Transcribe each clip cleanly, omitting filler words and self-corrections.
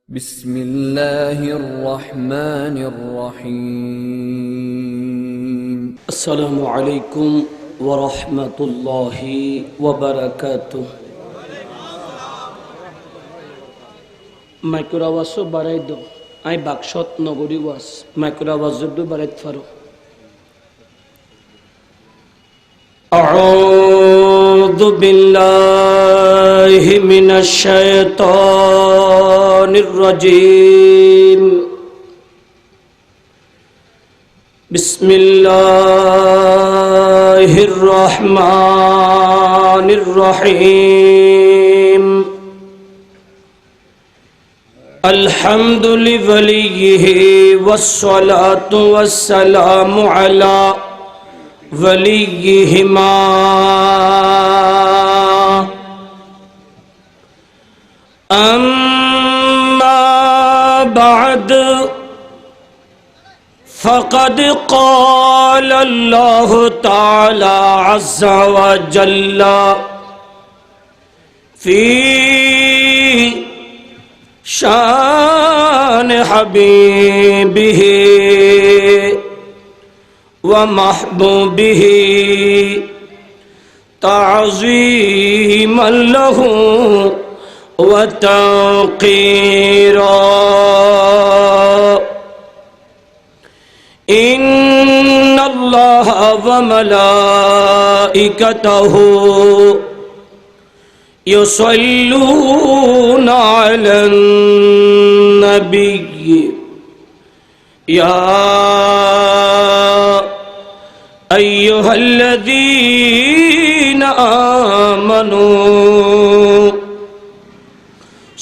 बिस्मिल्लाहिर्रहमानिर्रहीम। अस्सलामु अलैकुम वरहमतुल्लाहि वबरकातुह। माइक्रो आवाज बाराई दो आई बाक्सत नगरी वास माइक्रो आवाज दो बाराई फारो। अऊज़ु बिल्लाहि मिनश शैतानिर रजीम। बिस्मिल्लाहिर रहमानिर रहीम। अल्हम्दु लिवलिय्यिहि वस्सलातु वस्सलामु अला वलिय्यिहिमा। अम्मा बअद फ़क़द क़ाल अल्लाहु तआला अज़्ज़ा व जल्ला फ़ी शान हबीबिही व महबूबिही ताज़ीमन लहू व तौक़ीरा। इन्नल्लाह व मलाइकतहू युसल्लूना अलन नबी या अय्युहल्लज़ीना आमनू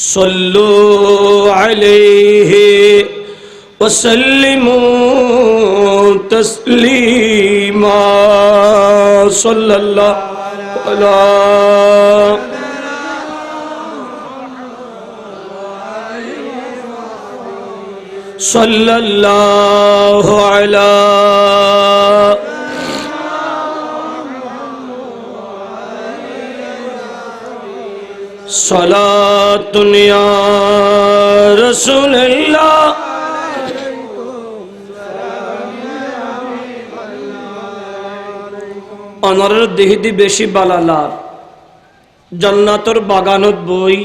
सल्लू अलैहि वसल्लिमू तस्लीमा। सल्लल्लाहु अलैहि सल्लल्लाहु अलैहि सलातुन या रसूलल्लाह। अनर देहदी बेशी बालालार जन्नातर बागानत बई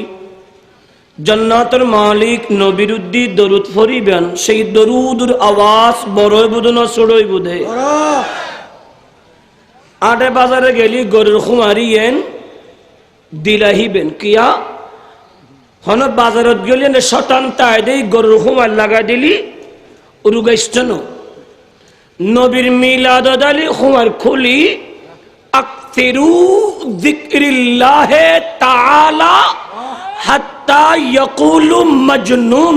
जन्नातर मालिक नबीरुद्दी दरुद फरिबेन सेई दरुदुर आवाज बड़ई बुदे ना छोड़ई बुदे। आटे बाजारे गेली गरुर खुमारियेन दिलाहिबेन किया हन बाजारत गेली ने शतान ताय दे गरुर खुमार लागाय दिली उरुगाइस्टनो नबीर मिलाद दाली खुमार खुली अक्तिरु जिक्रिल्लाह ताआला हत्ता यकुलु मजनून।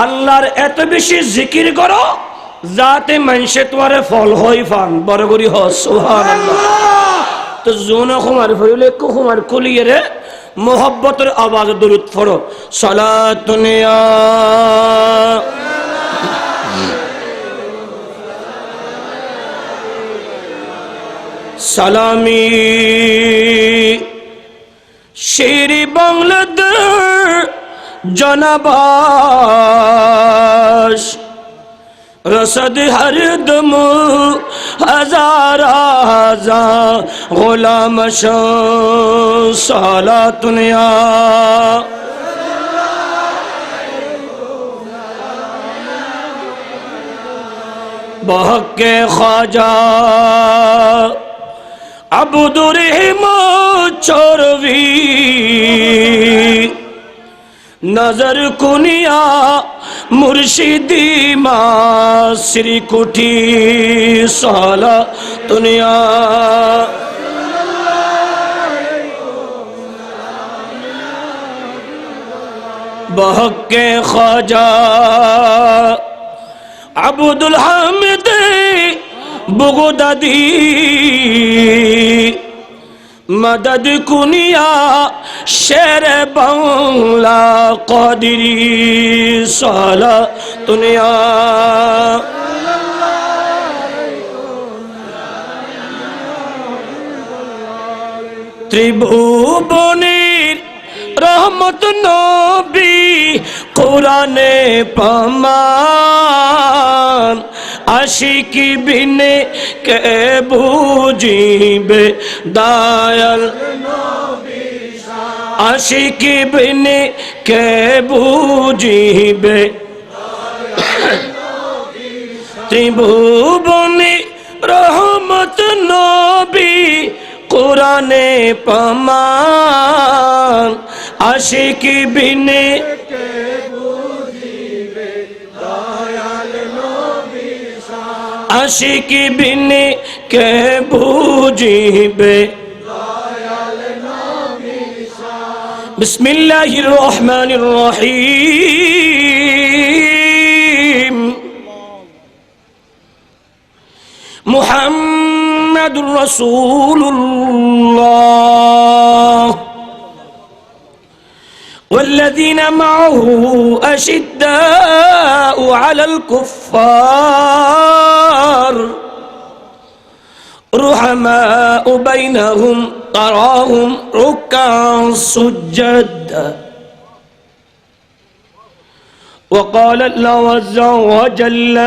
अल्लाहर एत बेशी जिकिर करो जाते मानसे तुम्हारे फल हई फान बड़ करी ह सुबहानाल्लाह। तो जोना खुमार फरिले को खुमार खुलिए रे मोहब्बतर आवाज दरूद पढ़ो। सलातुन या सलामी शेरी बांग्लादेश जनाबाश रसद हर दम हजार हजार गुलाम सलातुन या बहके ख्वाजा अब्दुर रहमान चौरवी नजर कुनिया मुर्शिदी माँ श्री कुठी सलातुन या बहके ख्वाजा अब्दुल हामिद बगदादी मदद कुनिया शेर बांग्ला क़ादिरी सलातुन या त्रिभुवनेर रहमत नबी को कुराने पमान आशिकी बिने के बुझिबे दयाल आशिकी बिने के बुझिबे त्रिभुवने रहमत नबी कुराने पमान आशिकी बिने आशिकी बिने के बुझिबे बिस्मिल्लाहिर रहमानिर रहीम मुहम्मदुर रसूलुल्लाह वल्लज़ीन मअहू अशिद्दाउ अलल कुफ्फार रुहमाउ बैनहुम तराहुम रुक्कान सुज्जदा वक़ाल अल्लाहु अज़्ज़ा व जल्ल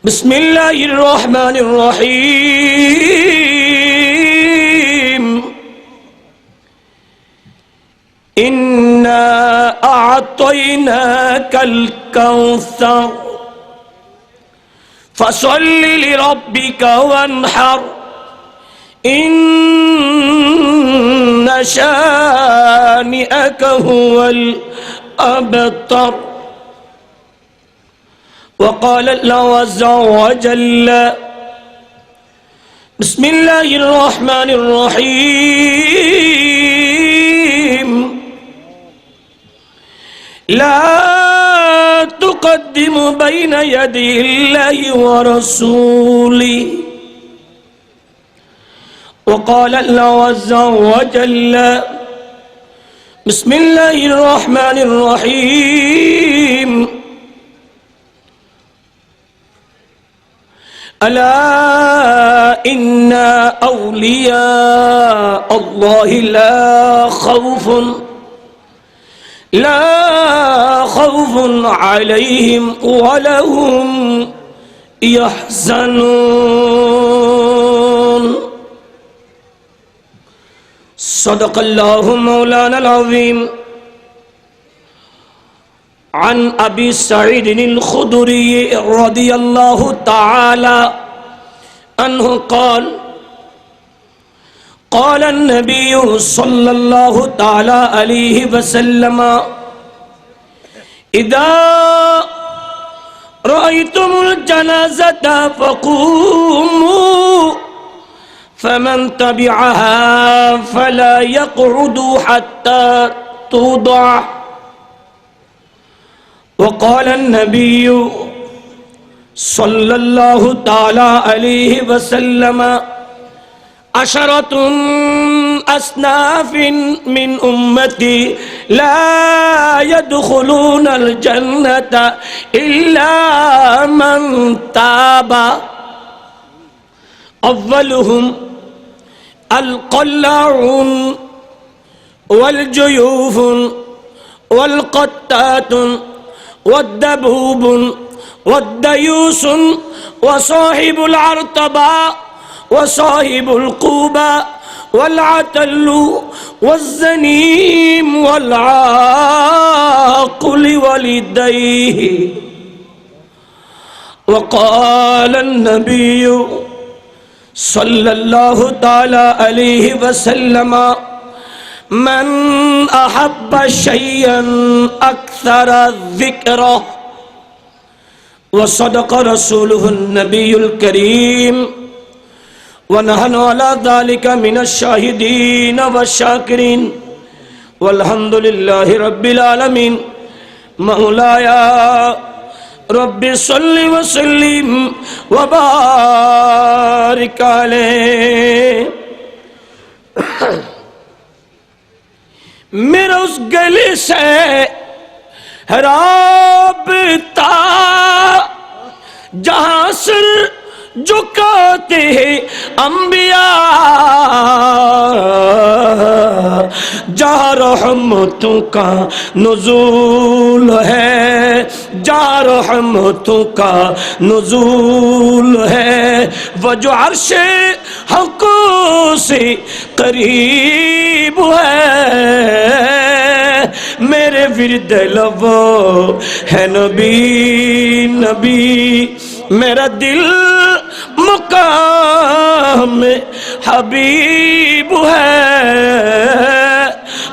बिस्मिल्लाहिर रहमानिर रहीम इन्ना अअतैनाकल कौसर फसल्लि लिरब्बिका वन्हर इन्न शानिअक हुवल अबतर वक़ाल अल्लाहु अज़्ज़ा व जल्ल बिस्मिल्लाहिर रहमानिर रहीम ला तुक़द्दिमू बैन यदिल्लाहि व रसूलिही वक़ाल अल्लाहु अज़्ज़ा व जल्ल बिस्मिल्लाहिर रहमानिर रहीम अला इन्ना औलिया अल्लाहि ला खौफुन अलैहिम वलहुम यहज़नून सदक़ल्लाहु मौलाना अज़ीम अन अबी सईदिल खुदरी रज़ियल्लाहु तआला अन्हु क़ाल क़ाल अन्नबिय्यु सल्लल्लाहु तआला अलैहि वसल्लम इदा रअयतुमुल जनाज़ता फ़क़ूमू फमन तबिअहा फला यक़उदु हत्ता तुदअ वक़ाल अन्नबिय्यु सल्लल्लाहु तआला अलैहि वसल्लम अशरतुन अस्नाफिन मिन उम्मती ला यदखुलूनल जन्नता इल्ला मन ताबा अव्वलुहुम अल-क़ल्लाऊन वल-जुयूफुन वल-क़त्तातुन वद्दबूबुन वद्दयूसुन वसाहिबुल अर्तबा वसाहिबुल क़ूबा वल-अतल्लु वज़्ज़नीम वल-आक़िल वलिदैहि वक़ाल अन्नबिय्यु सल्लल्लाहु तआला अलैहि वसल्लम मन अहब्ब शय्यन अक्सर ज़िक्रा व सदक़ रसूलुहुन नबियुल करीम व नहनु अला ज़ालिका मिनश शाहिदीन व शाकिरीन वल्हम्दुलिल्लाहि रब्बिल आलमीन मौलाया रब्बि सल्लि व सल्लिम व बारिक अलैहि। मेरा उस गले से राबता जहां सिर झुकाते हैं अंबिया, जहाँ रहमतों का नुज़ूल है, जहाँ रहमतों का नुज़ूल है, वो जो अर्शे हक़ से करीब है, मेरे विरद लबो है नबी नबी, मेरा दिल मुकाम हबीब है,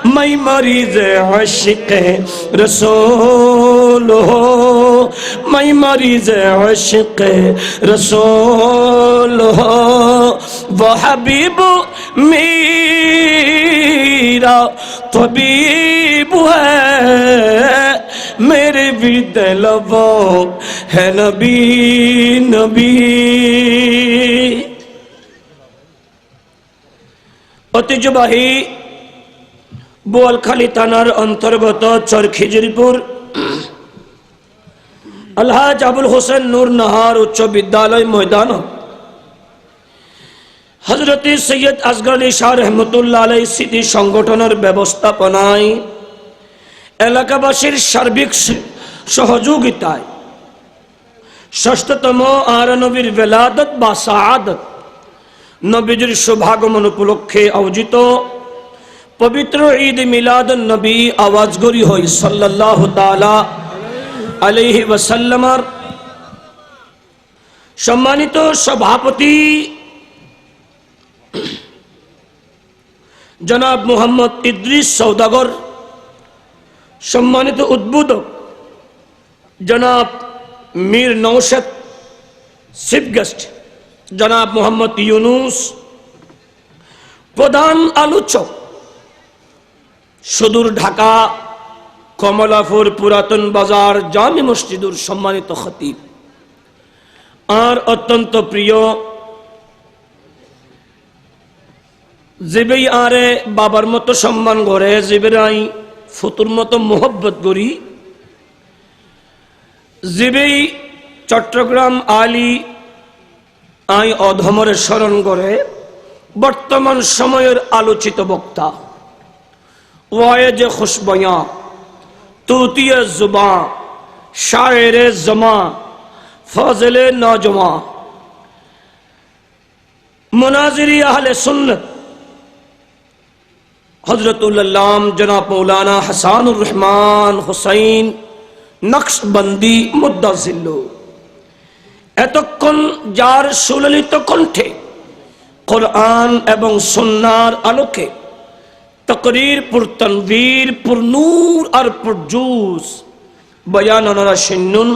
मैं मरीज़ आशिक़ रसूल हो, मैं मरीज़ आशिक़ रसूल हो, वो हबीब मेरा तबीब है, मेरे विरद लबों है नबी नबी। ঐতিহ্যবাহী বোয়ালখালী থানার অন্তর্গত চরখিজুরপুর আলহাজ আবুল হোসেন নূর নাহার উচ্চ বিদ্যালয় ময়দান হযরত সৈয়দ আসগর আলী শাহ রহমতুল্লাহ আলাইহি স্মৃতি সংগঠনের ব্যবস্থাপনায় এলাকাবাসীর সার্বিক সহযোগিতায় ষষ্ঠতম আর নবীর বেলাদত বা সাআদত নবীজির শুভাগমন উপলক্ষে আয়োজিত পবিত্র ঈদ মিলাদুন নবী আওয়াজগরি হই সাল্লাল্লাহু তাআলা আলাইহি ওয়াসাল্লামের সম্মানিত সভাপতি জনাব মোহাম্মদ ইদ্রিস সওদাগর, সম্মানিত উদ্বোধক জনাব মীর নওশাদ, চিফ গেস্ট জনাব মোহাম্মদ ইউনুস, প্রধান আলোচক সুদূর ঢাকা কমলাপুর পুরাতন বাজার জামে মসজিদুর সম্মানিত খতিব আর অত্যন্ত প্রিয় জিবেই আরে বাবার মতো সম্মান করে, জিবেরাই ফুতুর মতো মোহব্বত করি, জিবেই চট্টগ্রাম আলী আই অধমরে স্মরণ করে বর্তমান সময়ের আলোচিত বক্তা ওয়ায়েজ খুশবয়া তুতিয়া জুবা শায়েরে জমা ফজলে নজমা মুনাজিরি আহলে সুন্নত হযরতুল আল্লাম জনাব মৌলানা হাসানুর রহমান হুসাইন নকশবন্দি মুদ্দাজিল্লু, এতক্ষণ যার সুললিত কণ্ঠে কোরআন এবং সুন্নাহর আলোকে তকরীর পুর তনবীর পুর নূর আর পুর জুস বয়ান ওনারা শুনুন।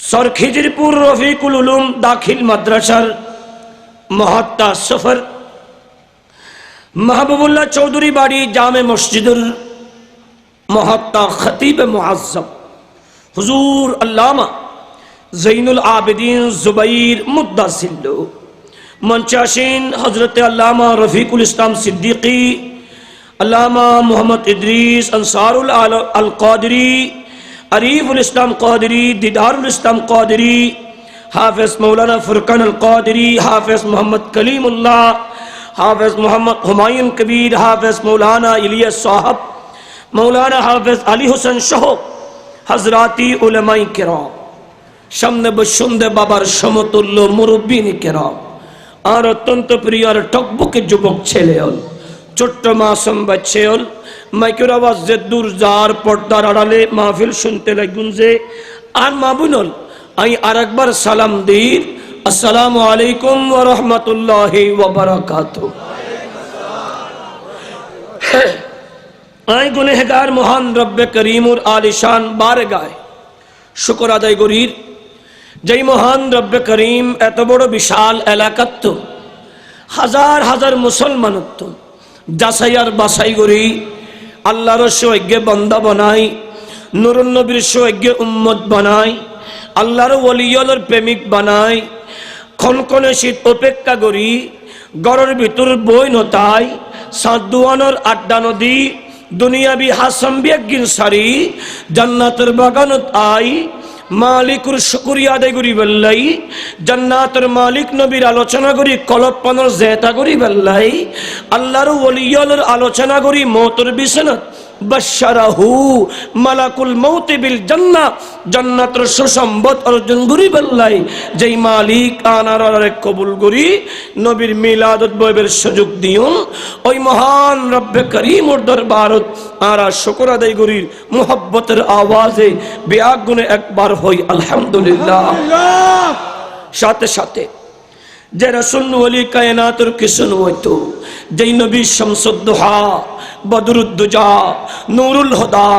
সরখিজরপুর রফিকুল উলুম দাখিল মাদ্রাসার মহাত্তা সফর মাহবুবুল্লাহ চৌধুরী বাড়ি জামে মসজিদুল মহাত্তা খতিব মুআজ্জম হুজুর আল্লামা জৈনুল আবেদিন জুবাইর মুদ্দাসিল্লু, মঞ্চাসীন হজরত আল্লামা রফিকুল ইসলাম সিদ্দিকি, আল্লামা মোহাম্মদ ইদ্রিস আনসারুল আল কাদরি, আরিফুল ইসলাম কাদরি, দিদারুল ইসলাম কাদরি, হাফেজ মৌলানা ফুরকান আল কাদরি, হাফেজ মোহাম্মদ কলিমুল্লাহ, হাফেজ মোহাম্মদ হুমায়ুন কবির, হাফেজ মৌলানা ইলিয়াস সাহাব, মৌলানা হাফেজ আলী হোসেন সহ হজরাতি উলামায়ে কেরাম, সামনে বসুন্ধে বাবার সমতুল্য মুরব্বিন কেরাম আর অত্যন্ত প্রিয় আর টকবকে যুবক ছেলে হল, ছোট্ট মাসুম বাচ্চে হল, মাইকের আওয়াজ যে দূর যার পর্দার আড়ালে মাহফিল শুনতে লাগুনছে আর মাবুনল আমি আরেকবার সালাম দিই, আসসালামু আলাইকুম ওয়া রাহমাতুল্লাহি ওয়া বারাকাতুহু। আই গুনেহগার মহান রব্বে করিমুর আলিশান বারগায় শুকর আদায় করি, যেই মহান রব্বে করিম এত বড় বিশাল এলাকাত হাজার হাজার মুসলমানত্ব যাচাই আর বাছাই করি আল্লাহর সৌভাগ্য বান্দা বানাই, নুরুন নবীর সৌভাগ্য উম্মত বানাই, আল্লাহর ওলিয়র প্রেমিক বানাই, খনকনে শীত অপেক্ষা করি, গড়ের ভিতর বই নতাই, সাদুয়ানোর আড্ডা নদী, দুনিয়াবি হাসম্বি একদিন সারি, জান্নাতের বাগানত আই, মালিকুর শুকরিয়া আদায় করি বললাই, জান্নাতের মালিক নবীর আলোচনা করি, কলপানোর জেতা করি বললাই, আল্লাহর ওলিয়ালের আলোচনা করি, মওতের বিছানাত বাশশারাহু মালাকুল মউত বিল জান্নাহ, জান্নাতের সুসংবাদ অর্জন করি বললাই, যেই মালিক আনার কবুল করি নবীর মিলাদত বইবের সুযোগ দিউন, ওই মহান রব্বে করিমর দরবারত আরা শুকর আদায় করি মুহাব্বতের আওয়াজে বেআগুনে একবার হই আলহামদুলিল্লাহ। সাথে সাথে যে রাসূল ওলি কায়নাতের কিছু হইতো, যেই নবী শামসুদ্দোহা, বদরুদ্দুজা, নূরুল হুদা,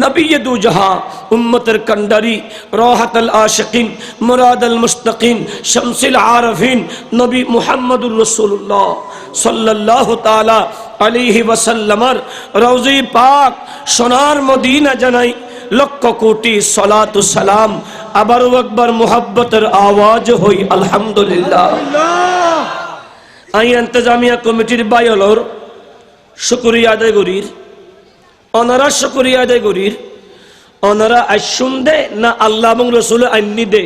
নবী দুজাহা, উম্মতের কন্ডারি, রাহাতুল আশিকিন, মুরাদুল মুস্তাকিন, শামসুল আরিফিন নবী মুহাম্মদুর রাসূলুল্লাহ সাল্লাল্লাহু তাআলা আলাইহি ওয়াসাল্লামের রওজে পাক সোনার মদিনা জানাই লক্ষ কোটি সালাতু সালাম, আবারও একবার মুহাব্বতের আওয়াজ হই আলহামদুলিল্লাহ। আই ইন্তজামিয়া কমিটির বাইলর শুকরিয়া আদায় করির, ওনারা শুকরিয়া আদায় করির, ওনারা আইসুন দে না আল্লাহ এবং রসুল আইনি দে।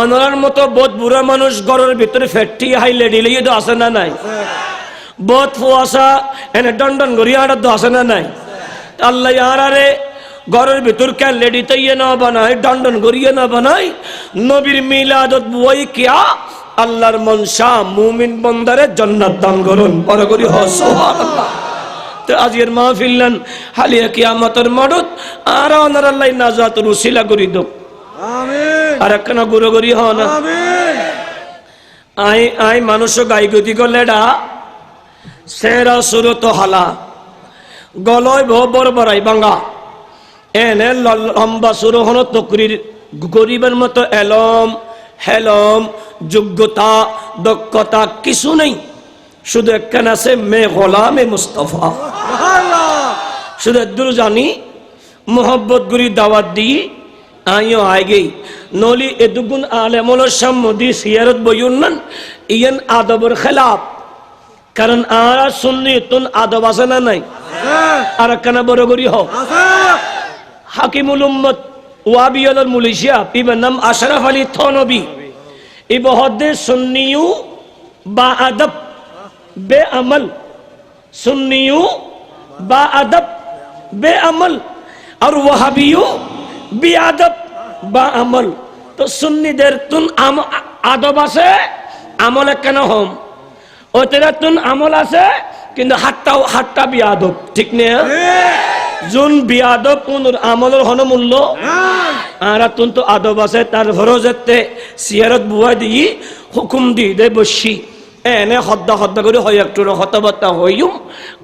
ওনার মতো বহুত বুড়া মানুষ ঘরের ভিতরে ফেটটি হাইলে দিলে তো আসে না নাই, বহুত ফুয়াশা এনে দণ্ডন করিয়া তো আসে না নাই। আল্লাহ আরে ঘরের ভিতর কে লেডি তৈয়ে না বানায়, দণ্ডন করিয়ে না বানায়, নবীর মিলাদত বই কিয়া আল্লাহর মনসা মুমিন বন্দারে জান্নাত দান করুন পরে করি হ সুবহানাল্লাহ। তো আজকের মাহফিল হালিয়া কিয়ামতের মাঠত আর ওনার আল্লাহ নাজাতুল উসিলা করি দো আমিন। আর একখানা গুরু করি হ না আমিন। আই মানুষ গাই গতি করলেডা সেরা সুরত হালা গলয় বর বড়াই বাঙ্গা এনে লম্বা সুর হন তকরির গরিবের মতো এলম হেলম যোগ্যতা দক্ষতা কিছু নেই, শুধু একখান আছে মে গোলামে মুস্তফা। শুধু দূর জানি মোহব্বত গুরি দাওয়াত দি আইও আগে নলি এদুগুন আলেমল সাম্মদি সিয়ারত বইউন্নান ইয়ান আদবর খেলাফ, কারণ আর সুন্নি তুন আদব আছে না নাই? আর একখানা বড় করি হ হাকিমুল উম্মত ওয়াবিয়লের মুলিশিয়া ইবার নাম আশরাফ আলী থানবী, এই বহদে সুন্নিয়ু বা আদব বে আমল, সুন্নিয়ু বা আদব বে আমল, আর ওয়াহাবিয়ু বি আদব বা আমল। তো সুন্নিদের তুন আদব আছে, আমল কেন হম ওতেরা তুন আমল আছে, কিন্তু হাতটা বি আদব, ঠিক নেই? জুন বিয়াদব কোন আমলের হন মূল্য আর তুন তো আদব আছে, তার ভরজেতে সিয়ারত বুয়া দিয়ে হুকুম দি দে বসি এনে হদ্দা হদ্দা করে হয় একটু হতাবার্তা হইম,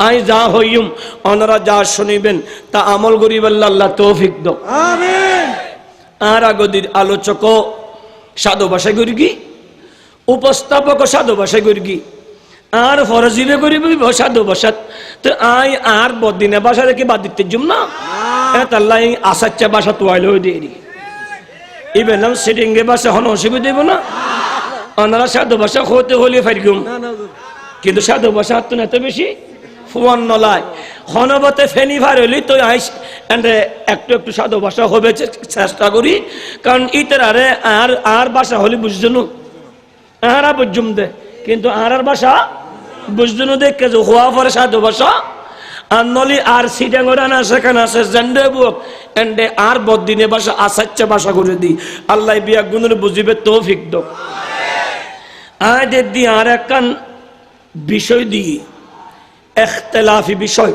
আই যা হইম ওনারা যা শুনিবেন তা আমল করি বললে আল্লাহ তৌফিক দো আমিন। আর আগদির আলোচক সাধু ভাষায় করি, উপস্থাপক সাধু ভাষায় করি, আর ফরজিবে করি সাধু ভাষাত। তো আই আর বদিনে ভাষা দেখে বাদ দিতে জুম না তাল্লাই আসাচ্চা ভাষা তোয়াইল দিয়ে ইবেন সিটিং ভাষা হন অসুবিধা দেব না, ওনারা সাধু ভাষা হতে হলে ফাইগুম, কিন্তু সাধু ভাষা তো এত বেশি ফুয়ান নলায় হনবতে ফেনি ভার হইলি তো আইস একটু একটু সাধু ভাষা হবে চেষ্টা করি, কারণ ইতার আরে আর ভাষা হলে বুঝজনু আরা বুঝুম দে, কিন্তু আর ভাষা বুঝজনু দেখে যে হওয়া পরে সাধু ভাষা আর নলি আর সিটাঙ্গরা না সেখানে আছে জেন্ডে বুক এন্ডে আর বদিনে ভাষা আসাচ্চা ভাষা করে দি আল্লাহ বিয়া গুণের বুঝিবে তৌফিক দো। আদের দি আর একখান বিষয় দি ইখতিলাফি বিষয়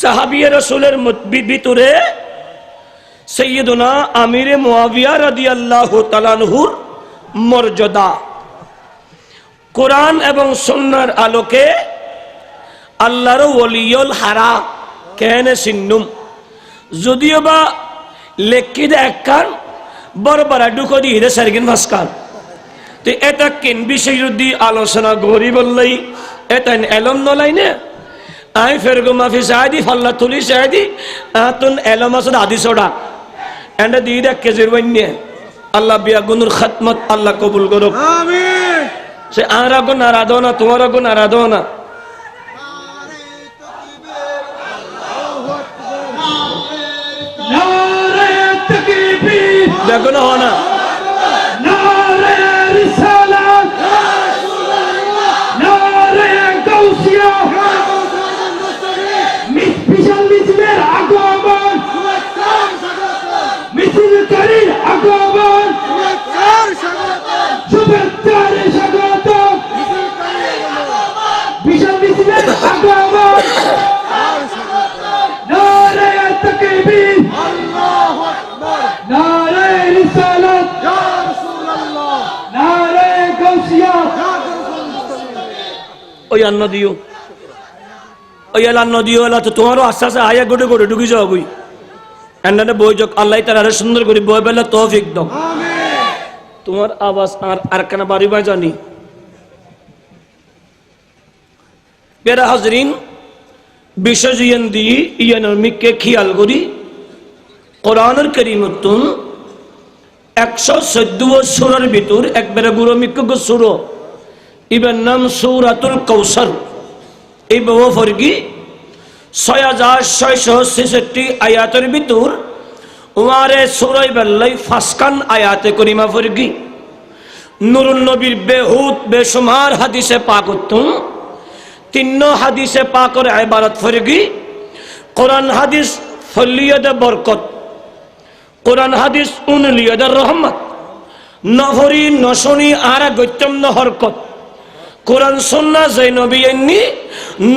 সাহাবিয়ে রাসূলের ভিতরে সাইয়্যিদুনা আমিরে মুআবিয়া রাদিয়াল্লাহু তাআলা আনহুর মর্যাদা কোরআন এবং সুন্নাহর আলোকে আল্লাহর ওলিয়ল হারা কেন সিন্নুম, যদিও বা লেখিত একখান বরবরা ঢুকো দিয়ে সারগিন ভাস্কার। তো এটা কিন বিষয় যদি আলোচনা গড়ি বললেই এটা এলম নলাই না আই ফেরগো মাফি সাহেদি ফাল্লা তুলি সাহেদি আতুন এলম আসদ আদি সোডা এন্ড দিয়ে দেখ কেজির বন্যে আল্লাহ বিয়া গুনুর খাতমত আল্লাহ কবুল করুক আমিন। সে আর আগুন আরাধনা তোমার আগুন আরাধনা নারে এখনো হয় না নারে রিসালাত নারে গাউসিয়া বিশাল মিছিলের আগমন মিছিলকারীর আগমন শুভেচ্ছার স্বাগত বিশাল মিছিলের আগমন নারে তাকবীর আল্লাহু আকবার নারে রিসালাত ইয়া রাসূলুল্লাহ নারে গাউসিয়া ওই অন্ন দিও ওই অন্ন দিও এলা তো তোমারও আস্তে আস্তে আয়া গোটে গোটে ঢুকি যাও বই এন্ডানে বই যোগ আল্লাহ তাআলা সুন্দর করে বই বেলা তৌফিক দাও আমিন তোমার আওয়াজ আর কেন বাড়ি বাই জানি প্যারা হাজরিন বিশেষ ইয়ান দি ইয়ানের মিকে খেয়াল করি কোরআনের কারীমতুন 114 সূরার ভিতর একবারে গুরু মিকে সূরা ইবের নাম সূরাতুল কাউসার এই বাবা ফরগি 6666 আয়াতের ভিতর ওয়ারে সূরা ইবাল্লাই ফাসকান আয়াতে করিমা ফরগি নুরুন নবীর বেহুদ বেশুমার হাদিসে পাকতুম তিন্ন হাদিসে পাকের ইবারত ফরগি কোরআন হাদিস ফলিয়াদ বরকত কোরআন হাদিস উনলিয়াদ রহমত নহরি নশনি আর গত্যম নহরকত কোরআন সুন্নাহ যে নবী এন্নি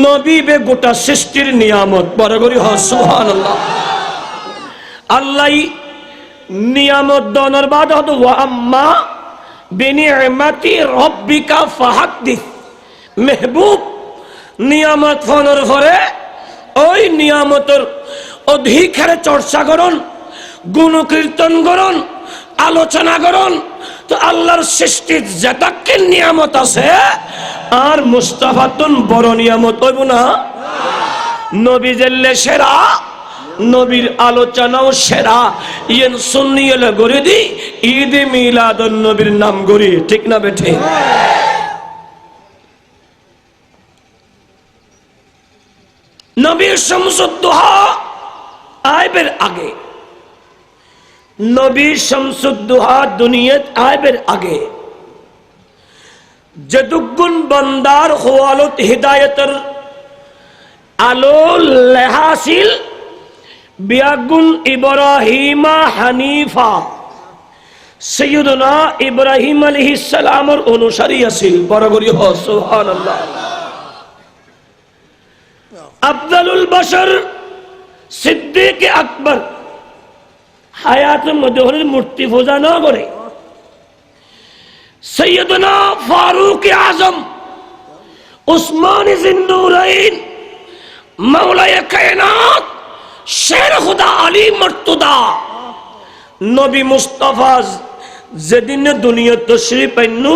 নবী বে গোটা সৃষ্টির নিয়ামত বড়গরি হ সুবহানাল্লাহ আল্লাহ নিয়ামত দনের বাদ হতো ওয়া আম্মা বিনিআমাতি রাব্বিকা ফাহাদ্দিস মেহবুব নিয়ামত ফোনের পরে ওই নিয়ামতের অধিক হারে চর্চা করুন গুণ কীর্তন করুন আলোচনা করুন তো আল্লাহর সৃষ্টির যেটাকে নিয়ামত আছে আর মুস্তাফাতুন বড় নিয়ামত হইব না নবী জেল্লে সেরা নবীর আলোচনাও সেরা ইয়েন সুন্নি এলে গড়ে দি ঈদ মিলাদুন নবীর নাম গড়ি ঠিক না বেঠে নবীর শামসুদ দুহা আইবের আগে নবী শামসুদ দুহা দুনিয়াত আইবের আগে যদুগুণ বন্দার খোয়ালত হিদায়তের আলো লেহাসিল বিয়াগুন ইব্রাহিমা হানিফা সৈয়দনা ইব্রাহিম আলাইহিস সালামের অনুসারী আছিল বড়গরি হ সুবহানাল্লাহ আফজালুল বাশার সিদ্দিক আকবর হায়াতের মধ্যে হলে মূর্তি পূজা না করে সৈয়দনা ফারুক আজম উসমান জিন্নুরাইন মাওলায়ে কায়নাত শের খুদা আলী মর্তুদা নবী মুস্তাফা যেদিন দুনিয়া তশরিফ আননু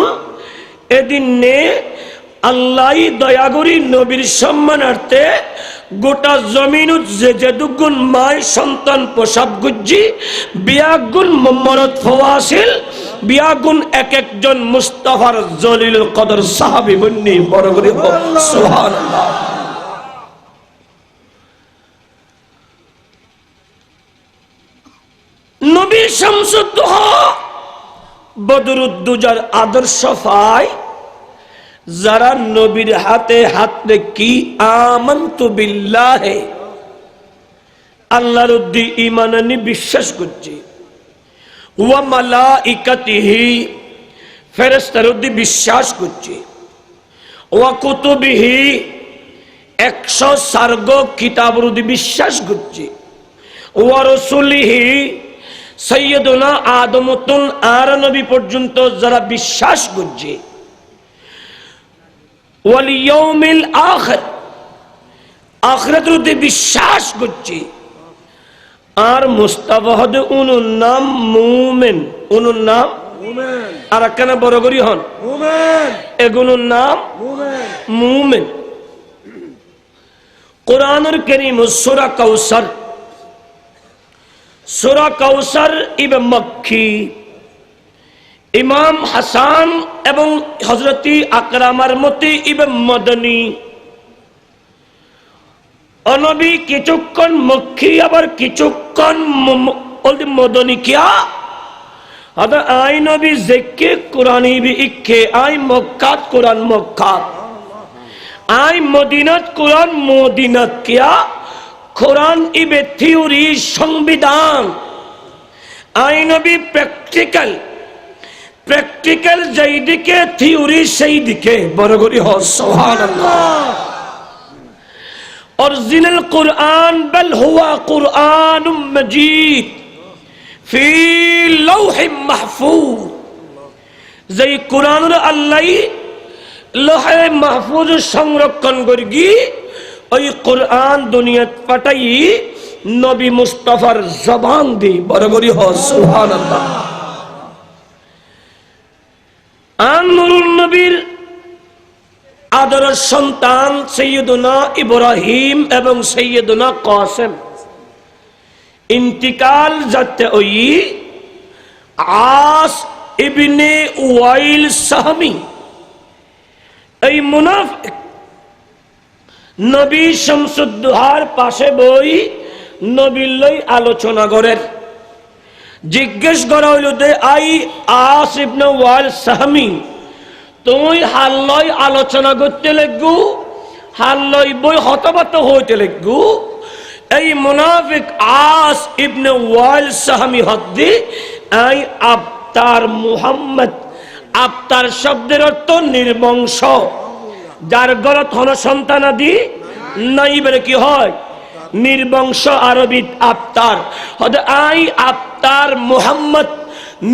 এদিনে আল্লাহ দয়া করি নবীর সম্মানার্থে গোটা জমিনত যে যেদুগুণ মায় সন্তান প্রসব গুজ্জি বিয়াগুণ মরদ ফওয়াসিল বিয়াগুণ এক একজন মুস্তাফার জলিল কদর সাহাবী বন্নি বড় করে সুবহানাল্লাহ নবী শামসুদ দুহা বদরুদ্দুজার আদর্শ পায় যারা নবীর হাতে হাত রেখি আমানতু বিল্লাহে আল্লাহর উদ্দি ঈমান আনি বিশ্বাস করছি ওয়া মালাইকাতিহি ফেরেশতার উদ্দি বিশ্বাস করছি ওয়া কুতুবিহি 100 সার্গ কিতাবের উদ্দি বিশ্বাস করছি ওয়া রাসূলিহি সাইয়্যিদুনা আদমতুন আর নবী পর্যন্ত যারা বিশ্বাস করছে ওয়াল ইয়াউমিল আখির আখিরাতে বিশ্বাস করছি আর মুস্তাফা হদে উনুর নাম মুমিন উনুর নাম মুমিন আর কেন বড় করি হন মুমিন এগুলোর নাম মুমিন কোরআনুল কারীম সূরা কাউসার ইবে মক্কি ইমাম হাসান এবং হযরতি আকরামার মতে ইবে মদনী অনবী কিছুক্ষণ মক্কি আবার কিছুক্ষণ মদনী কিয়া হয়তো আই নবী জেকে কোরআনি বি ইকে আই মক্কাত কোরআন মক্কাত আই মদিনাত কোরআন মদিনাত কিয়া কোরআন ইবে থিওরি সংবিধান আই নবী প্র্যাকটিক্যাল প্র্যাকটিক্যাল যেই দিকে থিওরি সেই দিকে বড় করি হ সুবহানাল্লাহ অরিজিনাল কোরআন বল হুয়া কোরআনুম মাজিদ ফি লাওহিম মাহফুজ যেই কোরআনের আল্লাহ লোহে মাহফুজ সংরক্ষণ করি ওই কোরআন দুনিয়াত পাঠাই নবী মুস্তাফার জবান দি বড় করি হ সুবহানাল্লাহ নুরুন নবীর আদরের সন্তান সৈয়দুনা ইব্রাহিম এবং সৈয়দুনা কাসেম ইন্তিকাল যাতে ওই আস ইবনে ওয়াইল সাহমি এই মুনাফিক নবী শামসুদ্দোহার পাশে বই নবীর লই আলোচনা করেন জিজ্ঞেস করা হইল যে আই আস ইবনে ওয়াইল সাহমি তুই হাল্লই আলোচনা করতে লাগু হাল্লই বই হতবাত হইতে লাগু এই মুনাফিক আস ইবনে ওয়াইল সাহমি হদ্দি আই আবতার মুহাম্মদ আবতার শব্দের অর্থ নির্বংশ যার গরত হন সন্তানাদি নাই বলে কি হয় নির্বংশ আরবিত আবতার হদ আই আবতার মুহাম্মদ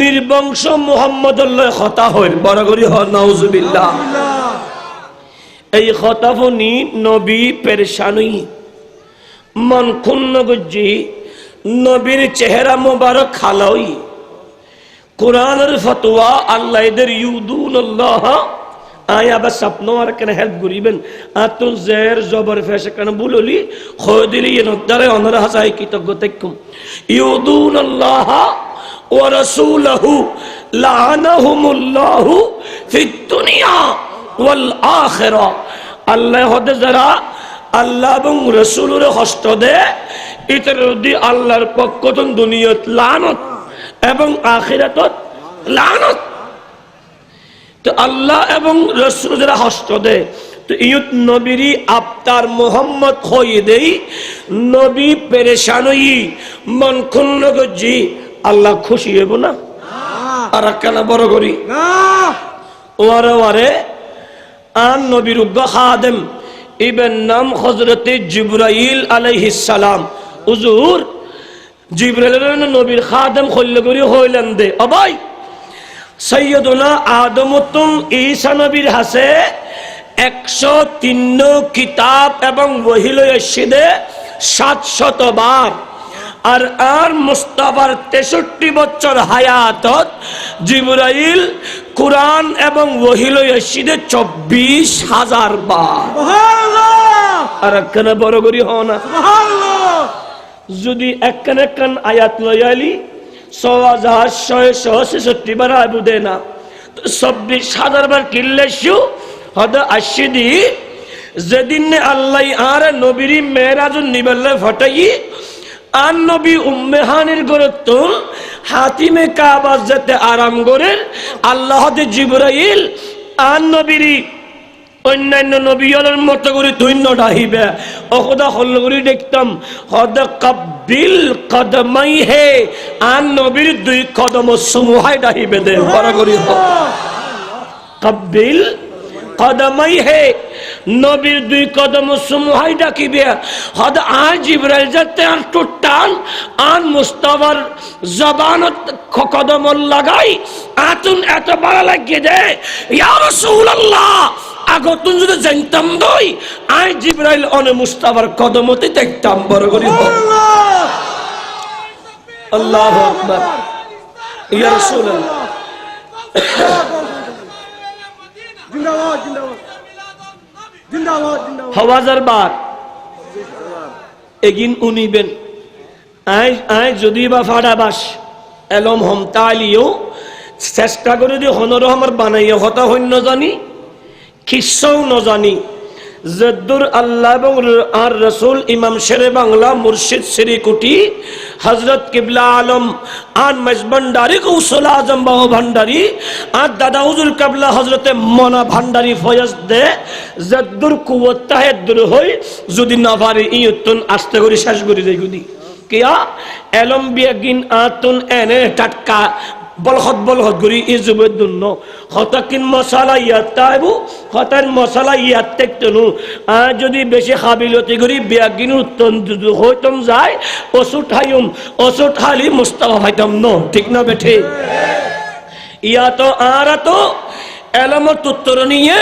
নির্বংশ মুহাম্মদুল্লাহ খতা হইল বড় করি হ নাউজুবিল্লাহ এই খতাফনি নবী পেরেশানি মন ক্ষুণ্ণ গুজি নবীর চেহারা মুবারক খালই কোরআনের ফতোয়া আল্লাহ এদের ইউদুনাল্লাহ আয় আবার স্বপ্ন আর কেন হেল্প করিবেন আর তো জের জবর ফেসে কেন বললি খয় দিলি নদ্দারে অনরা হাসাই কৃতজ্ঞ তেকুম ইউদুনাল্লাহ ওয়া রাসূলহু লাআনাহুমুল্লাহু ফিদ দুনিয়া ওয়াল আখিরা আল্লাহ হদে যারা আল্লাহ এবং রাসূলের হস্ত দে ইতর দি আল্লাহর পক্ষ থেকে দুনিয়াত লানত এবং আখিরাতত লানত তো আল্লাহ এবং রাসূল যারা হস্ত দে তো ইয়ুত নবীরি আবতার মুহাম্মদ হয়ে দেই নবী পেরেশান হই মন ক্ষুণ্ণ গজি আল্লাহ খুশি হইব না আর কেন বড় করি না ওয়ারে ওয়ারে আন নবীর খাদেম ইবেন নাম হযরতে জিবরাইল আলাইহিস সালাম হুজুর জিবরাইল নবীর খাদেম হইল করি হইলেন দে ও ভাই সৈয়দুনা আদম তুম ঈসা নবীর হাসে 103 কিতাব এবং ওহীল এসেছে 700 বার আর আর মুস্তাফার 63 বছর হায়াতত জিবরাইল কুরআন এবং ওহীল এসেছে 24000 বার সুবহানাল্লাহ আর কেন বড় করি হ না সুবহানাল্লাহ যদি একখান আয়াত লয়ালি 6166 বার আবু দে না 24000 বার কিল্লেশু হদ আশিদি যেদিন আল্লাহ আর নবীর মেরাজুন নিবল্লে ফটাই আর নবী উম্মেহানের গরত হাতিমে কাবা যেতে আরাম করে আল্লাহ দে জিবরাইল আর নবীর অন্যান্য নবীদের মতো করে ধন্য ডাহিবে অখদা হল করে দেখতাম হদ কবিল কদমাই হে আর নবীর 2 কদম সমুহাই ডাহিবে দে বড় করি কবিল কদমাই হে নবীর 2 কদম সমুহাই ডাকিবে হদ আর জিবরাইল যাতে আর টুটান আর মুস্তাফার জবানত কদম লাগাই আতুন এত বড় লাগিয়ে দে ইয়া রাসূলুল্লাহ আগতুন যদি জানতাম দই আই জিবরাইল অনে মুস্তাফার কদমতে দেখতাম বড় করি আল্লাহ আল্লাহু আকবার ইয়া রাসূলুল্লাহ জিন্দাবাদ জিন্দাবাদ জিন্দাবাদ জিন্দাবাদ হাজার বার এগিন উনিবেন আই যদি বা ফাড়াবাস এলম হম তালিও চেষ্টা করে দি হনর আমার বানাইয়া হতা হইন জানি কিসও ন জানি জদ্দুর আল্লাহ এবং আর রাসূল ইমাম শেরে বাংলা মুর্শিদ শ্রীকুটি হযরত কিবলা আলম আর মেজবান্ডারি কৌশল আজম বাহু ভান্ডারি আর দাদা হুজুর কিবলা হযরতে মনা ভান্ডারি ফয়জ দে যদ্দুর কুওয়াত তাহেদুর হই যদি না পারি ইয়তুন আস্তে করে শেষ করে যাই গুদি কিয়া এলম বিয়াগিন আতুন এনে টাটকা বলহত গরি ইজুবের জন্য হতাকিন মশালা ইয়াতাইবু হতার মশালা ইয়াতেকতনু আর যদি বেশি কাবিলতি গরি বিয়াগিন উত্তন যদি হইতম যায় ওষুধ হালি মুস্তাফা হইতম ন ঠিক না বেঠে ইয়া তো আর তো এলামত উত্তর নিয়ে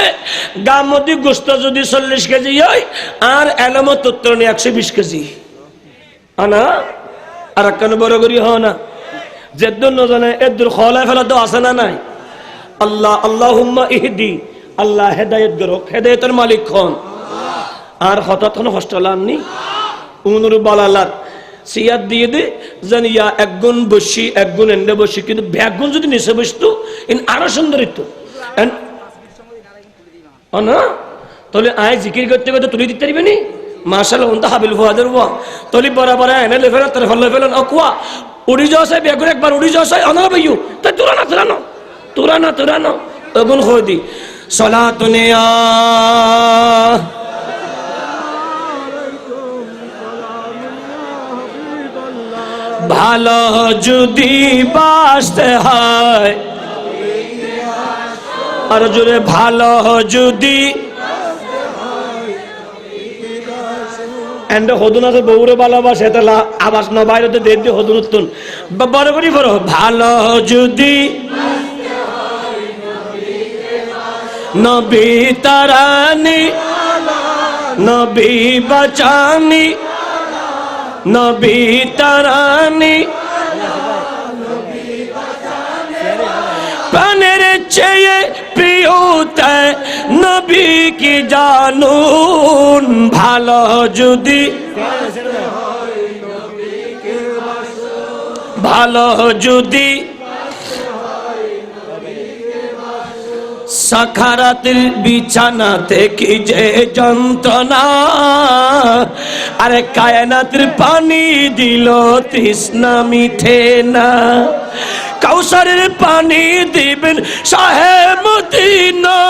গামদি গোস্ত যদি 40 কেজি হয় আর এলামত উত্তর নিয়ে 120 কেজি আনা আর কেন বড় করি হয় না যেদুর নজনে এদুর খলায় ফেলা তো আসে না নাই আল্লাহ আল্লাহুম্মা ইহদি আল্লাহ হেদায়েত করো হেদায়েতের মালিক খন আর হঠাৎ হস্টেল আননি উনুর বালালাত সিয়াদ দিয়ে দে জানিয়া একগুণ বসি একগুণ এন্ডে বসি কিন্তু ব্যাগুণ যদি নিচে বসতো ইন আরো সুন্দরিত না তাহলে আয় জিকির করতে করতে তুলে দিতে পারবে নি মাশাআল্লাহ উনতা হাবিল ফুয়াদের ওয়া তলি বরাবর এনে লেফেলা তার ফল লেফেলা আকওয়া উড়ি যাচ্ছে বেগুন একবার উড়ি যাচ্ছে অনর ভাইও তা তুরানো এগুন হই দি সালাতুনিয়া ভালো যদি বাসতে হয় আর জোরে ভালো যদি এন্ড হদুন আছে বউরে ভালোবাসে তাহলে আবাস না বাইরেতে দেব দিয়ে হদুন উত্তন বড় করি বড় ভালো যদি নবী তারানি নবী বাঁচানি নবী তারানি প্রাণের চেয়ে প্রিয়তা নবী কি জানুন ভালো যদি সাখারাতের বিছানাতে কি যে যন্ত্রণা আরে কায়নাতের পানি দিল তৃষ্ণা মিঠে না কাউসারের পানি দিবেন শাহে মদিনা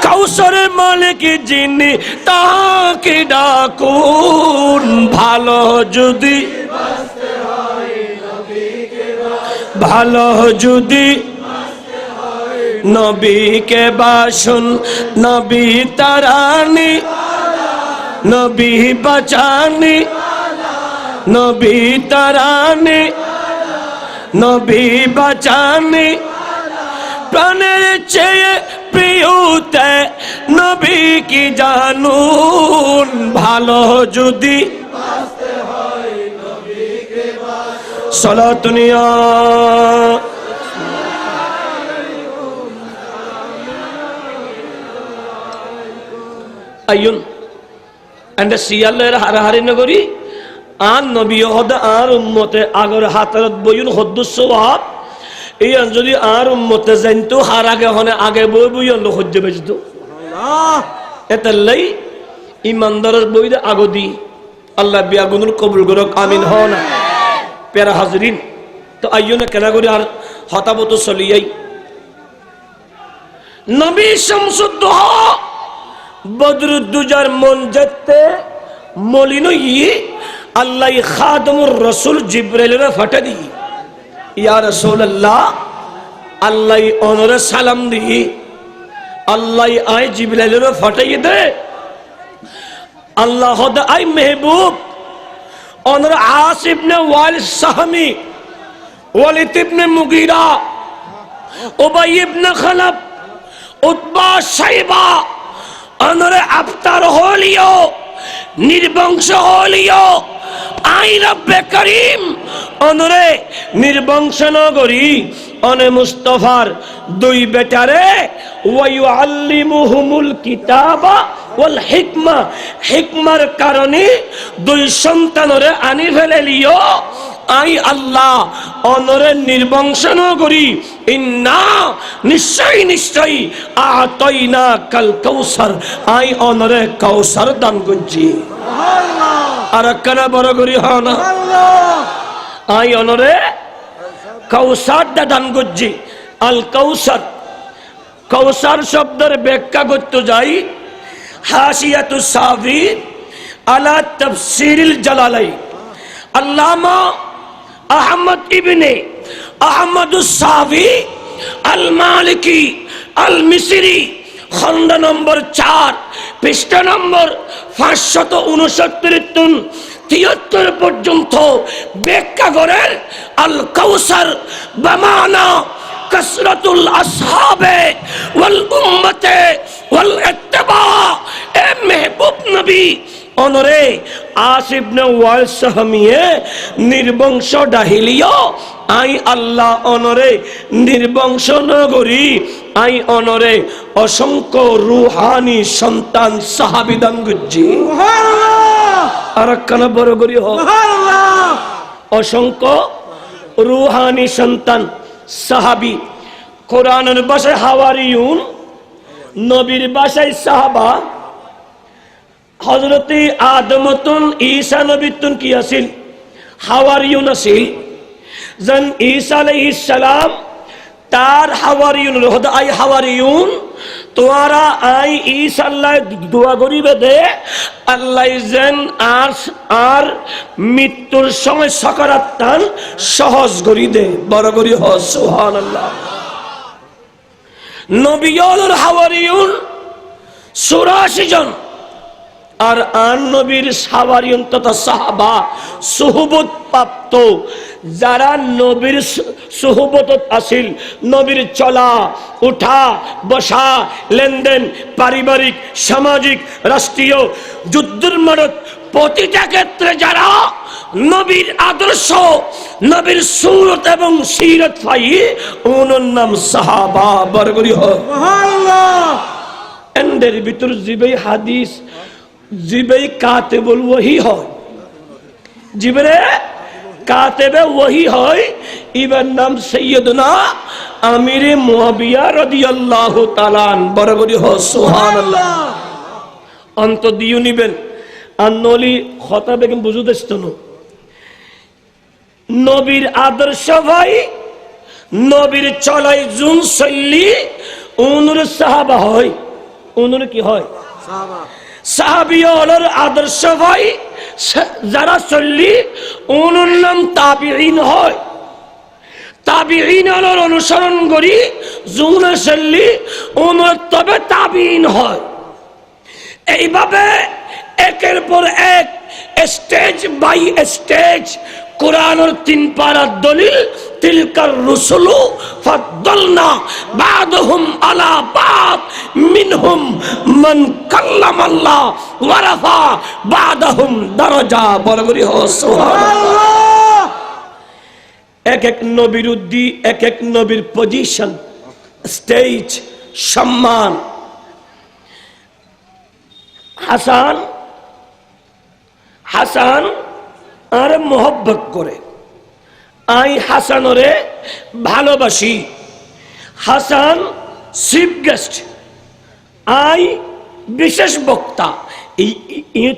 কাউসারের মালিক যিনি তাকে ডাকুন ভালো যদি নবীকে বাসুন নবী তারানি নবী বাঁচানি নবী তারানি নবী বাঁচানি প্রাণের চেয়ে প্রিয়তে নবী কি জানুন ভালো যদি সালাতুনিয়া আইয়ুন এন্ড সিয়ালের হারাহারি নগরী আর নবী হদ আর উম্মতে আগর হাতরত বইন হদ্দুস সওয়াব এই যদি আর উম্মতে জানতো হার আগে হনে আগে বই বইন হজ্জে বেজতো আল্লাহ এতাল্লাই ইমানদারের বইদে আগদি আল্লাহ বিয়াগুনুল কবুল করক আমিন হন প্যারা হাজরিন তো আইয়ুন কেনা করি আর হতাবত চলিয়াই নবী শামসুদ্দোহা বদরুদ্দুজার মন যেতে মলিন আল্লাহ খাদমুর রসুল জিব্রাইলের ফাটা দি ইয়া রাসূলুল্লাহ আল্লাহ অনরে সালাম দি আল্লাহ আই জিব্রাইলের ফাটাই দে আল্লাহ হদ আই মেহবুব অনর As ibn Wail Sahmi Walid ibn Mughira Ubai ibn Khalaf Utba Shaiba অনরে আফতার হলিও নির্বংশ হলিও আই রব্বে করিম অনরে নির্বংশ নগরী অনে মুস্তাফার দুই বেটারে ওয়ায়ুআল্লিমুহুমুল কিতাবা ওয়াল হিকমা হিকমার কারণে দুই সন্তানরে আনি ফেলে লিও আই আল্লাহ অনরে নির্বংশ নগরী ইন্না নিশ্চয়ই আতাইনা কাল কাউসার আই অনরে কাউসার দান করছি সুবহানাল্লাহ আর কানা বড় করি হনা আই অনরে কাউসার দান গজ্জি আল কাউসার কাউসার শব্দের ব্যাখ্যা করতে যাই হাসিয়াতুস সাফি আলা তাফসিরিল জালালাই আল্লামা আহমদ ইবনে আহমদুস সাফি আল মালিকি আল মিসরি খন্ড নম্বর 4 পৃষ্ঠা নম্বর 569-73 পর্যন্ত ব্যাখ্যা করেন আল কাউসার বামানা কাসরাতুল আসহাবে ওয়াল উম্মতে ওয়াল ইত্তিবা এ মেহবুব নবী অনরে আসিফ নে ওয়াল সাহমিয়ে নির্বংশ ডাহিলিয় আই আল্লাহ অনরে নির্বংশ নগরী আই অনরে অসংখ্য রুহানি সন্তান সাহাবী দান গুজ্জি সুবহানাল্লাহ আর কানা বড় করি হ সুবহানাল্লাহ অসংখ্য রুহানি সন্তান সাহাবী কোরআনের ভাষায় হাওয়ারিয়ুন নবীর ভাষায় সাহাবা হযরতে আদমতুন ঈসা নবীতুন কি আছিল হাওয়ারিয়ুন আছিল জন ঈসা আলাইহিস সালাম তার হাওয়ারিয়ুন রহদ আই হাওয়ারিয়ুন তোরা আই ঈসা আল্লাহ দোয়া করিবে দে আল্লাহ যেন আর মৃত্যুর সময় সাকারাতান সহজ করি দে বড় করি হ সুবহানাল্লাহ নবীর হাওয়ারিয়ুন 84 জন আর আন নবীর হাওয়ারিয়ুন তথা সাহাবা সুহবত প্রাপ্ত যারা নবীর সুহবতত আছিল নবীর চলা উঠা বসা লেনদেন পারিবারিক সামাজিক রাষ্ট্রীয় যুদ্ধের মাঠত প্রতিটা ক্ষেত্রে যারা নবীর আদর্শ নবীর সুরত এবং সিরত পাই ওনার নাম সাহাবা বরগরি হ সুবহানাল্লাহ এন্ডের ভিতর জিবে হাদিস জিবে কাতেবুল ওহী হয় জিবরে কাতেবে ওহী হয় ইবার নাম সাইয়্যিদুনা আমির মুআবিয়া রাদিয়াল্লাহু তাআলা বরগরি হ সুবহানাল্লাহ অন্ত দিও নিবেন আর নলি কথা বেগম বুঝুদেস্তনো নবীর আদর্শ ভাই নবীর চলাই জুন শৈলী উনুর সাহাবা হয় উনুর কি হয় সাহাবা সাহাবিয়র আদর্শ ভাই যারা চললি উনুর নাম তাবিঈন হয় তাবিঈনের অনুসরণ করি জুন শৈলী উনুর তবে তাবিঈন হয় এইভাবে একের পর এক স্টেজ বাই স্টেজ কোরআনের 3 পারার দলিল তিলকার রুসুলু ফাদ্দালনা বাদহুম আলা বাদ মিনহুম মান কাল্লামাল্লাহ ওয়া রাফা বাদহুম দারাজা বলগরি হ সুবহানাল্লাহ এক এক নবীর উদ্দি এক এক নবীর পজিশন স্টেজ সম্মান হাসান আর মোহব্বত করে আই হাসানরে ভালোবাসি হাসান চিফ গেস্ট আই বিশেষ বক্তা এই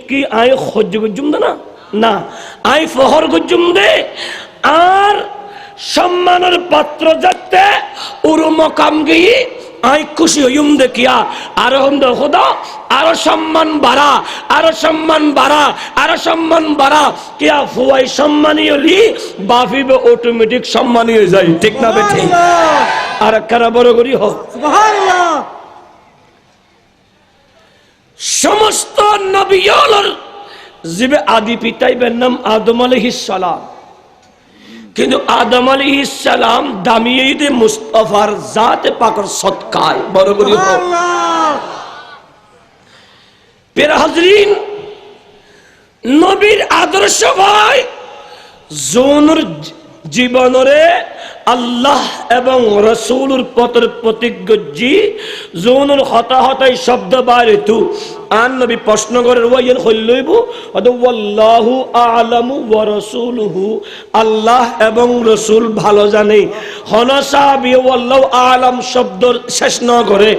কি আই সহ্য করজুম না না আই ফহর করজুম দে আর সম্মানের পাত্র যাতে উরু মকাম গিয়ে আই খুশি হইম দেখিয়া আরো খোদা আরো সম্মান বাড়া আরো সম্মান বাড়া আরো সম্মান বাড়া কিয়া ফুয়াই সম্মানী হলি বাফিবে অটোমেটিক সম্মানী হয়ে যায় ঠিক না বেঠি আর কারা বড় করি হ সুবহানাল্লাহ সমস্ত নবীর জিবে আদি পিতাইবের নাম আদম আলাইহিস সালাম কিন্তু আদম আলাইহিস সালাম দামি ঈদে মুস্তাফার জাতে পাকের সদকায় বড় করি সুবহানাল্লাহ প্রিয় হাজরিন নবীর আদর্শ ভাই জোনুর জীবনরে আল্লাহ এবং রাসূলের পথের প্রতিজ্ঞজি জোনুর হতাহতাই শব্দ বারেতু আন নবী প্রশ্ন করে ওয়াইন হইলইব ওয়াল্লাহু আ'লামু ওয়া রাসূলুহু আল্লাহ এবং রাসূল ভালো জানে হন সাহাবী ওয়াল্লাহু আ'লাম শব্দ শেষ ন করে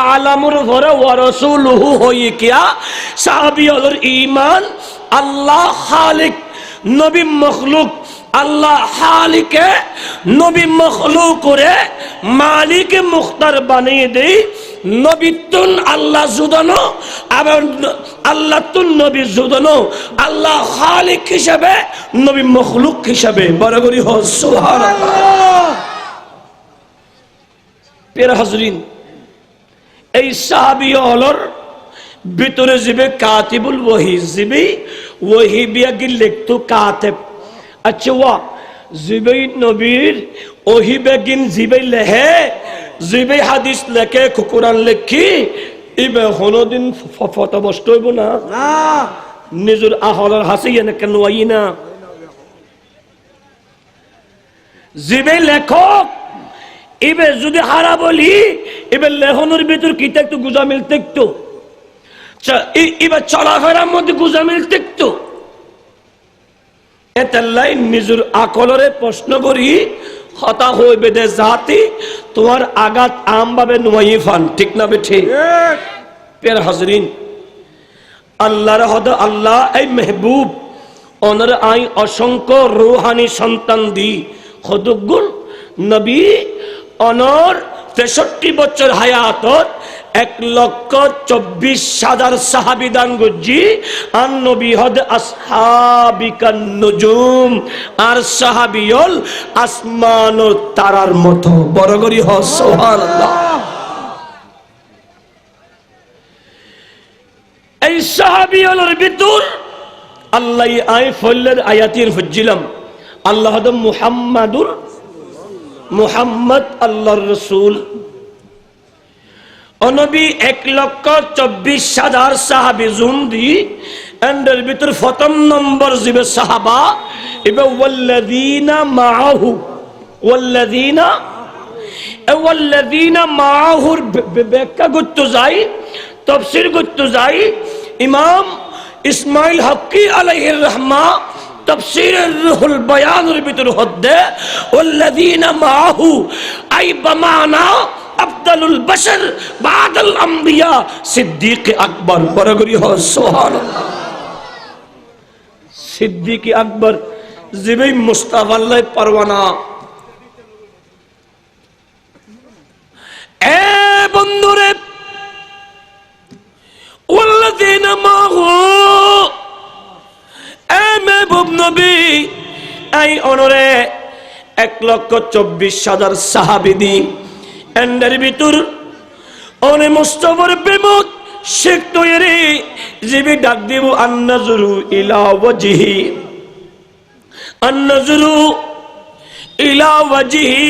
আ'লামুর পরে ওয়া রাসূলুহু হই কিয়া সাহাবীদের ঈমান আল্লাহ খালিক নবী মখলুক আল্লাহ হালিকে নবী মখলুক করে মালিকে মুখতার বানিয়ে দেই নবীতুন আল্লাহ জুদানো আবার আল্লাহ তুন নবী জুদানো আল্লাহ খালিক হিসাবে নবী মখলুক হিসাবে বড় করি হ সুবহানাল্লাহ। প্রিয় হাজরিন, এই সাহাবী হলর ভিতরে যাবে কাতিবুল ওয়াহি যাবে ওয়াহি বিয়াগি লিখতো কাতিব। আচ্ছা ওয়া যাবে নবীর ওহি বেগিন যাবে লেহে যাবে হাদিস লেখে কোরআন লেখি ইবে হনদিন ফটো বস্ত হইব না নিজের আহলার হাসি এনে কেন আই না যাবে লেখক ইবে যদি হারা বলি এবার লেখনের ভিতর কিতা একটু গুজামিল দেখতো এবার চলাফেরার মধ্যে গুজামিল দেখতো এতাল্লাই নিজের আকলরে প্রশ্ন করি হতা হইবে দে জাতি তোমার আঘাত আম ভাবে নুয়াই ফান ঠিক না বেঠে প্রিয় হাজরিন আল্লাহর হদ আল্লাহ এই মেহবুব অনর আই অসংখ্য রূহানি সন্তান দি হদগুল নবী অনর 63 বছর হায়াতত 1,24,000 সাহাবী দান গজি আন নবী হদ আসহাবিকান নুজুম আর সাহাবীল আসমানের তারার মতো বড় করি হ সুবহানাল্লাহ। এই সাহাবীলের ভিতর আল্লাহ আই ফলের আয়াতির ফজিলাম আল্লাহ হদ মুহাম্মদ আল্লাহর রাসূল অনবী 1,24,000 সাহাবী জুমদি এন্ডের ভিতর প্রথম নম্বর জিবে সাহাবা ইবে ওয়াল্লাযিনা মাআহুর ব্যাখ্যা করতে যাই তাফসীর করতে যাই ইমাম ইসমাইল হক্কি আলাইহির রাহমা তাফসীরের রুহুল বায়ানের ভিতর হদ্দে ওয়াল্লাযিনা মাআহু আই বামানা আফদালুল বাশার বাদাল আম্বিয়া সিদ্দিক আকবর বড় করি হ সুবহানাল্লাহ। সিদ্দিক আকবর জিবে মুস্তাফা আল্লাহ পরওয়ানা এ বন্ধুরে ওয়াল্লাযিনা মাহু এ মেহবুব নবী এই অনরে 1,24,000 সাহাবী দি এন্ডের ভিতর অনে মুস্তাফার প্রেমত শেখ তৈরি জিবি ডাক দিব আন্নাজরু ইলা ওয়াজহি আন্নাজরু ইলা ওয়াজহি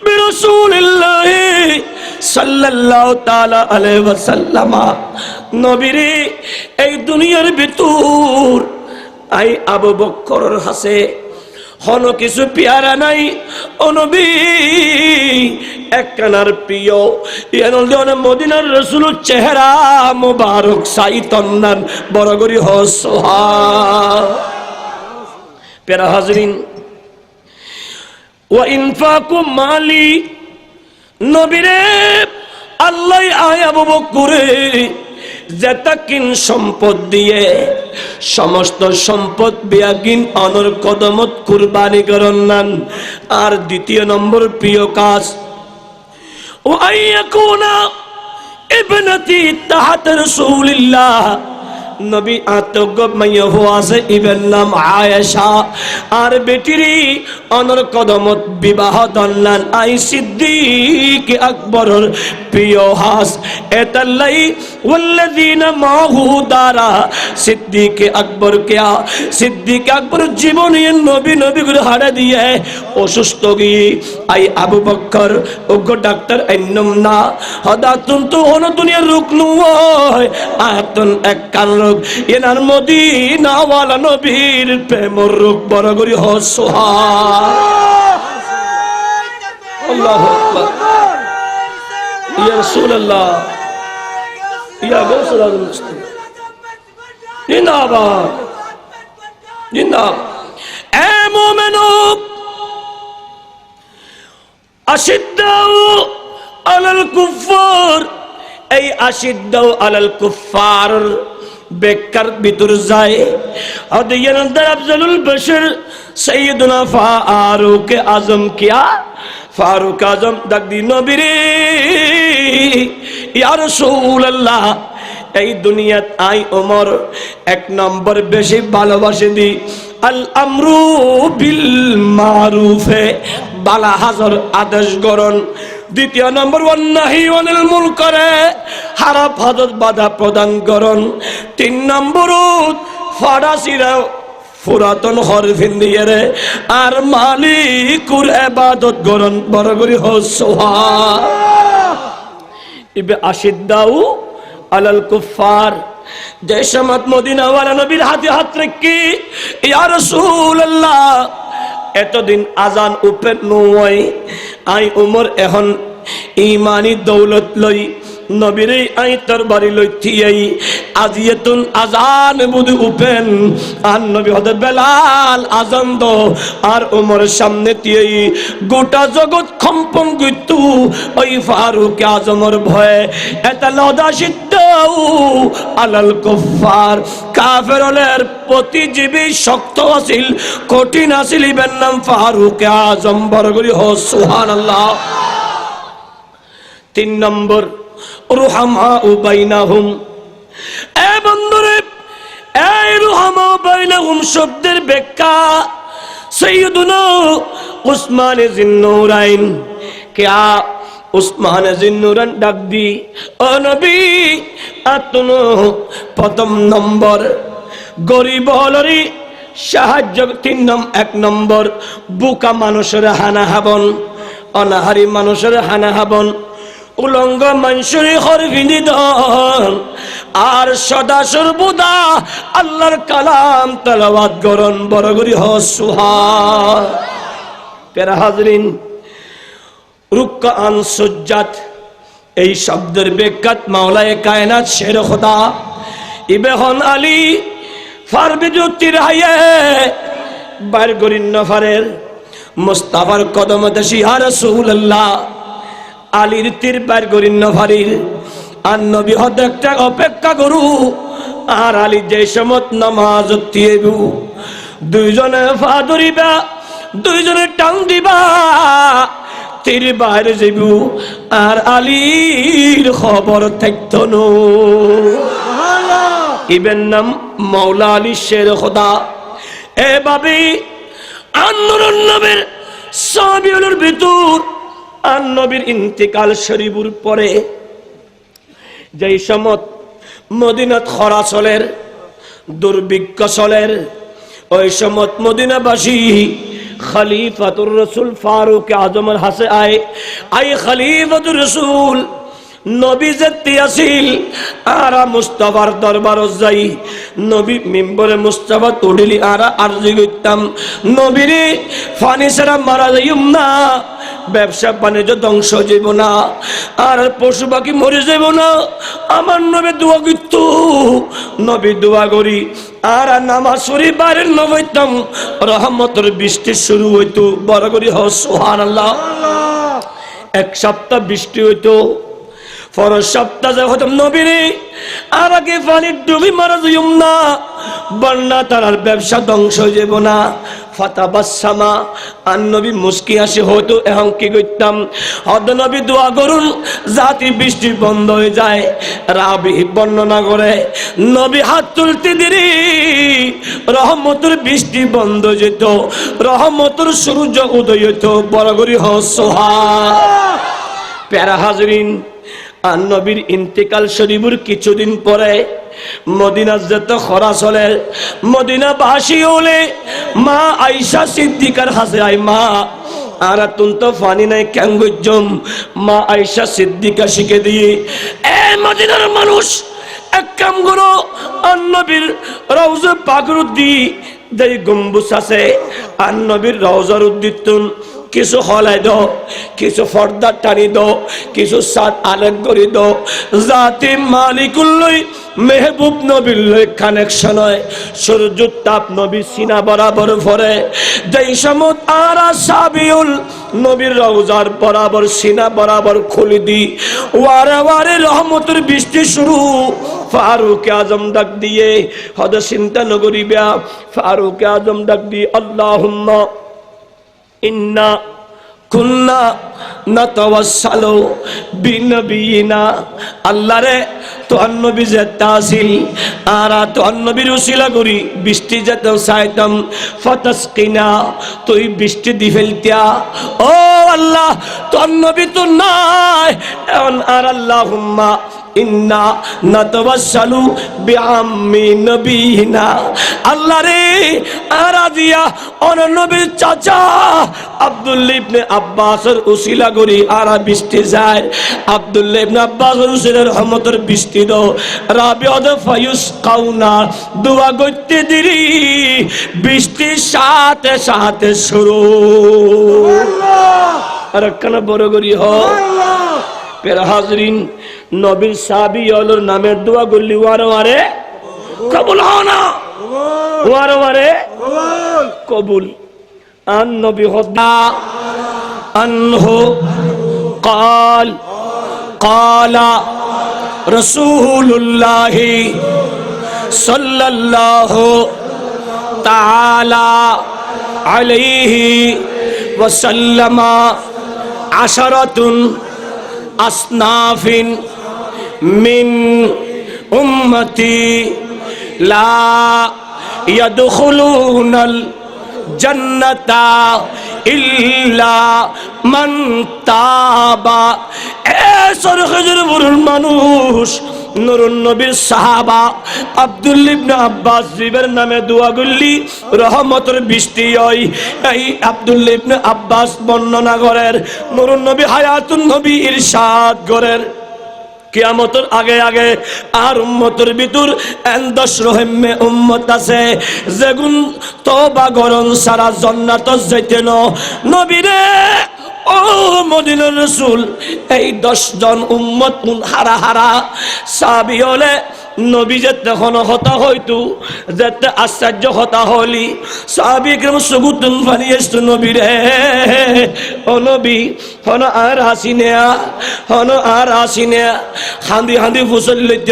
বিরাসূলিল্লাহ সাল্লাল্লাহু তাআলা আলাইহি ওয়াসাল্লাম নবীরে এই দুনিয়ার ভিতর আই আবু বকরের হাসে হন কিছু পিয়ারা নাই ও নবী একখানার প্রিয় ইয়ান মদিনার রাসূলের চেহারা মুবারক সাইতন্নান বড় করি হ সুবহান। প্রিয় হাজরিন ওয়া ইনফাকু মালি নবীরে আল্লাহ আয় আবু বকরে যেতাকিন সম্পদ দিয়ে সমস্ত সম্পদ বিয়াগিন অনর কদমত কুরবানি করন নান। আর দ্বিতীয় নম্বর প্রিয় কাজ ও আইয়াকুনা ইবনাতি তাহাত রাসূলিল্লাহ নবী আতগব মাইয়া হওয়াছে ইবেন নাম আয়েশা আর বেটিরি অনর কদমত বিবাহ দন্নান আই সিদ্দিক আকবরের প্রিয় হাস এতাল্লাই ওয়াল্লাযিনা মাহু দারা সিদ্দিক আকবর কিয়া সিদ্দিক আকবর জীবনে নবী করে হাড়ে দিয়ে অসুস্থ গিয়ে আই আবু বকর ওগো ডাক্তার আইনম না হদা তুম তো হন দুনিয়ার রুকনু হয় আতন এক কান এনার মদিনা ওয়ালা নবীর প্রেমর রূপ বড় করি হ সুবহান। আল্লাহু আকবার ইয়া রাসূলুল্লাহ ইয়া গাউসুল আযম জিন্দাবাদ জিন্দাবাদ। এ মুমিনু আশিদ্দাউ আলাল কুফার এই আশিদ্দাউ আলাল কুফার বেকার ভিতর যায় আদিয়ানন্দ আফজলুল বশর সৈয়দনা ফারুক আজম কিয়া ফারুক আজম ডাক দি নবী রে ইয়া রাসূলুল্লাহ এই দুনিয়াত আই ওমর এক নম্বর বেশি ভালোবাসে দি আল আমরু বিল মারুফে বালা হাজর আদেশ করন দ্বিতীয় নম্বর ওয়ান্নাহি ওয়ানিল মুনকারে হারাম হাজর বাধা প্রদান করন তিন নম্বর ফারাসিরা পুরাতন হরফিন দিয়ে রে আর মালিকুর ইবাদত করন বড় করে সুবহান ইবে আশিদ্দাউ আলাল কুফার যে সমত মদিনা ওয়ালা নবীর হাতে হাত রেখে ইয়া রাসূলুল্লাহ এতদিন আজান উপেন নয় আই উমর এখন ইমানি দৌলত লই নবীরে আই তরবারি লই থিয়াই আজিয়াতুন আজান বুদ উপেন আর নবী হতে বেলাল আজান দো আর উমরের সামনে থিয়াই গোটা জগৎ কম্পন গইতু ওই ফারুক আজমর ভয়ে এটা লদা সিদ্দাউ আলাল কুফার কাফেরদের প্রতিজীবী শক্ত আছিল কঠিন আছিল ইবেন নাম ফারুক আজম বরগরি হো সুবহানাল্লাহ তিন নম্বর রুহামা বাইনাহুম এ বন্ধুরে এই রুহামা বাইনাহুম শব্দের ব্যাখ্যা সাইয়্যিদুনা উসমান জিন্নুরাইন কিয়া উসমান জিন্নুরাইন ডাক দি ও নবী আতুনো প্রথম নম্বর গরিব হলরি সাহায্য এক নম্বর বুকা মানুষের হানা হাবন অনাহারি মানুষের হানা হাবন উলঙ্গ মানুষের হরফিনি দন আর সদা সর্বদা আল্লাহর কালাম তেলাওয়াত করন বড় করি সুবহান প্যারা হাজরিন রুকআন সুজ্জাত এই শব্দের ব্যাখ্যাত মাওলায়ে কায়নাত শের খোদা ইবেহন আলী ফারবিদুতির হায়ে বার করিন নফারের মুস্তাফার কদমতে ইয়া রাসূলুল্লাহ আলীর তীর বার করিন নফারির আর নবী হতে একটা অপেক্ষা করু আর আলী যে সমত নামাজ দিয়েবু দুইজনে ফা ধরিবা দুইজনে টান দিবা তীর বাইরে যাইবু আর আলীর খবর থাকতো না ইবেন নাম মাওলা আলী শের খোদা এভাবে আন্নুরুন নবীর সাহাবীদের ভিতর আর নবীর ইন্তিকাল শরীফের পরে যেই সমত মদিনাত খরা চলের দুর্ভিক্ষ চলের ওই সমত মদিনাবাসী খলিফাতুর রাসূল ফারুক আজমের হাসে আই খলিফাতুর রাসূল নবী যেতে আসিল আরা মুস্তাফার দরবার যাই নবী মিম্বরে মুস্তাফা তুলিলি আরা আরজি করতাম নবীরে ফানি ছাড়া মারা যাইম না ব্যবসা বাণিজ্য ধ্বংস যাইব না আর পশু পাখি মরে যাইব না আমার নবী দোয়া করত নবী দোয়া করি আর নামাজ শরীফ বাইরে নবইতাম রহমতের বৃষ্টি শুরু হইতো বড় করি হ সুবহানাল্লাহ এক সপ্তাহ বৃষ্টি হইতো পরের সপ্তাহে হয়তো নবীরে আর আগে পানি ডুবি মারা যাইম না বন্যা তার ব্যবসা ধ্বংস হয়ে যাব না ফাতাবাসসামা আর নবী মুস্কি আসে হয়তো এখন কি করতাম হদ নবী দোয়া করুন জাতি বৃষ্টি বন্ধ হয়ে যায় রাবি বর্ণনা করে নবী হাত তুলতে দেরি রহমতের বৃষ্টি বন্ধ যেত রহমতের সূর্য উদয় হইত বড় করি হ সুবহান প্যারা হাজরিন আর নবীর ইন্তেকাল শরীফের কিছুদিন পরে মদিনা যত খরা চলে মদিনা বাসী হলে মা আয়েশা সিদ্দিকার হাসে আই মা আর তুন তো ফানি নাই কেন গজ্জম মা আয়েশা সিদ্দিকা শিখে দিয়ে এ মদিনার মানুষ এক কাম করো আর নবীর রওজা পাকের উদ্দি যেই গম্বুজ আছে আর নবীর রওজার উদ্দিতুন কিছু হলাই দাও কিছু পর্দা টানি দাও কিছু সাত আলেন করে দাও জাতি মালিকুল্লই মেহবুব নবীর কানেকশন হয় সূর্য তাপ নবী সিনা বরাবর পড়ে যেই সময় আর সাবিউল নবীর রওজার বরাবর সিনা বরাবর খুলে দি ওয়ারে ওয়ারে রহমতের বৃষ্টি শুরু ফারুক আজম ডাক দিয়ে হদ চিন্তা নগরী বিয়া ফারুক আজম ডাক দিয়ে আল্লাহুম্মা ইন্না কুন্না নাতাওয়াসসালু বিনবিয়িনা আল্লাহ রে তো নবী যে তাসিল আর তো নবীর উসিলা করি বৃষ্টি যেতে চাইতাম ফাতাসকিনা তুই বৃষ্টি দি ফেলতিয়া ও আল্লাহ তো নবী তো নাই এখন আর আল্লাহুম্মা ইন্না নাতাওয়াসসালু বিআম্মি নবিয়িনা আল্লাহ রে আরাদিয়া অন নবীর চাচা আব্দুল্লাহ ইবনে আব্বাসের উসিলা করি আর বৃষ্টি যায় আব্দুল্লাহ ইবনে আব্বাসের উসিলা রহমতের বৃষ্টি দাও রাবিয়াদ ফায়ুস কাউনা দোয়া করতে দিরি বৃষ্টির সাথে সাথে শুরু আর কেন বড় করি হ পেরা হাজরিন নবীর সাহাবী ওর নামের দোয়া করলি ওয়ারে ওয়ারে কবুল হয় না ওয়ারে ওয়ারে কবুল আন নবী হদা আনহু قال قال رسول الله صلى الله تعالى عليه وسلم عشرة أصناف من أمتي لا يدخلون الجنة إلا من تاب মানুষ নুরুন নবীর সাহাবা আব্দুল্লাহ ইবনে আব্বাস জিবের নামে দোয়া করলি রহমতের বৃষ্টি হয় এই আব্দুল্লাহ ইবনে আব্বাস বর্ণনা করেন নুরুন নবী হায়াতুন নবী ইরশাদ করেন কিয়ামতের আগে আগে আর উম্মতের ভিতর 10 রহমে উম্মত আছে যেগুন তওবা করন সারা জান্নাত যাইতে নবীরে ও মদিনার রাসূল এই 10 জন উম্মত হারা হারা সাহাবী হলে নবী যেতে হন হতা হইতো যেতে আশ্চর্য হতা হলি সাহাবী কেমন সুগুতুন ফানিয়েছ নবী রে ও নবী হন আর হাসিনে হান্দি হান্দি ফুসল লইত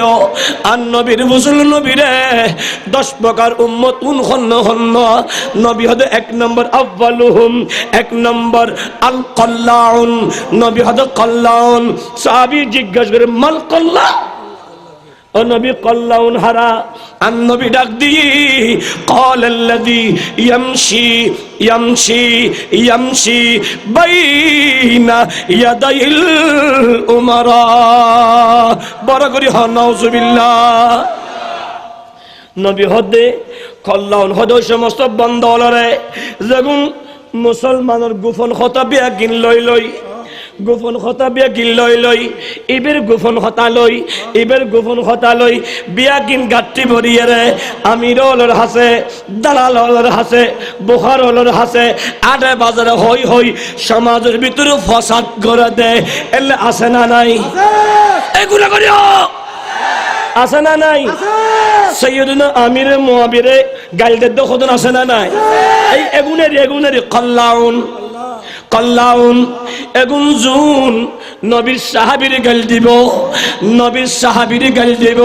আর নবীর ফুসল নবী রে 10 প্রকার উম্মত হন্ন নবী হদে 1 নম্বর আউয়ালুহুম 1 নম্বর আল কল্লাউন নবী হদে কল্লাউন সাহাবী জিজ্ঞাসা করে মাল কল্লা ও নবী কল্লাউন হারা আর নবী ডাক দিয়ে قال الذي يمشي بين يدي الأمراء বড় করি হ নাউজুবিল্লাহ নবী হদে কল্লাউন হদে সমস্ত বন্ধ হলরে যেগুন মুসলমানের গোপন কথা বিয়া কিন লই গোপন কথা বিয়া কিন লই এবার গোপন কথা লই বিয়া কিন গাঠি ভরিয়ে রে আমির হলর হাসে দালাল হলর হাসে বুখার হলর হাসে আটে বাজারে হই সমাজের ভিতরে ফসাদ করে দেয় এলে আসে না নাই এগুলো করিও আছে না নাই সৈয়দনা আমির মুআবিরে গালদের দখদন আছে না নাই এই এগুনের কল্লাউন এগুন জুন নবীর সাহাবীর গাল দিব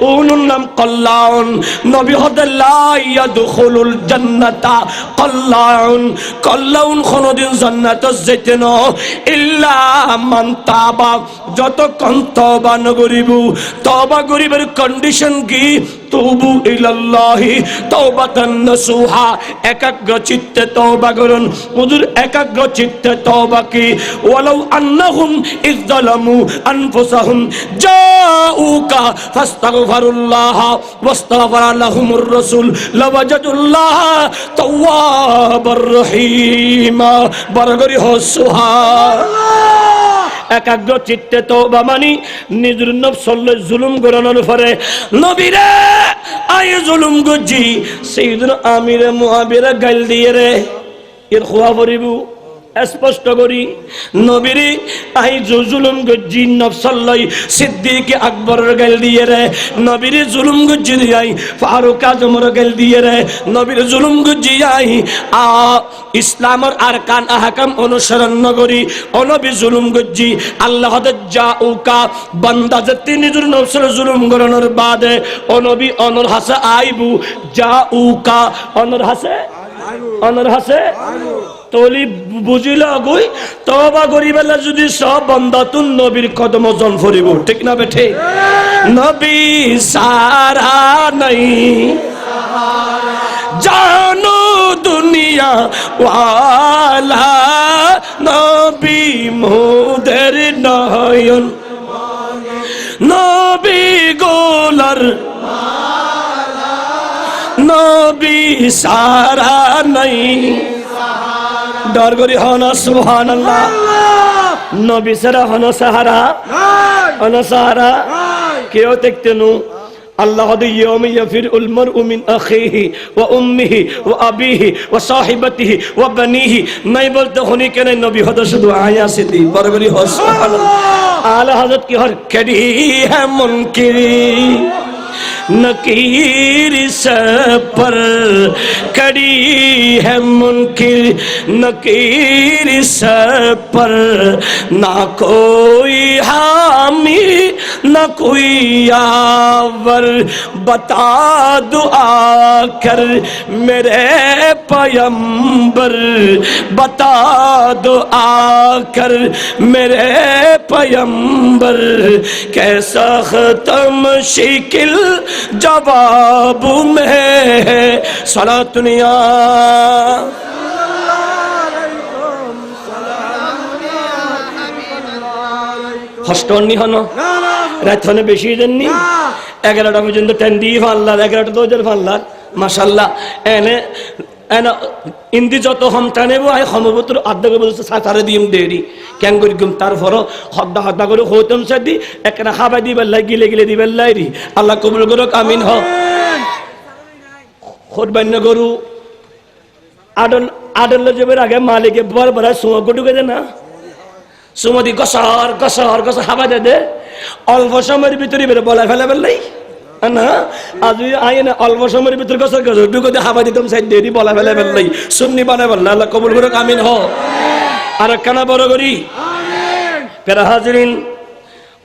উনুর নাম কল্লাউন নবী হদে লা ইয়াদখুলুল জান্নাতা কল্লাউন কোনদিন জান্নাতে যেতে ন ইল্লা মান তাবা যতক্ষণ তওবা নগরিব তওবা গরিবের কন্ডিশন কি তুবু ইলাল্লাহি তাওবাতান নাসুহা একাগ্র চিত্তে তওবা করুন হুজুর একাগ্র চিত্তে তওবা কি ওয়ালাউ আন্নাহুম ইযযালামু আনফুসাহুম জাউকা ফাস্তাগফিরুল্লাহ ওয়াস্তাগফারা লাহুমুর রাসূল লাওয়াজাদুল্লাহ তাওয়াবার রহিমা বরগরি হো সুবহানাল্লাহ একাগ্র চিত্তে তওবা মানি নিজের নফসলে জুলুম করানোর পরে নবীরে আয় জুলুম গজি সাইয়্যিদুনা আমির মুআবিরা গাল দিয়ে রে এর খোয়া পড়িবু স্পষ্ট করি নবীরে আই জুলুম গজ্জি নফসাল্লাই সিদ্দিক আকবরের গাল দিয়ে রে নবীরে জুলুম গজ্জি আই ফারুক আজমের গাল দিয়ে রে নবীরে জুলুম গজ্জি আই ইসলামের আরকান আহকাম অনুসরণ নগরী অনবী জুলুম গজ্জি আল্লাহ জাউকা বান্দা যে নিজের নফসের জুলুম গরনের বাদে অনবী অনর হাসে আইবু জাউকা অনর হাসে তলি বুঝিল গই তওবা করিবেলা যদি সব বান্দা তুন নবীর কদম জন ফরিব ঠিক না বেঠে নবী সারা নাই জানো দুনিয়া ওয়ালা নবী মোদের নয়ন নবী গোলার নবী সারা নাই ডর করি হন সুবহানাল্লাহ নবী সারা হন সাহারা হন সাহারা কেউ দেখতে নু আল্লাহ ইয়াউম ইয়াফিরুল মারউ মিন আখিহি ওয়া উম্মিহি ওয়া আবিহি ওয়া সাহিবাতিহি ওয়া বানিহি নাই বলতে হনি কেন নবী হদ শুধু আয়া সিদ্ধি বরবরি হস সুবহানাল্লাহ আলা হযরত কি হর কদি হ্যায় মুনকিরি नकीर सब पर कड़ी है मुनकिर नकीर सब पर ना कोई हामी ना कोई यावर बता दुआ कर मेरे पैगंबर बता दुआ कर मेरे पैगंबर कैसा खत्म शिकिल जवाब में है सलात दुनिया হস্টনি হন রাতনে বেশি জন্নি 11টা পর্যন্ত টেন দিয়ে ফাল্লার 11টা 2000 ফাল্লার মাশাআল্লাহ এনে এনা ইন্দি যত হম টানেবো আই সমবতর আদ্দাকে বলছে সাতারে দিম দেরি কেন করি গুম তারপর হদ্দা করে হতম সাদি একনা হাবা দিবে লাগিলে গিলে দিবে লাইরি আল্লাহ কবুল করুক আমিন হ খুরবান গরু আদল জবের আগে মালিকে বড় সুমা গটুকে দে না সুমদি গসর হাবা দে অল্প সময়ের ভিতরে বের বলা ফেলে বেলাই না আজ আইনে অল্প সময়ের ভিতরে গসর ঢুকে হাবা দিতাম সাইড দেরি বলা ফেলে বেলাই সুন্নি বানাই বললা আল্লাহ কবুল করুক আমিন হ আর কানা বড় করি ফেরা হাজরিন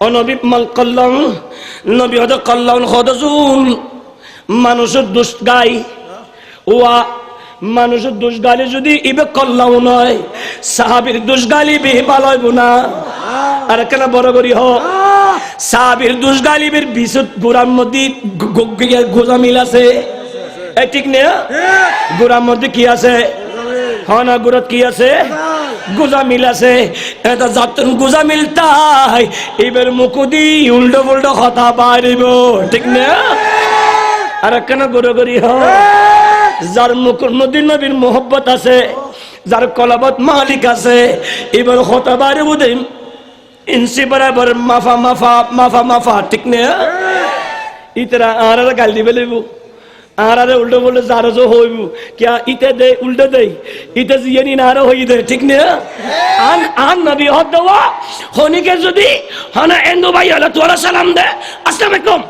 অনবী মাল কল্লাম নবী হদ কল্লাম হদজুল মানুষের দোষ গাই ওয়া মানুষের দোষ গালি যদি ইবে কল্লাম নয় সাহাবীর দোষ গালি বে ভালোইব না আর কেন বড় করি হ সাহাবীর দোষ গালিবের বিশুদ্ধ গোরার মধ্যে গোজা মিল আছে ঠিক না গোরার মধ্যে কি আছে হনা গোরাত কি আছে গোজা মিল আছে এটা যতন গোজা মিলতাই এবার মুকুদি উল্টো পুল্টো কথা পারিব ঠিক না আর কেন বড় করি হ যার মুকুর মধ্যে নবীর মোহব্বত আছে যার কলাবত মালিক আছে এবার হতা বাড়ি বুঝে ইনসি বরাবর মাফা ঠিক না ইতরা আর গাল দিবে লইব আর উল্টো বললে যারা যে হইব কিয়া ইতে দে উল্টো দেই ইতে জিয়ানি না আর হই দে ঠিক না আন নবী হদ দেওয়া হনিকে যদি হনা এন্দু ভাই হলো তোরা সালাম দে আসসালামু আলাইকুম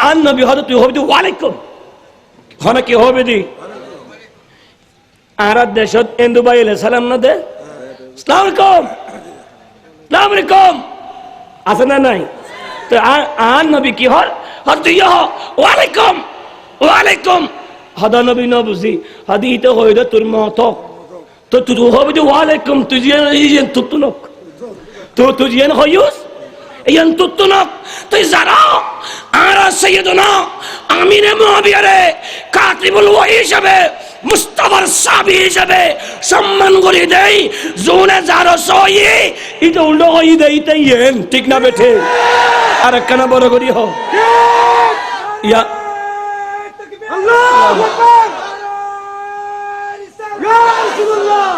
আন নবী হদ তুই হবি ওয়া আলাইকুম হনা কি হবে দি আর দেশত এন্দু ভাই হলে সালাম না দে আসসালামু আলাইকুম আছে না নাই তো আন নবী কি হল হদ তুই ওয়া আলাইকুম হদা নবী ন বুঝি হদি তো হইদ তোর মত তো তুই হবে যে ওয়া আলাইকুম তুই ইয়েন তুতুনক তো তুই ইয়েন হইউস ইয়েন তুতুনক তুই জানো আর সাইয়্যিদুনা আমিরে মুআবিয়ারে কাতিবুল ওয়াহি হিসাবে মুস্তাফার সাহাবী হিসাবে সম্মান করে দেই জোনে যারো সই এটা উল্টো হই দেই তাই ইয়েন ঠিক না বেঠে আর কেন বড় করি হ ইয়া আল্লাহু আকবার ইয়া রাসূলুল্লাহ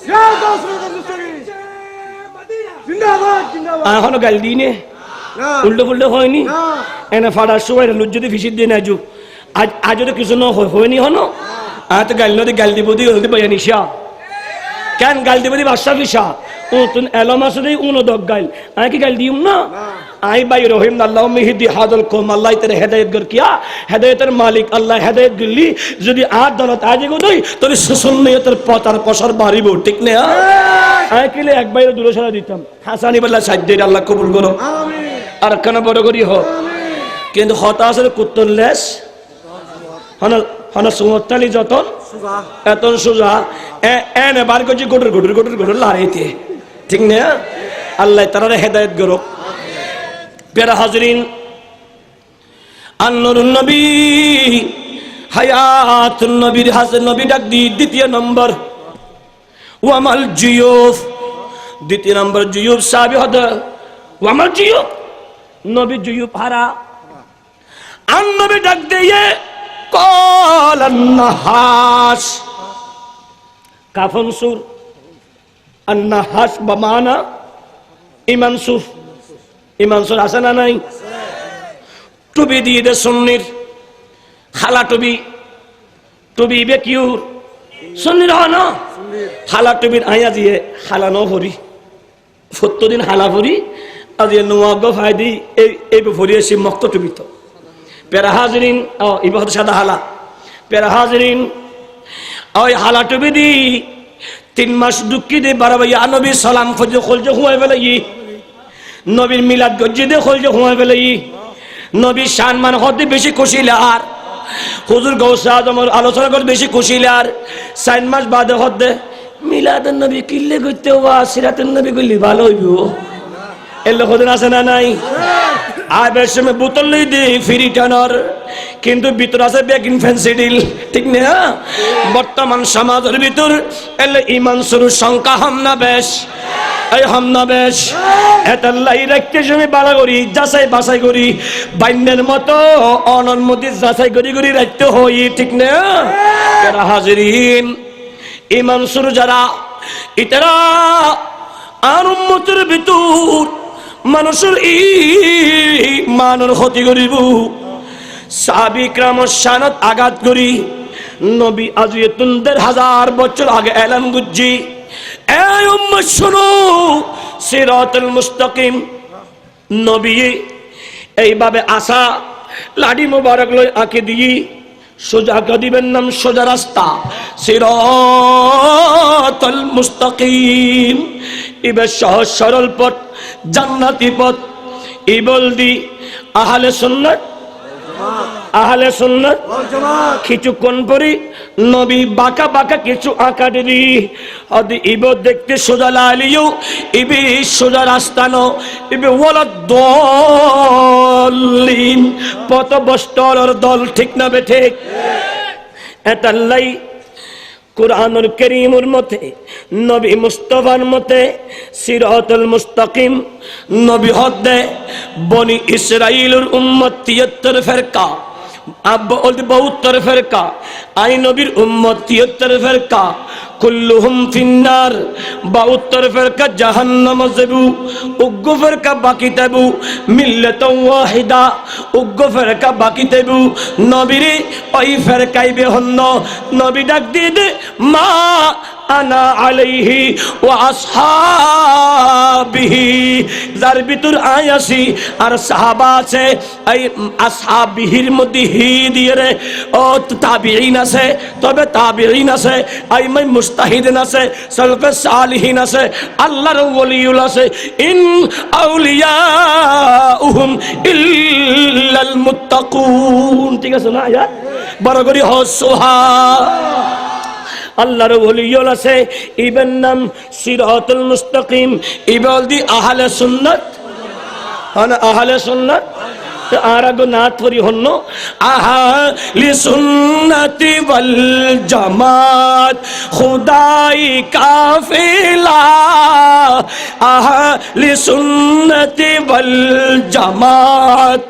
ইয়া রাসূলুল্লাহ জিন্দাবাদ এখন গাল দিনে উল্টো পুল্টো হয়নি এনে ফাড়ার সময় লুজ যদি ফিসির দিয়ে না আজ আজও কিছু না হয়নি হনো তো গাল নদী গাল দিব দি বয়ানিশা কেন গাল দিব দি বাদশা ফিসা ও তুন এলম আসলে উনদক গাল আমি কি গাল দিউম না আই বাই রহিম আল্লাহ মিহিদি হাদল কম আল্লাহ তেরে হেদায়েত গর কিয়া হেদায়েতের মালিক আল্লাহ হেদায়েত গলি যদি আর দলত আজে গো দই তোর সুন্নিয়তের পতার পসার বাড়িব ঠিক না আই কিলে এক বাইরে দূরে সরা দিতাম হাসানি বল্লা সাজ্জের আল্লাহ কবুল করো আমিন আর কেন বড় করি হোক কিন্তু হতাশ কুত্তর লেস হনা সুমতালি যতন এত সোজা এনে বার করছি গোটর গোটর গোটর গোটর লাড়াইতে ঠিক না আল্লাহ তারা হেদায়েত করো প্যারা হাজরিন আন্নুরুন নবী হায়াতুন নবীর হাসান নবী ডাক দি দ্বিতীয় নম্বর ওয়ামাল জিয়ুফ দ্বিতীয় নম্বর জিয়ুফ সাহাবী হদ ওয়ামাল জিয়ুফ নবী জিয়ুফ হারা আন নবী ডাক দিয়ে কল আন্নাহাস কাফন সুর আন্নাহাস বামানা ইমানসুফ ইমানসুর আছে না নাই টুবি দিয়ে দে সুন্নির খালা টুবি টুবি বে কিউর সুন্নির হয় না খালা টুবির আয়া দিয়ে হালানো ভরি 70 দিন হালা ভরি আজ নোয়াগ ফায়দি এই ভরি আসি মক্ত টুবি তো প্যারা হাজরিন ও ইবাদত সাদা হালা প্যারা হাজরিন ওই হালা টুবি দি 3 মাস দুঃখী দে বারাবাইয়া নবী সালাম ফজর খলজ হুয়াই বেলাই নবীর মিলাদ গজ্জিদে খলজ হুয়াই বেলাই নবীর সম্মান হতে বেশি খুশিলে আর হুজুর গৌসে আজমের আলোচনা করতে বেশি খুশিলে আর 4 মাস বাদে হতে মিলাদুন নবী কিল্লে করতে ওয়া সিরাতুন নবী কইলি ভালো হইব এলে খোদন আছে না নাই আর বেশ সময় বোতল লই দি ফ্রি টানার কিন্তু ভিতর আছে বেকিং ফেন্সিডিল ঠিক না বর্তমান সমাজের ভিতর এলে ইমান শুরু সংখ্যা হামনা বেশ এই হামনা বেশ এতাল্লাই রাখতে সময় বালা করি যাচাই বাছাই করি বাইন্যের মতো অনন্মতি যাচাই করি করি রাখতে হই ঠিক না যারা হাজিরিন ইমান শুরু যারা ইতারা আর উম্মতের ভিতর মানুষের ইমানের ক্ষতি করিব সাহাবী কিরামের শানত আঘাত করি নবী আজিয়ে 1000 বছর আগে এলান গুজি এই উম্মত শুনো সিরাতুল মুস্তাকিম নবী এইভাবে আসা লাডি মোবারক লই আঁকে দিয়ে সোজা দিবেন নাম সোজা রাস্তা সিরাতুল মুস্তাকিম ইবে সহজ সরল পথ জান্নাতি পথ এই বলদি আহলে সুন্নাত ওয়াল জামাত কিছুক্ষণ পরে নবী বাঁকা বাঁকা কিছু আঁকা দিলি আদি ইব দেখতে সোজা লালিও ইবি সোজা রাস্তা নো ইবি ওয়ালাদ দলিন পথ বস্তর দল ঠিক না বে ঠিক এতাল্লাই কুরআনুল কারীমের মতে নবী মুস্তাফার মতে সিরাতুল মুস্তাকিম নবী হদে বনি ইসরাইলের উম্মত 73 ফিরকা अब 72 ফিরকা আই নবীর উম্মত 73 ফিরকা কুল্লুহুম ফিন্নার 72 ফিরকা জাহান্নামে যাবু উগ্গ ফিরকা বাকি তাবু মিল্লাতুন ওয়াহিদা উগ্গ ফিরকা বাকি তাবু নবীর ওই ফিরকাই বেহন্ন নবী ডাক দিয়ে দে মা আনা আলাইহি ওয়া আসহাবিহি যার ভিতর আয়াসি আর সাহাবা আছে এই আসহাবিহির মধ্যে হি দিয়ে রে ও তাবিঈন আছে তবে তাবিঈন আছে আই মাই মুস্তাহিদিন আছে সালফে সালিহিন আছে আল্লাহর ওলিউল আছে ইন আউলিয়াউহুম ইল্লাল মুত্তাকুন ঠিক আছে না আয়াত বড় করে হসুহা আল্লাহর ওলিউল আছে ইবেন নাম সিরাতুল মুস্তাকিম ইবলদি আহলে সুন্নাত আনা আহলে সুন্নাত আর আগে নাত পড়ি হন্ন আহলে সুন্নতি ওয়াল জামাত খুদাই কাফিলা আহলে সুন্নতি ওয়াল জামাত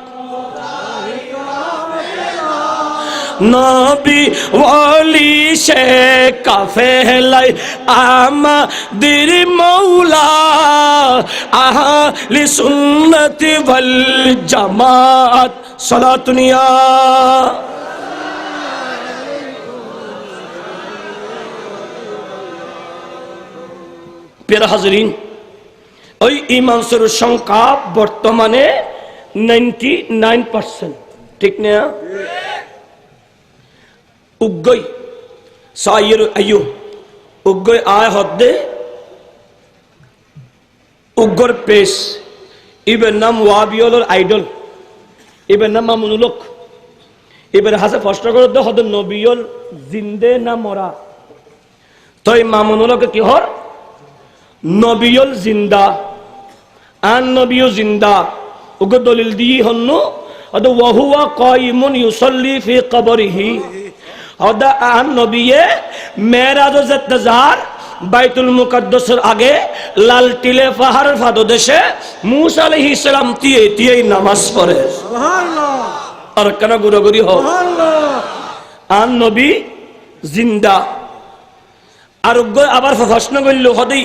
নবী ওলি সে কাফেলাই আমাদের মৌলা আহলে সুন্নতি ওয়াল জামাত সালাতুনিয়া প্রিয় হাজরিন, ওই ইমানসের সংখ্যা বর্তমানে 99%, ঠিক না? উগ্গই সাইয়ের আয়ু উগ্গই আয় হদ্দে উগ্গর পেশ, ইবের নাম ওয়াবিয়লের আইডল, এবার নাম মামুনুলক, এবার হাসে প্রশ্ন করতে হদ নবিয়ল জিন্দে না মরা, তো এই মামুনুলক কি হর নবিয়ল জিন্দা আন নবিয় জিন্দা উগ দলিল দি হন্নু অদ ওয়াহুয়া কাইমুন ইউসাল্লি ফি কবরিহি, অদ আন নবিয়ে মেরাজ জাতজার বাইতুল মুকদ্দাসের আগে লাল টিলে পাহাড়ের ফাদদেশে মুসা আলাইহিস সালাম তিয়ে নামাজ পড়ে। সুবহানাল্লাহ। আর কেন গুরুগুরি হ আন নবী জিন্দা। আর আবার প্রশ্ন করল হদে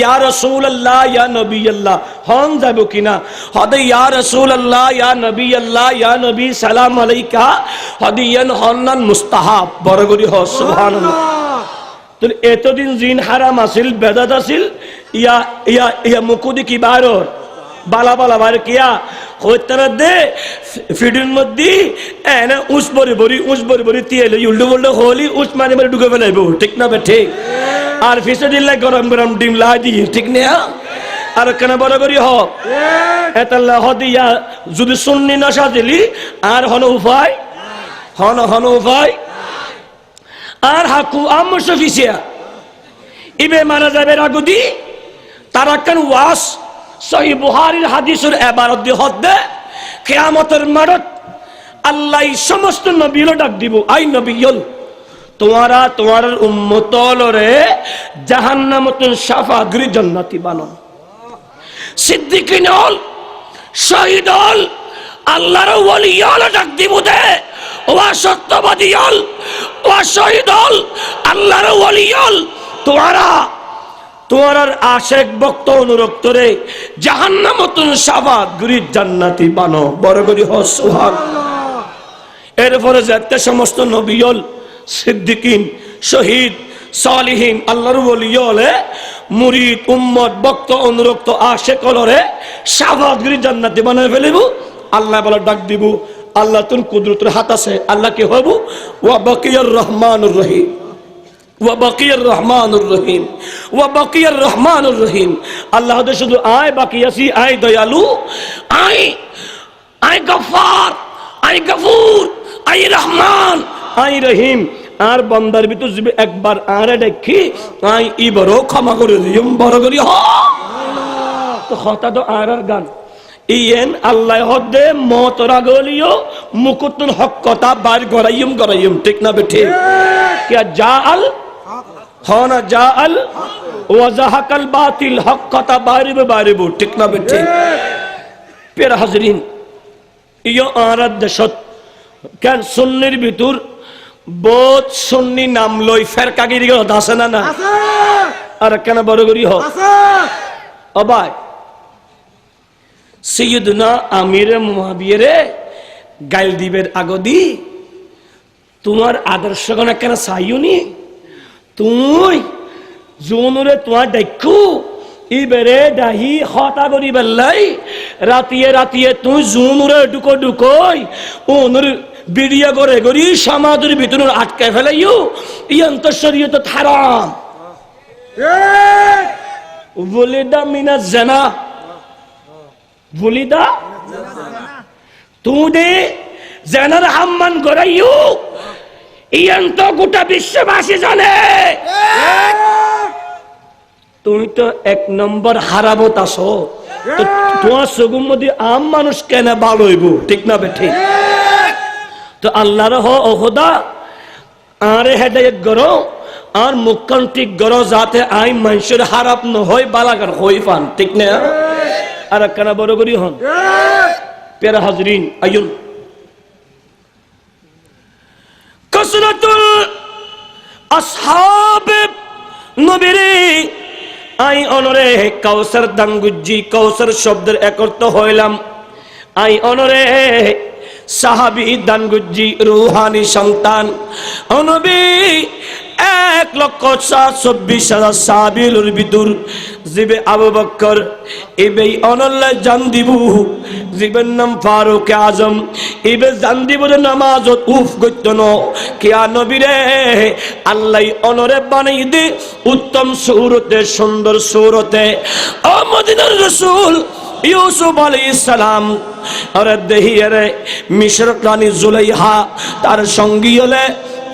ইয়া রাসূলুল্লাহ ইয়া নবী আল্লাহ হন যাব কিনা, হদে ইয়া রাসূলুল্লাহ ইয়া নবী আল্লাহ ইয়া নবী সালাম আলাইকা, হদে ইয়ান হন্নান মুস্তাহাব বরগরি হ। সুবহানাল্লাহ। তো এতদিন জিন হারাম আছিল, বেদাত আছিল, ইয়া ইয়া ইয়া মুকুদি কি বারর বালা বালা বার কিয়া হইতারা দে ফিডির মধ্যে এনে উস বরি বরি তিয়েলে উল্টো বল্টো হলি উস মারি মারি ঢুকে ফেলাইব, ঠিক না বে ঠিক? আর ফিসে দিলে গরম গরম ডিম লাই দিয়ে, ঠিক না? আর কেন বড় করি হ এতাল্লা হদিয়া যদি সুন্নি না সাজিলি আর হন উপায় হন উপায় আর হাকু আমসফিসিয়া ইবে মারা যাবে রাগুদি তারা কেন ওয়াস সহি বুহারীর হাদিসের ইবারত দি হদ্দে কিয়ামতের মাঠত আল্লাহ সমস্ত নবীর ডাক দিব, আই নবীল তোমার উম্মতলরে জাহান্নামতুন শাফাগরি জান্নাতি বানাও। সিদ্দিকিন হল, শহীদ হল, আল্লাহর ওলি হল ডাক দিব দে, ওয়া সত্যবাদী হল, ওয়া শহীদ হল, আল্লাহর ওলি হল, তোমার আশেক ভক্ত অনুরক্তরে জাহান্নামতুন শাফাগরি জান্নাতি বানাও, বড় করি হ সুবহানাল্লাহ। এরপরে যেতে সমস্ত নবী হল, সিদ্দিকিন, শহীদ, সালিহিন, আল্লাহর ওলি হলে মুরিদ উম্মত ভক্ত অনুরক্ত আশেক হলরে শাফাগরি জান্নাতি বানায় ফেলিব। আল্লাহ বলে ডাক দিব, আল্লাহ তোর কুদরতের হাত আছে, আল্লাহ কি হবু ওয়া বাকিয়ার রহমানুর রহিম, ওয়া বাকিয়ার রহমানুর রহিম, ওয়া বাকিয়ার রহমানুর রহিম। আল্লাহ শুধু আয় বাকি আছি, আয় দয়ালু, আয় গফফার, আয় গফুর, আয় রহমান, আয় রহিম। আর বান্দার ভিতর যদি একবার আরে দেখি আই ইবরো ক্ষমা করে দিম, বড় করি হ তো হতা তো আর গান ইয়েন আল্লাহ হদে মত রাগলিও মুকুতুল হক কথা বার গরাইম, ঠিক না বেঠে? কিয়া জাআল হনা জাআল ওয়া জাহাকাল বাতিল, হক কথা বারিব, ঠিক না বেঠে? প্রিয় হাজরিন, ইয়ো আরাদ দেশত কেন সুন্নির ভিতর বহুত সুন্নি নাম লই ফেরকাগিরি আছে না না? আর কেন বড় করি হ অবাই সৈয়দনা আমিরে মুয়াবিয়ারে গাইল দিবের আগদি তোমার আদর্শ গণ কেন চাইনি তুই জোনরে তোমার দেখু ইবেরে ডাহি হতা করি বেলাই রাতিয়ে তুই জোনরে ঢুকোই ওনর বিড়িয়া করে গড়ি সমাজের ভিতর আটকায় ফেলাইও ইয়ান্ত শরীয়ত হারাম বলে দা মিনা জানা বলিদা তুদে জানার হাম্মান গড়াইও ইয়ান্ত গোটা বিশ্ববাসী জানে তুমি তো এক নম্বর হারাবত আসো, তোমার সগুম মধ্যে আম মানুষ কেন ভালো হইব, ঠিক না বেঠে? তো আল্লাহর খোদা আরে হেদায়েত করো আর মুখখান ঠিক করো যাতে আই মানুষের হারাপ নহয় বালাগার হই পান, ঠিক না? আর কেন বড় করি হন প্যারা হাজরিন আয়ুন কসরতুল আসহাবে নবীরে আই অনরে কাউসার দাঙ্গুজি কাউসার শব্দের একত্র হইলাম আই অনরে সাহাবী দানগুজি রুহানি সন্তান নবী এক 1,24,000 সাহাবীর ভিতর জিবে আবু বকর এবেই অনল্লাহ জান দিব, জিবের নাম ফারুক আজম এবে জান দিব নামাজত উফ গইতন কিয়া নবীরে আল্লাহ অনরে বানাই দে উত্তম সূরতে, সুন্দর সূরতে। ও মদিনার রাসূল ইউসুফ আলাইহিস সালাম আর দেহিয়ারে মিশর রানী জুলাইহা তার সঙ্গী হলে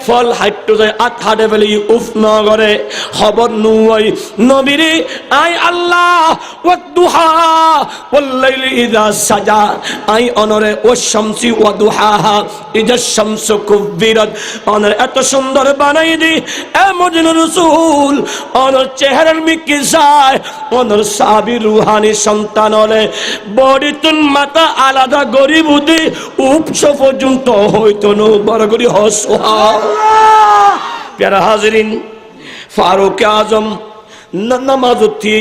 ফল হাইট্টু যায় আথাড়ে ফেলে উফ নগরে খবর নুই নবীরে আই আল্লাহ ওয়াদুহা ওয়াল্লাইলি ইযা সাজা আই অনরে ওয়াশামসি ওয়াদুহাহা ইযা শামসু কুবিরাত অনরে এত সুন্দর বানাই দি এ মদিনার রাসূল অনর চেহারার মিকি যায় অনর সাহাবী রুহানি সন্তান হলে বড়িতুন মাতা আলাদা গরিব উদি উপস পর্যন্ত হইতো ন বড় গরি হসহা। প্যারা হাজরিন, ফারুক আজম নামাজতি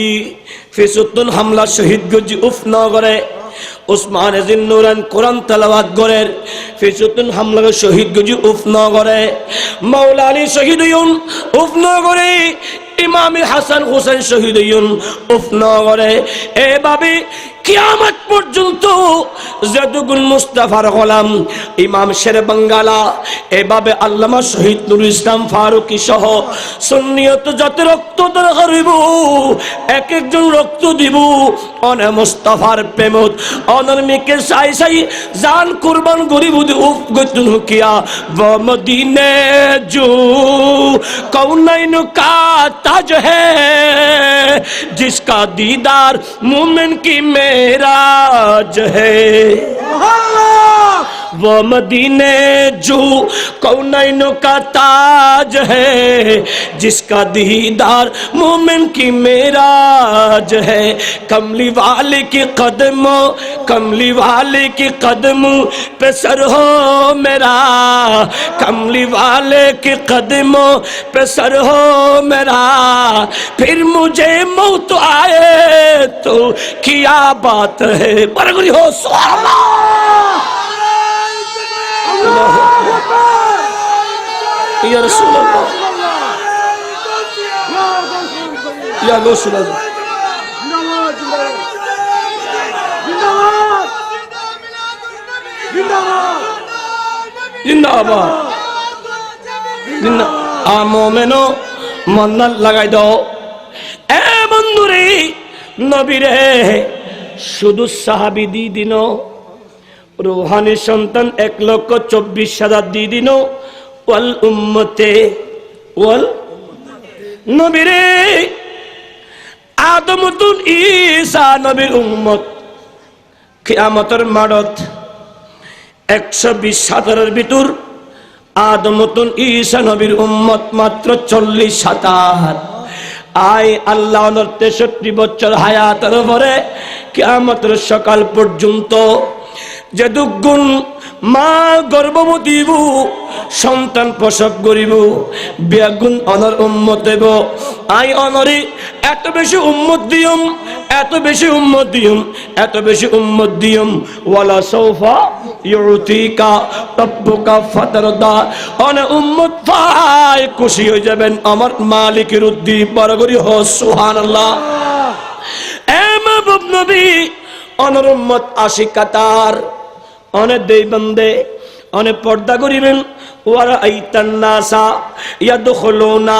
ফিসুতুন হামলা শহীদ গজি উফ নগরে উসমান জিন্নুরান কোরআন তেলাওয়াত করেন ফিসুতুন হামলা শহীদ গজি উফ নগরে মাওলা আলী শহীদ হইন উফ নগরে ইমাম হাসান হোসেন শহীদ হইন উফ নগরে। এভাবে কিয়ামত পর্যন্ত যতগুণ মুস্তাফার গোলাম ইমাম শের বাঙ্গালা এভাবে আল্লামা শহীদ নুরুল ইসলাম ফারুকী সহ সুন্নিয়ত যত রক্ত দরকার হইব এক একজন রক্ত দিব অনে মুস্তাফার প্রেমত অনর মিকে সাই সাই জান কুরবান গরিব উফ গতুন কিয়া व मदीने जो कौनैन का ताज है जिसका दीदार मोमिन की मेराज है। वो मदीने जो कौनैन का ताज है जिसका दीदार मोमिन की मेराज है। कमली वाले के कदमों कमली वाले के कदमों पे सर हो मेरा कमली वाले के कदमों पे सर हो मेरा फिर मुझे मौत आए तो क्या बात है। बरगुरी हो सुभान या रसूल अल्लाह या रसूल अल्लाह जिंदाबाद मोमेनो मन्नत लगाई दो ए बंधुरे नबीरे शुद्ध साहाबी दी दिनो रूहानी संतान 1,24,000 दी दिनो वल उम्मते वल नबीरे आदमतुन ईसा नबीर उम्मत कियामतर माडत 120,000 ভিতর আদমতুন ঈসা নবীর উম্মত মাত্র 40,000। আই আল্লাহ 63 বছর হায়াতের পরে কিয়ামতের সকাল পর্যন্ত যে দুগুণ মা গর্ভবতী সন্তান প্রসব করিব বেগুন অনর উম্মত দেব। আই অনরে এত বেশি উম্মত দিয়ম এত বেশি উম্মত দিয়ম এত বেশি উম্মত দিয়ম ওয়ালা সৌফা ইউতিকা রব্বুকা ফাতারদা অনে উম্মত পাই খুশি হয়ে যাবেন আমার মালিকের উদ্দীপ বড় করি হ সুবহানাল্লাহ। এ মাহবুব নবী অনর উম্মত আশিকাতার অনে দেই বন্দে অনে পর্দা করিবেন ওয়ারাইতান নাসা ইয়াদখুলুনা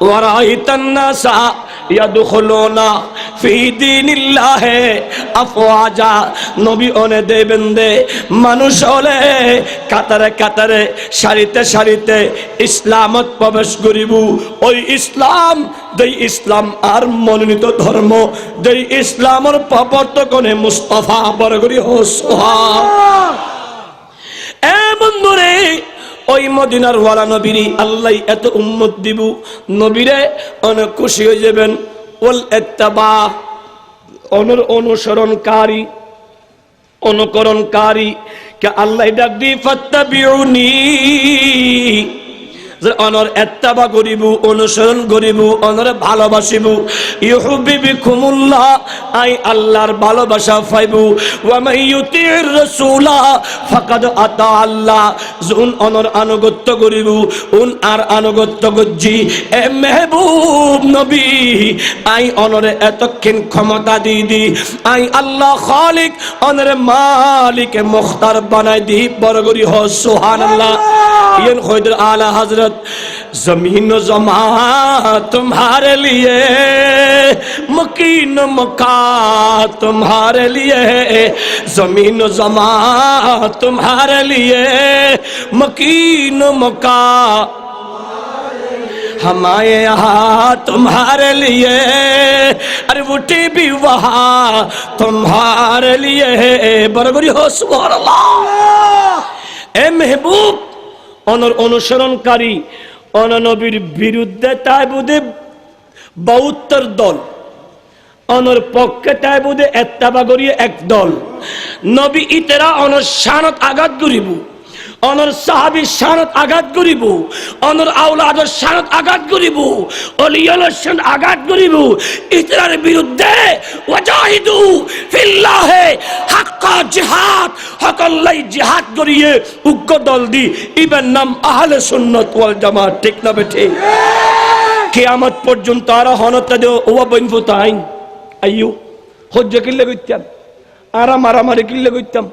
ওয়ারাইতান নাসা ইয়াদখুলুনা ফি দীনিল্লাহি আফওয়াজা। নবী অনে দেবেন দে মানুষ হলে কাতারে কাতারে সারিতে সারিতে ইসলামত প্রবেশ করিব। ওই ইসলাম যেই ইসলাম আর মনোনীত ধর্ম যেই ইসলামের প্রবর্তকনে মুস্তাফা বরগরি হো সুবহান। এ বন্ধুরে ওই মদিনার ওয়ালা নবীরে আল্লাহ এত উম্মত দিব নবীরে অনেক খুশি হয়ে যাবেন। ওয়াল ইত্তিবা অনর অনুসরণকারী অনুকরণকারী কে আল্লাহ ডাক দি ফাত্তাবিউনি যে অনর এত্তাবা করিব অনুসরণ করিব অনরে ভালোবাসিব ইউহিব্বুকুমুল্লাহ আই আল্লাহর ভালোবাসা পাইব ওয়া মান ইউতির রাসূলা ফাকাদ আতা আল্লাহ যুন অনর আনুগত্য করিব উন আর আনুগত্য করজি এ মেহবুব নবী আই অনরে এতক্ষণ ক্ষমতা দি আই আল্লাহ খালিক অনরে মালিক মুখতার বানাই দি বরগরি হ সুবহানাল্লাহ ইন খৈদর আলা হযরত জমিন ও জমা तुम्हारे लिए मकीन मका तुम्हारे लिए जमीन व जमा तुम्हारे लिए मकीन मका हमारे यहाँ तुम्हारे लिए अरे उठी भी वहाँ तुम्हारे लिए बरगरी हो सुभान अल्लाह ए महबूब অনর অনুসরণকারী অননবীর বিরুদ্ধে তাই বুঝে 72 দল অনর পক্ষে তাই বুঝে এত্তাবা করিয়ে এক দল নবী ইতেরা অনর শানত আঘাত করিব অনর সাহাবী শানত আঘাত করিব অনর আওলাদর শানত আঘাত করিব ওলিয়ার শানত আঘাত করিব ইতরার বিরুদ্ধে ওয়াজাহিদু ফিল্লাহি হাক্কা জিহাদ হকল্লাই জিহাদ করিয়ে উগ্র দল দি ইবেন নাম আহলে সুন্নাত ওয়াল জামাত ঠিক না বেঠে কিয়ামত পর্যন্ত আর হনতা দে ওয়া বইনফু তাইন আইয়ু হজ্জ কিল্লে কইতাম আর মারামারি কিল্লে কইতাম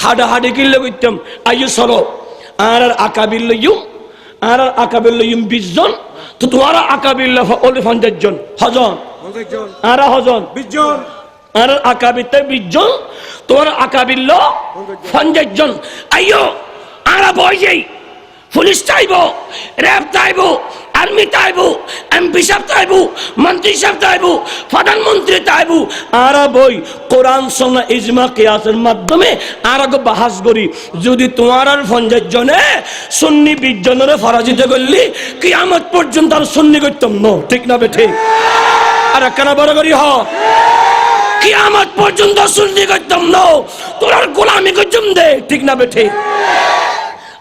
হাডাহাডি কিল্লে কইতাম আইয়ু চলো আর আকাবিল লইম আর আকাবিল লইম 20 জন তো তোমার আকাবিল ওলি 50 জন হজন 50 জন আর হজন 20 জন আর আকাবিতে 20 জন তোমার আকাবিল 50 জন আইয়ো আর বই যাই পুলিশ চাইবো র‍্যাব চাইবো আর্মি চাইবো এমপি সাহেব চাইবো মন্ত্রী সাহেব চাইবো প্রধানমন্ত্রী চাইবো আর বই কোরআন সুন্নাহ ইজমা কিয়াসের মাধ্যমে আর আগে বাহাস করি যদি তোমার আর 50 জনে সুন্নি 20 জনের ফরাজিত করলি কিয়ামত পর্যন্ত আর সুন্নি করতাম না ঠিক না বেঠে আর কেন বড় করি হ কিয়ামত পর্যন্ত সুন্নি করতাম না তোর আর গোলামি করতাম দে ঠিক না বেঠে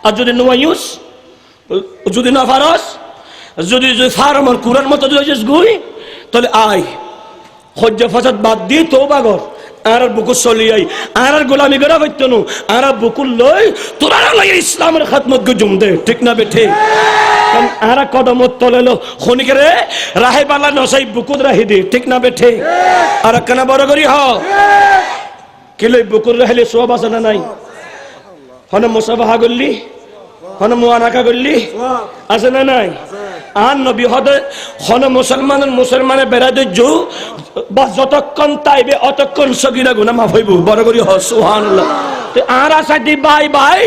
আর যদি নোয়াইউস যদি না ফারস যদি ফার্মার কুরআন মতো যদি গুই তাহলে আই হজ্জা ফাসাদ বাদ দিয়ে তওবা কর আর বুকুল চলি আই আর গোলামি করা হইতো না আর বুকুল লই তোরা লই ইসলামের খিদমত গুজুম দে ঠিক না বেঠে আর কদমত তলেলো খনিকরে রাহে বালা নসাই বুকুল রাহি দে ঠিক না বেঠে আর কেন বড় করি হ কিলে বুকুল রাহলে সওয়াব আছে না নাই হন মুসাফাহা করলি হন মুআনাকা করলি আছে না নাই আর নবী হদে হন মুসলমানের বেড়াতে জু বা যতক্ষণ তাইবে অতক্ষণ সগীরা গুনাহ মাফ হইব বড় করি হ সুবহানাল্লাহ তে আর আসাদি বাই বাই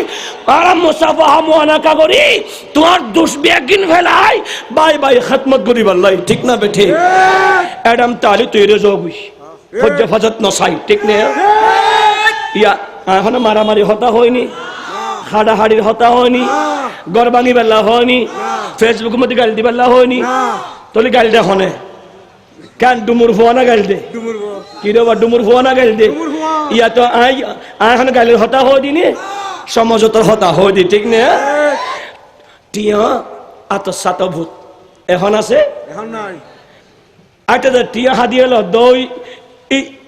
আর মুসাফাহা মুআনাকা করি তোমার দোষ বেগিন ফেলাই বাই বাই খিদমত করি আল্লাহ ঠিক না বেঠে এডাম তালি তৈরি জবুই হজ্জা ফাজাত নসাই ঠিক না ইয়া এখন মারামারি হতা হয়নি হাডাহাডির হতা হয়নি গরবানি বেলা হয়নি ফেসবুক মধ্যে গাল দিবেলা হয়নি তলি গাল দে হনে কান ডুমুর ফোনা গাল দে কি রে বা ডুমুর ফোনা গাল দে ইয়া তো আই এখন গালের হতা হয় দিনে সমাজতর হতা হয় দি ঠিক না টিয়া আত সাত ভূত এখন আছে এখন নাই আটা টিয়া হাদিয়ে ল দই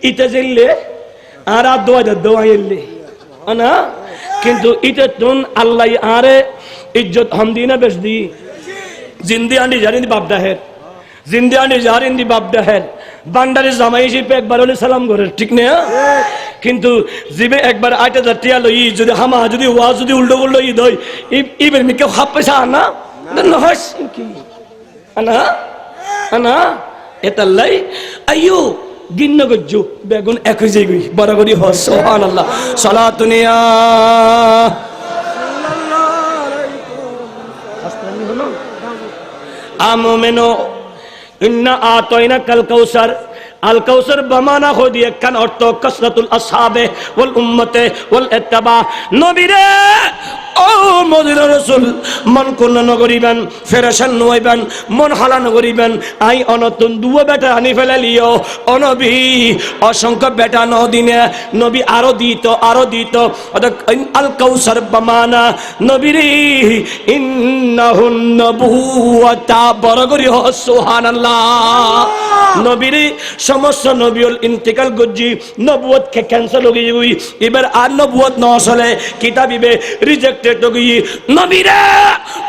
ইতে জিললে আর দোয়াইলে না কিন্তু ইতে তুন আল্লাহ আরে ইজ্জত হামদিনা বেশ দি জিন্দি আন্ডি জারিন্দি বাপ দাহের জিন্দি আন্ডি জারিন্দি বাপ দাহের বান্ডারে জামাই শিপে একবার হলে সালাম করে ঠিক না কিন্তু জিবে একবার 8000 টিয়া লই যদি হামা যদি ওয়া যদি উল্টো উল্টো ই দই ইবের মিকে হাফ পয়সা আনা না হস কি আনা আনা এতাল্লাই আইয়ো গিন্ন গজ্জু বেগুন একই যাই বরাবরই হ সুবহানাল্লাহ সালাতুনিয়া আমমেনো ইন্না আতাইনা কাল কাউসার আল কাউসার বামানা হো দিয়ে কান অর্থ কাসরাতুল আসহাবে ওয়াল উম্মতে ওয়াল ইত্তিবা নবীরে ও মদিনার রাসূল মন কোন নগরিবেন ফেরেশান নইবেন মন হালা নগরিবেন আই অনতন দুও বেটা আনি ফেলালিও ও নবী অসংখ্য বেটা নদিনে নবী আরো দিত আল কাউসার বামানা নবীরে ইন্নাহুন নবুওয়াতা বরগরি হ সুবহানাল্লাহ নবীরে সমস্ত নবীল ইন্তেকাল গজ্জি নবুয়ত কে ক্যান্সেল হয়ে গই এবার আর নবুয়ত ন আসলে কিতাবিবে রিজেক্টেড হয়ে গই নবীরে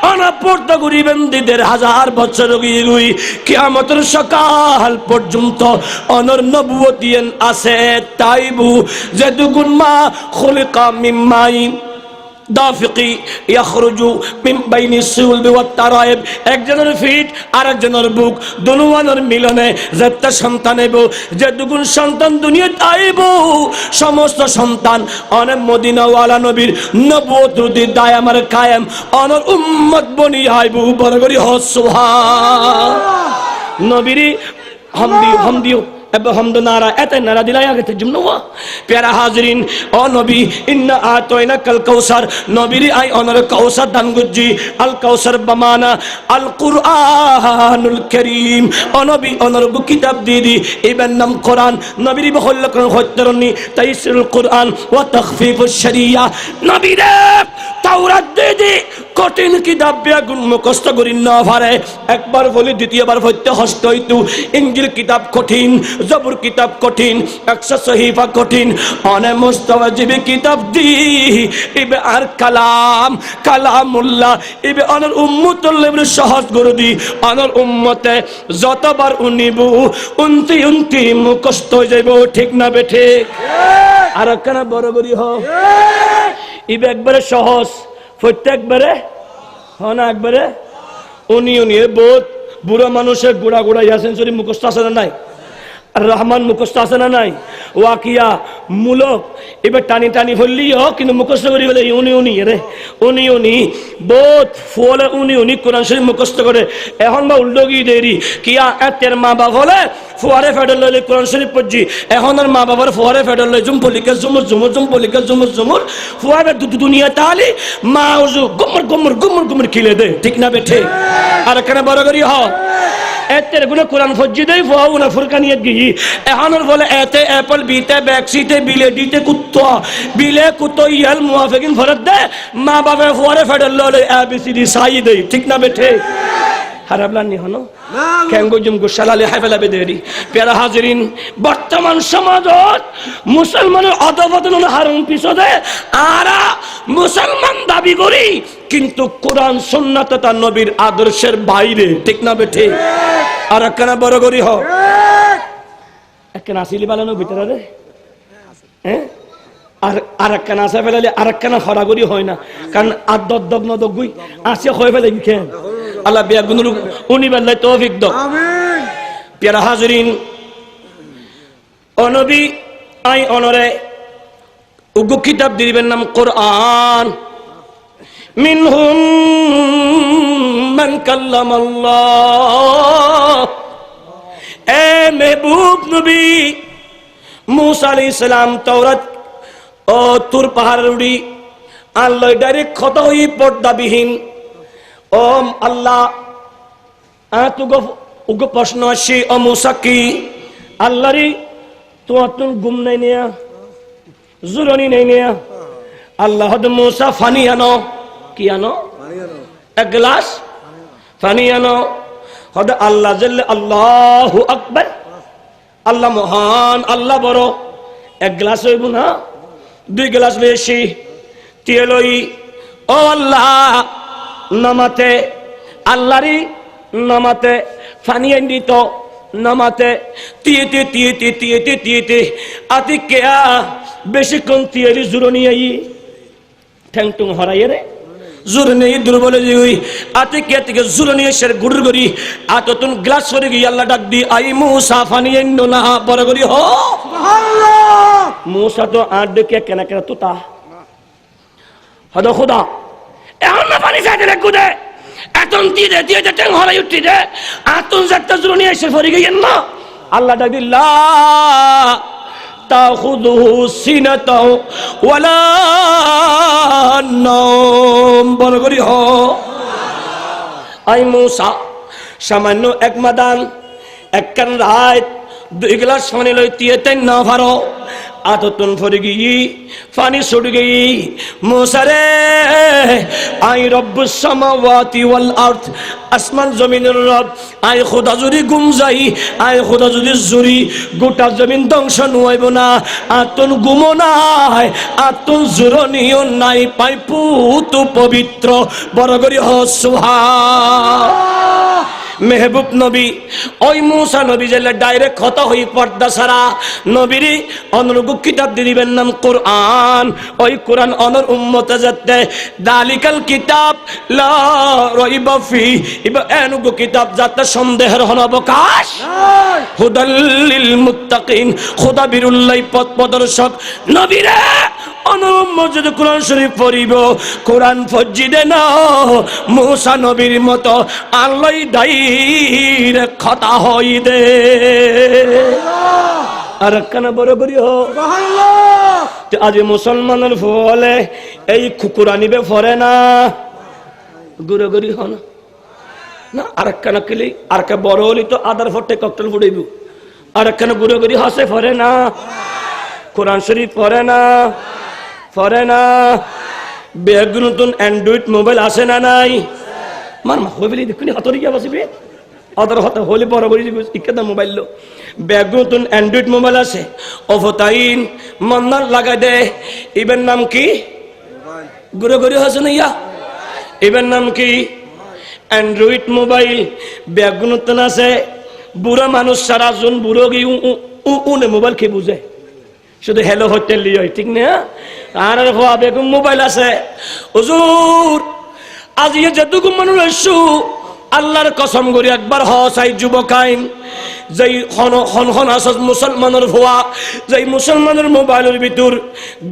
অনপূর্ণ গরিবেন দিদের হাজার বছর হয়ে গই কিয়ামতের সকাল পর্যন্ত অনর নবুয়তিয়েন আছে তাইবু যেদুগুন মা খুলিকা মিম্মাই দাফিকি ইয়াখরুজু মিন বাইনি সুলবি ওয়াত তারাইব একজনের ফিট আরেকজনের বুক দুনুয়ানের মিলনে যাত্রা সন্তান এবো যে দুগুণ সন্তান দুনিয়া আইব সমস্ত সন্তান অনেক মদিনাওয়ালা নবীর নবুয়ত দায় আমার কায়েম অনর উম্মত বনি আইবু বরগরি হ সুবহান নবীর হামদিও এবে হামদ নারা এতে নারা দিলাই আগে জুমনুয়া প্যারা হাজরিন ও নবী ইন্না আতাইনা কাল কাউসার নবীরি আই অনর কাউসার দান গুজি আল কাউসার বামানা আল কুরআনুল কারীম ও নবী অনর কিতাব দিদি ইবেন নাম কোরআন নবীরি বহল কোরআন হত্যরনি তাইসিরুল কোরআন ওয়া তাখফিফুশ শরিয়া নবীরে তাওরাত দিদি কঠিন কিতাব বেগুন মুখস্থ করি না পারে একবার বলি দ্বিতীয়বার হইতে হস্ত হইতু ইনজিল কিতাব কঠিন জবুর কিতাব কঠিন 100 সহিফা কঠিন অনে মুস্তাওয়াজিবি কিতাব দি ইবে আর কালামুল্লাহ ইবে অনর উম্মতুল সহজ করে দি অনর উম্মতে যতবার উনিবু উনতি মুখস্থ হয়ে যাইব ঠিক না বে ঠিক আর কেন বড় করি হ ইবে একবারে সহজ প্রত্যেকবারে হন একবারে উনি বহুত বুড়া মানুষের গোড়া ইয়াসিন শরীফ মুখস্থ আছে না নাই আর রহমান মুখস্থ আছে না নাই ওয়াকিয়া মূলক এবার টানি হলিও কিন্তু মুখস্থ করি বলে উনি বহুত ফলে উনি কোরআন শরীফ মুখস্থ করে এখন বা উল্টো গিয়ে দেরি কিয়া এতের মা বাপ হলে ফুয়ারে ফেডার লইলে কোরআন শরীফ পড়ছি এখন আর মা বাবার ফুয়ারে ফেডার লই জুম্পলিকা জুমুর ফুয়ারে দুনিয়া তাহলে মা উজু গুমর খিলে দে ঠিক না বেঠে আর কেন বড় করি হ এতের গুলো কোরআন ফজ্জি দেই ফুয়াও না ফুরকানিয়ত গই এখনর বলে এতে অ্যাপল বিতে ব্যাক্সিতে বিলে দিতে কুত্তা বিলে কুতো ইয়াল মুয়াফিকিন ফরত দে মা বাবা ফুয়ারে ফেডার লইলে এবিসিডি সাই দেই ঠিক না বেঠে হারাবলানি হনো কেঙ্গো জুমগো শালালে হাইফেলা বেদেরি প্যারা হাজরিন বর্তমান সমাজত মুসলমানের অধপতন হারুন পিছনে আরা মুসলমান দাবি করি কিন্তু কোরআন সুন্নাত তার নবীর আদর্শের বাইরে ঠিক না বেঠে আর কেন বড় করি হ একখানা আসিলি বালানো ভিতরে রে হ্যাঁ আর একখানা আসা ফেলালে আর একখানা হরাগরি হয় না কারণ আর দগ নদগুই আসে হয়ে ফেলে খেন আল্লাহ বিয়া গুনুর উনি বেল্লাই তৌফিক দাও আমিন প্যারা হাজরিন ও নবী আই অনরে উগু কিতাব দিবেন নাম কোরআন মিনহুম মান কাল্লামাল্লাহ এ মেহবুব নবী মুসা আলাইহিস সালাম তাওরাত ও তুর পাহাড়ের উড়ি আল্লাহ ডাইরেক্ট খত হই পর্দাবিহীন ওম আল্লাহ উগ প্রশ্ন আসি ও মুসা কি আল্লাহরি তোমার তুম গুম নাই নিয়া জুরনি নাই নিয়া আল্লাহ মুসা ফানি আনো কি আনো এক গ্লাস ফানি আনো হদ আল্লাহ জাল্লে আল্লাহু আকবার আল্লাহ মহান আল্লাহ বড় এক গ্লাস হইব না দুই গ্লাস বেশি তেলই ও আল্লাহ নামাতে আল্লাহরি নামাতে ফানি দিত নামাতে তিয়েতে আতি কেয়া বেশিক্ষণ তিয়েরি জুরনি আই ঠ্যাংটুং হরাই রে জোর নেই দুর্বল হই আতে কে থেকে জোর নিয়ে সের গুড় করি আততুন গ্লাস করে গিয়ে আল্লাহ ডাক দি আই মুসা ফানি এন্ড না বড় করি হ সুবহানাল্লাহ মুসা তো আট দেখে কেন তোতা হদ খোদা এখন না পানি চাইতে রে কুদে এতন দিয়ে ঠ্যাং হরাই উঠি দে আতন যাত্রা জোর নিয়ে এসে ফরি গিয়েন না আল্লাহ ডাক দিল্লা তাখুযুহু সিনাতাও ওয়ালা নাওম। বড় করি হ আই মূসা সামান্য এক মাদান একখান রাত 2 গ্লাস পানি লইতে তেন না পারো আততন ফরে গিয়ে পানি ছড়ে গিয়ে মূসা রে আই রব্বুস সামাওয়াতি ওয়াল আরদ আসমান জমিনের রব আই খোদা যদি গুম যাই আই খোদা যদি জুরি গোটা জমিন ধ্বংস নইব না আতন গুমো নাই আতন জুরনিও নাই পাই পুত পবিত্র বড় করি হ সুবহান। মেহবুব নবী ওই মূসা নবী জেলে ডাইরেক্ট কথা হই পর্দা সারা নবীরই অনুরূপ কিতাব দিবেন নাম কোরআন। ওই কোরআন অনর উম্মতে যেতে দালিকাল কিতাব লা রাইবা ফি ইবা অনুরূপ কিতাব যাতে সন্দেহের হন অবকাশ নাই। হুদাল্লিল মুত্তাকিন খোদা বিরুল্লাহ পথ প্রদর্শক নবীরে অনুরূপ মসজিদ কোরআন শরীফ পড়িব কোরআন ফজিদে না মূসা নবীর মতো আল্লাহ দাইরে কথা হই দে আর কেন বড় করি হো সুবহানাল্লাহ। আজ মুসলমানের ফলে এই কুকুরানিবে ফরে না গুড়ে গুড়ি হন না আর কেন কিলি আর কে বড় হলি তো আদার ফটে ককটেল ফুড়িব আর কেন গুড়ে গুড়ি হাসে ফরে না কোরআন শরীফ পড়ে না ফরে না বেগ নতুন অ্যান্ড্রয়েড মোবাইল আসে না নাই মার মা হইবলি দেখুনি হাতরি গিয়া বসিবে আদার হাতে হলি বড় করে দিবি ইকেদা মোবাইল লো বেগ নতুন অ্যান্ড্রয়েড মোবাইল আছে অফতাইন মন্নার লাগাই দে ইবের নাম কি গুরে গুরে হাসে না ইয়া ইবের নাম কি অ্যান্ড্রয়েড মোবাইল বেগ নতুন আছে বুড়া মানুষ সারা জন বুড়ো গি উনে মোবাইল কে বুঝে শুধু হ্যালো হোটেল লিয়ে ঠিক না আর হওয়া বেগম মোবাইল আছে হুজুর আজ ইয়ে যেটুকু মানুষ এসু আল্লাহর কসম করি একবার হসাই যুবকাইন যেই হন আসস মুসলমানের ভুয়া যেই মুসলমানের মোবাইলের ভিতর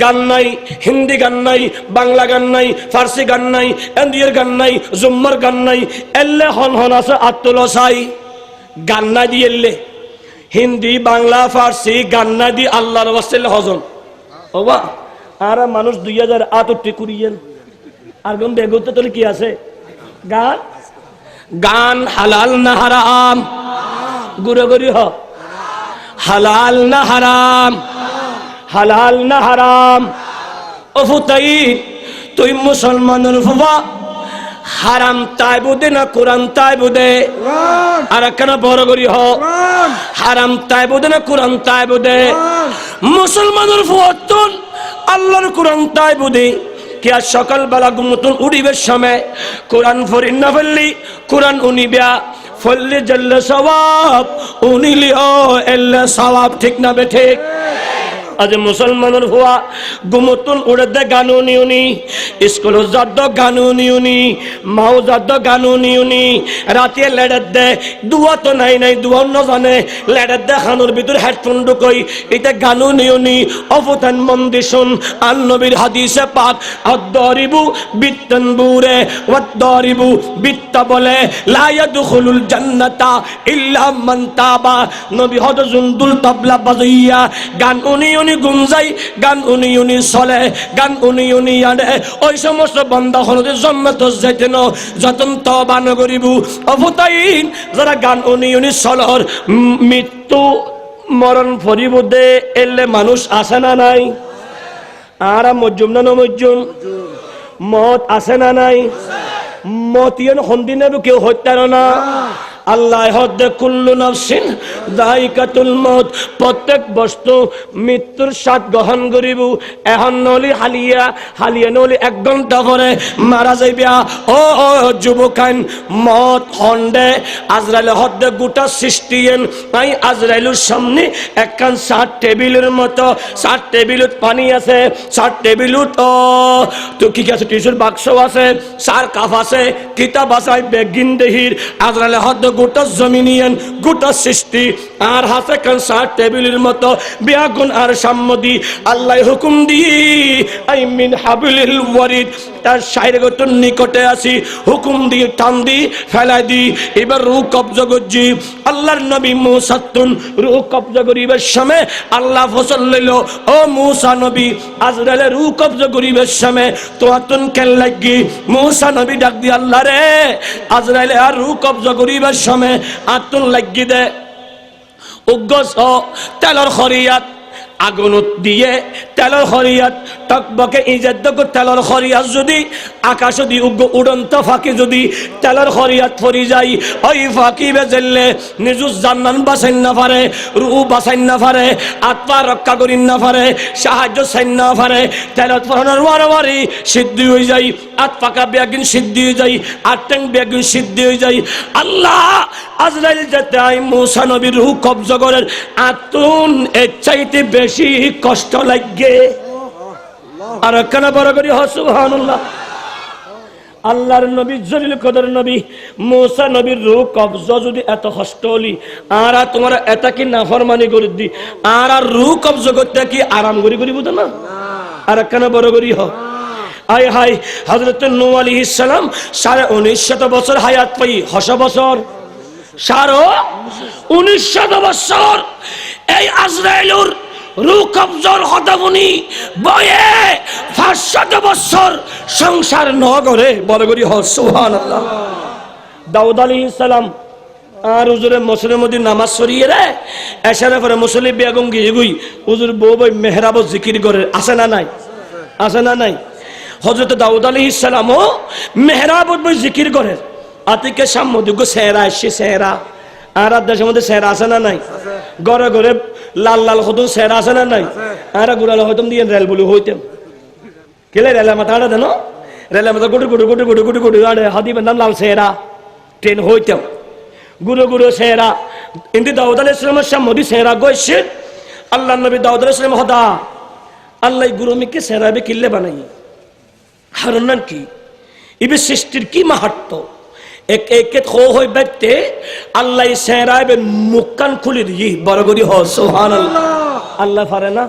গান নাই হিন্দি গান নাই বাংলা গান নাই ফার্সি গান নাই ইন্ডিয়ার গান নাই জুম্মার গান নাই এল্লে হন আছে আত্মলসাই গান না দিয়ে এল্লে হিন্দি বাংলা ফার্সি গান্না দি আল্লাহর ওয়াসিলে হজম ওবা আর মানুষ 2008 কুড়িয়েন আর গম বেগতে তোলে কি আছে গান গান হালাল না হারাম গুরে গুরি হ হালাল না হারাম হালাল না হারাম ও ফুতাই তুই মুসলমানের ফুবা হারাম তাই বুদে না কোরআন তাই বুদে আর কেন বড় করি হ হারাম তাই বুদে না কোরআন তাই বুদে মুসলমানের ফুয়াতুন আল্লাহর কোরআন তাই বুদে কি আজ সকালবেলা ঘুমতুন উড়িবের সময় কোরআন ফরিন না ফেললি কোরআন উনিবিয়া ফললে জল্লে সওয়াব উনিলিও এল্লে সওয়াব ঠিক না বে ঠিক আজ মুসলমানের ভুয়া গুমতুন উড়ে দে গানুনি উনি স্কুল যাদ গানুনি উনি মাও যাদ গানুনি উনি রাতে লেড়ে দে দুয়া তো নাই দুয়া ন জানে লেড়ে দে খানুর ভিতর হেডফোন ঢুকই এটা গানুনি উনি অফতান মন্দিশুন আন নবীর হাদিসে পাক আদরিবু বিতানবুরে ওয়াদরিবু বিত্তা বলে লা ইয়াদখুলুল জান্নাতা ইল্লা মান তাবা নবী হদ জুনদুল তাবলা বাজাইয়া গান উনি গুঞ্জাই গান উনি চলে গান উনি আনে ওই সমস্ত বান্দা হলতে জন্মত যেতেন যতন তবা নগরিবু অফতাইন যারা গান উনি চলর মৃত্যু মরণ ফরিব দে এলে মানুষ আসে না নাই আর মজ্জুম না নমজ্জুম মত আসে না নাই মত ইয়েন হন্দিনে কেউ হত্যা না আল্লাহ হদ্দে কুল্লু নাফসিন যায়িকাতুল মউত প্রত্যেক বস্তু মৃত্যুর স্বাদ গ্রহণ করিব এখন নলি হালিয়া নলি 1 ঘন্টা পরে মারা যাইবা ও যুবকান মত হন্ডে আজরাইল হদ্দে গোটা সৃষ্টিয়েন তাই আজরাইলের সামনে একখান 7 টেবিলের মতো 7 টেবিলত পানি আছে 7 টেবিলত তো কি আছে টিস্যুর বাক্স আছে 4 কাপ আছে কিতাব আছে বেগিন দেহির আজরাইল হদ্দে গোটা জমিনিয়ান গোটা সৃষ্টি আর হাতে কান 7 টেবিলের মতো বিয়াগুন আর সাম্মদি আল্লাহ হুকুম দি আই মিন হাবিলিল ওয়ারিদ তার শারীরগত নিকটে আসি, হুকুম দিয়ে টান দি ফেলাই দি, এবার রূহ কবজ করছি। আল্লাহর নবী মূসা তুন রূহ কবজ করিবার সময় আল্লাহ ফসল লইল, ও মূসা নবী আজরাইলের রূহ কবজ করিবার সময় তোয়াতুন কেন লাগি? মূসা নবী ডাক দি, আল্লাহ রে আজরাইলে আর রূহ কবজ করিবার সময় আতুন লাগি দে। উগ্গস তেলর খরিয়াত আগুনত দিয়ে তেলর খরিয়াত টকবকে ইজাত তেলর খরিয়াত যদি আকাশ দি উড়ন্ত ফাঁকি যদি তেলর খরিয়াত পরি যাই, ওই ফাঁকি বেজেলে নিজুস জান্নান বাঁচাইন না পারে, রু বাঁচাইন না পারে, আত্মা রক্ষা করিন না পারে, সাহায্য চাইন না পারে, তেলত ফরানোর মারামারি সিদ্ধি হয়ে যাই, আত্মাকা বেগুন সিদ্ধি হয়ে যাই, আট্টাং বেগুন সিদ্ধি হয়ে যাই। আল্লাহ আজরাইল যাতে আই মূসা নবীর রূহ কবজ করেন আতুন এর চাইতে বেশি কষ্ট লাগে। আর কেন বড় করি সুবহানাল্লাহ। আল্লাহর নবী জলিল কদর নবী মূসা নবীর রূহ কবজ যদি এত কষ্ট হলি আর তোমার এত কি নাফরমানি করে দি আর রূহ কবজ করতে কি আরাম করি করি বুঝো না? আর কেন বড় করি হ আয় হাই হযরত নূহ আলাইহিস সালাম 1950 বছর হায়াত পাই, হস বছর 1950 বছর এই আজরাইলুর রূহ কবজর হতাবনি বয়ে 500 বছর সংসার ন করে বড় করি হ সুবহানাল্লাহ। দাউদ আলাইহিস সালাম আর হুজুরে মসজিদের মধ্যে নামাজ পড়িয়ে রে এশারা করে মুসল্লি বেগম গিয়ে গুই হুজুর বউ বই মেহরাব জিকির করে, আছে না নাই? আছে না নাই? হযরত দাউদ আলাইহিস সালামও মেহরাব বই জিকির করে, আতিকে সামুদ্রিক সেহরা এসে সেহরা আর দেশের মধ্যে সেহরা আছে না নাই? ঘরে ঘরে লাল লাল হতুন সেহরা আছে না নাই? আর গুড়াল হয়তম দিয়ে রেল বলি হইতাম কেলে রেল মাথা আড়া দেন রেল মাথা গুটু গুটু গুটু গুটু গুটু গুটু আড়ে হাতি বেন্দাম লাল সেহরা ট্রেন হইতাম গুরু গুরু সেহরা। কিন্তু দাউদ আলাইহিস সালামের সামনে সেহরা গইছে আল্লাহ নবী দাউদ আলাইহিস সালাম হদা আল্লাহ গুরু মিকে সেহরা বে কিল্লে বানাই হারুন কি ইবে সৃষ্টির কি মাহাত্ম এক এক খো হই বাইতে আল্লাহ সেহরাবে মুক্কান খুলে দি বড় করি হ সুবহানাল্লাহ। আল্লাহ পারে না?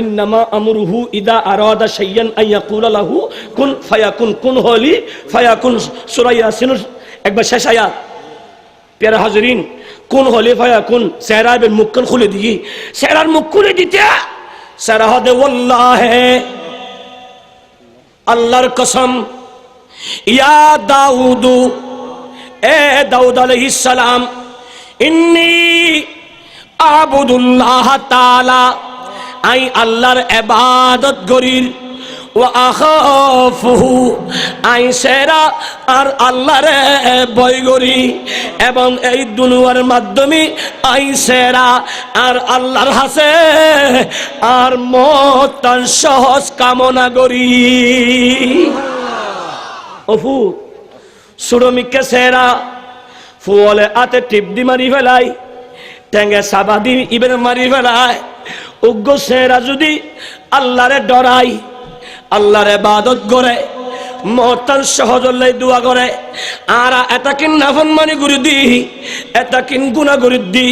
ইন্নামা আমরুহু ইদা আরাদা শাইয়ান আন ইয়াকুলা লাহু কুন ফায়াকুন, কুন হলি ফায়াকুন। সূরা ইয়াসিনের একবার শেষ আয়াত। প্যারা হাজরিন, কুন হলি ফায়াকুন সেহরাবে মুক্কান খুলে দি, সেহরার মুখ খুলে দিতে সেহরা হদে ওয়াল্লাহি আল্লাহর কসম ইয়া দাউদু এ দাউদ আলাইহিস সালাম ইন্নী আবুদুল্লাহ তাআলা আই আল্লাহর ইবাদত করির ওয়া আখাফুহু আই সেরা আর আল্লাহর ভয় করি এবং এই দুনিয়ার মাধ্যমে আই সেরা আর আল্লাহর হাসে আর মত সহজ কামনা করি। অফু সুরমিকে সেরা ফুলে আতে টিপ দি মারি ফেলাই টেঙ্গে সাবাদি ইবের মারি ফেলায়। উগ্র সেরা যদি আল্লাহরে ডরাই আল্লাহর ইবাদত করে মতান সহজলে দোয়া করে আর এটাকিন নাফরমানি করে দি এটাকিন গুনাহ করে দি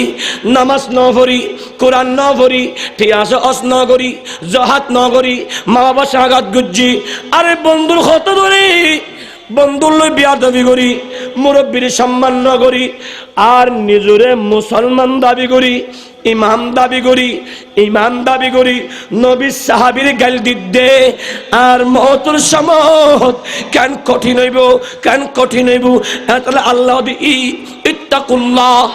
নামাজ ন পড়ি কোরআন ন পড়ি ঠিয়াস অস ন করি জহাত ন করি মা বাবা সাগাত গুজ্জি আরে বন্ধুর কত ধরি বন্ধুর লই বিয়াদবি করি মুরব্বীর সম্মান ন করি আর নিজরে মুসলমান দাবি করি ইমাম দাবি করি ইমান দাবি করি নবী সাহাবীর গাল দিতে আর মওতের সময় কেন কঠিন হইব কেন কঠিন হইব। তাহলে আল্লাহ ইত্তাকুল্লাহ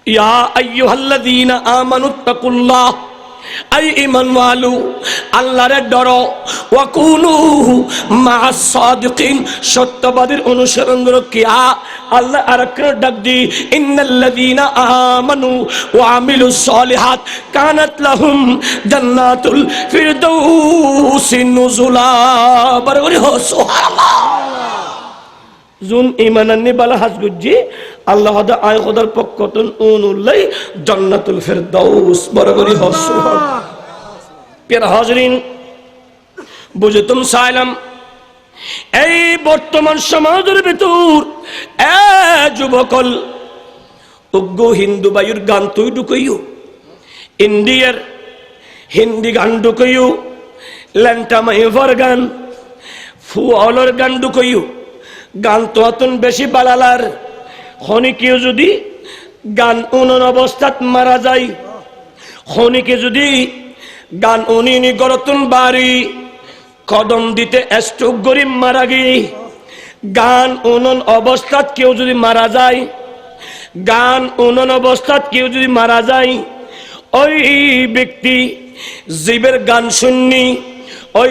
ইয়া আইয়ুহাল্লাযীনা আমানু ইত্তাকুল্লাহ আই ঈমান ওয়ালু আল্লাহরে ডরো ওয়া কুনু মা'আস সাদিকিন সত্যবাদীর অনুসরণ করো। কিয়া আল্লাহ আরেকটা ডাক দি ইন্নাল্লাযীনা আমানু ওয়া আমিলুস সালিহাত কানাত লাহুম জান্নাতুল ফিরদাউসি নুজুলা। বরবরি হো সুবহানাল্লাহ। জুন ইমানান্নি বালা হাজ গুজি আল্লাহ দা আয় খোদার পক্ষতন উনুল্লাই জান্নাতুল ফিরদাউস বরবরি হো সুবহানাল্লাহ। প্রিয় হাজরিন বুঝতুম সাইলাম এই বর্তমান সমাজের ভিতর এ যুবকল উগ্র হিন্দু বায়ুর গান তুই ঢুকাইও ইন্ডিয়ার হিন্দি গান ঢুকাইও ল্যান্টা মাইভার গান ফুয়ালর গান ঢুকইও গান তো অতন বেশি বালালার খনিকেও যদি গান উনন অবস্থাত মারা যায় খনিকে যদি গান উনি গরতুন বাড়ি কদম দিতে স্ট্রোক গরিব মারা গিয়ে গান উনন অবস্থাত কেউ যদি মারা যায় গান উনন অবস্থাত কেউ যদি মারা যায় ওই ব্যক্তি জীবের গান শুননি ওই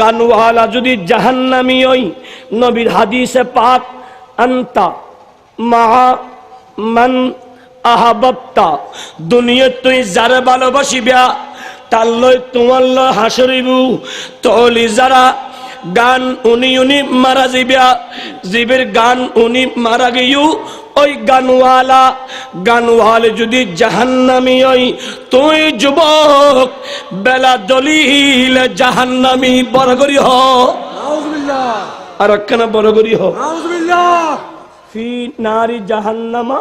গানওয়ালা যদি জাহান্নামী ওই নবীর হাদিসে পাক আনতা মা মান আহাবাবতা দুনিয়া তুই যারা ভালোবাসিবা তার লই তোমার লয় হাসরিবু তলি যারা গান উনি মারা যাইবা জীবের গান উনি মারা গিয়েও ওই গানওয়ালে যদি জাহান্নামী ওই তুই যুবক বেলা দলিল জাহান্নামী বড় করি হ নাউজুবিল্লাহ আর কেন বড় করি হ নাউজুবিল্লাহ ফি নারি জাহান্নামা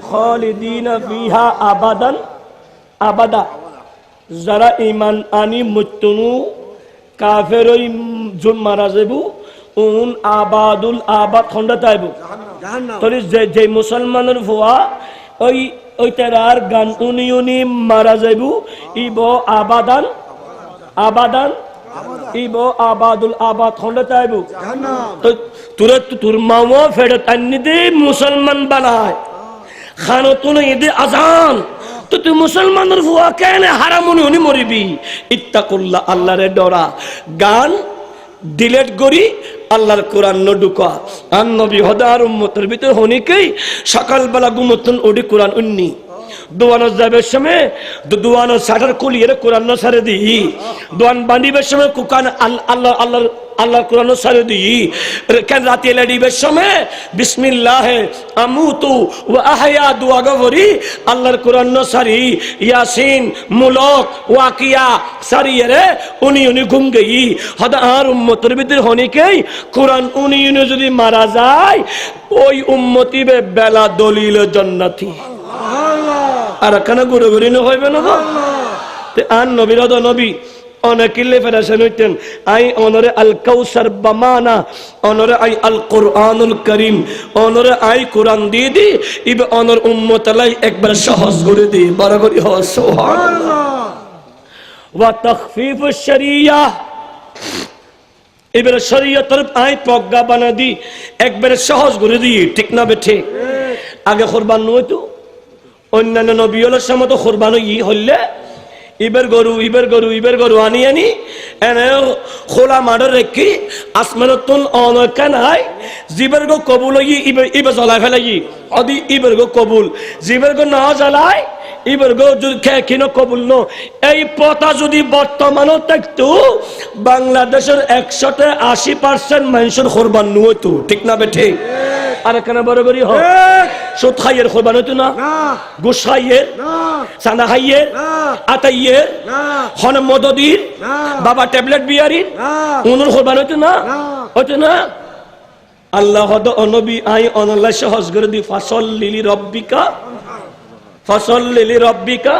খালিদিনা ফিহা আবাদা যারা ঈমান আনি মুতনু কাফের ওই জুম মারা যাবো উন আবাদুল আবাদ খন্ডা তাইব তরি যে মুসলমানের ভুয়া ওই তার গান উনি মারা যাইব ইব আবাদান ইব আবাদুল আবাদ খন্ডা তাইব তো তোর মামা ফেরত আনি দে মুসলমান বানায় খানতুন ঈদে আজান তো তুই মুসলমানের ভুয়া কেন হারামুনি উনি মরিবি ইত্তাকুল্লাহ আল্লাহরে ডরা গান ডিলেট করি আল্লাহর কোরআন ন ঢুকা আর নবী হদার উম্মতের ভিতরে হনিকেই সকালবেলা ঘুমতন ওডি কোরআন উন্নি দোয়ানো যাবের সময় দোয়ানো সাটার কুলিয়ে কোরআন সারে দিই দোয়ান বান্ডিবের সময় কুকান আল্লাহর কোরআন সারে দিই কেন রাতে লাডিবের সময় বিসমিল্লাহ আমুতু ওয়া আহয়া দোয়া গবরি আল্লাহর কোরআন সারি ইয়াসিন মুলক ওয়াকিয়া সারিয়ে রে উনি ঘুম গই হদা আর উম্মতের ভিতরে হনিকেই কোরআন উনি যদি মারা যায় ওই উম্মতি বেলা দলিল জান্নাতি আর কেন গুরু গুরি হইবে না আন নবীর নবী অনেকিলে ফেরাসেন হইতেন আই অনরে আল কাউসার বামানা অনরে আই আল কোরআনুল করিম অনরে আই কোরআন দিয়ে দি ইবে অনর উম্মত আলাই একবার সহজ করে দি বড় করি হ সুবহানাল্লাহ ওয়া তাখফিফুশ শরিয়াহ এবারে শরীয়তের আই প্রজ্ঞা বানা দি একবারে সহজ করে দি ঠিক না বেঠে আগে কুরবান হইতো অন্যান্য নবীদের সময় তো কুরবান হইলে ইবের গরু আনি এনে খোলা মাঠে রেখি আসমানতুন অনকা নাই জীবের গো কবুল ইবে জ্বলাই ফেলাই অদি ইবের গো কবুল জীবের গো না জ্বলাই ইবের গো যদি কিনো কবুল ন এই পথা যদি বর্তমানও থাকতো বাংলাদেশের 180% মানুষের কোরবান হইতো ঠিক না বেঠে আর কেন বড় করি হ সুদ খাইয়ের কোরবান হইতো না গোশ খাইয়ের চানা খাইয়ের আতাইয়ের হন মদদির বাবা ট্যাবলেট বিয়ারির উনুর কোরবান হইতো না আল্লাহ হদ নবী আই অনল্লাহ সহজ করে দি ফসল লিলি রব্বিকা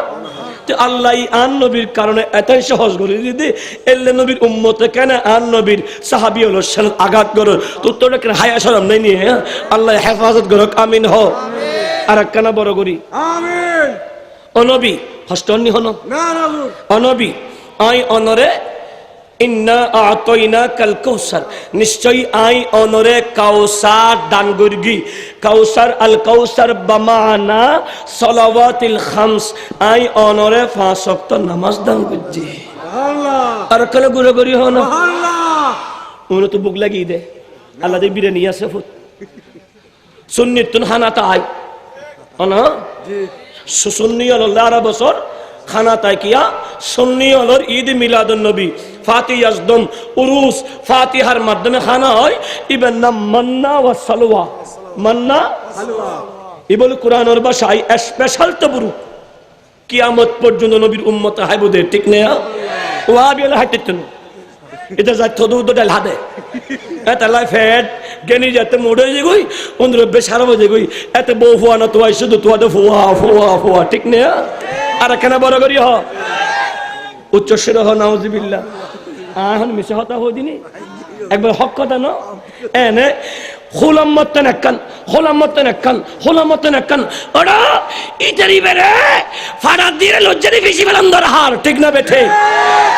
তো আল্লাহ আন নবীর কারণে এতই সহজ করে দিদি এল্লে নবীর উম্মতে কেন আন নবীর সাহাবী হলো আঘাত করো তোরটা কেন হায়া শরম নাই নিয়ে আল্লাহ হেফাজত করো আমিন হ আর কেন বড় করি আমিন অনবী হস্তনি হন অনবী আই অনরে ইন্না আতাইনা কাল কাউসার নিশ্চয় আই অনরে কাউসার দান গর্গি কাউসার আল কাউসার বামানা সালাওয়াতিল খামস আই অনরে 5 ওয়াক্ত নামাজ দান গর্জি সুবহানাল্লাহ আর কল গুরগুরি হন সুবহানাল্লাহ উনি তো বুক লাগি দে আল্লাহ দে বিরে নিয়া সফত সুন্নাতুন হানাতা আই অনা জি সুন্নি আল্লাহ 12 বছর খানা তাই কিয়া সুন্নি হলর ঈদ মিলাদুন নবী ফাতিহাজদম উরুস ফাতিহার মাধ্যমে খানা হয় ইবেন নাম মান্না ওয়া সালওয়া মান্না সালওয়া ইবল কোরআনের ভাষায় স্পেশাল তবরু কিয়ামত পর্যন্ত নবীর উম্মত হাইবুদে ঠিক না ওয়াবিল হাইতেন এটা যা থদু দল হাদে এটা লাইফেট গেনি যেতে মোড়ে যে গই ওন্দ্র বেশারা বজে গই এত বউ ফুয়া না তো আই শুধু তো ফুয়া ঠিক না আর কেন বড় করি হ উচ্চ শির হ নাউজুবিল্লাহ এখন মিশে হতা হই দিনি একবার হক কথা ন এনে হোলাম্মতন একখান ওরা ইতারি বেরে ফাড়া দিয়ে লজ্জারি বেশি বেলাম ধর হার ঠিক না বেঠে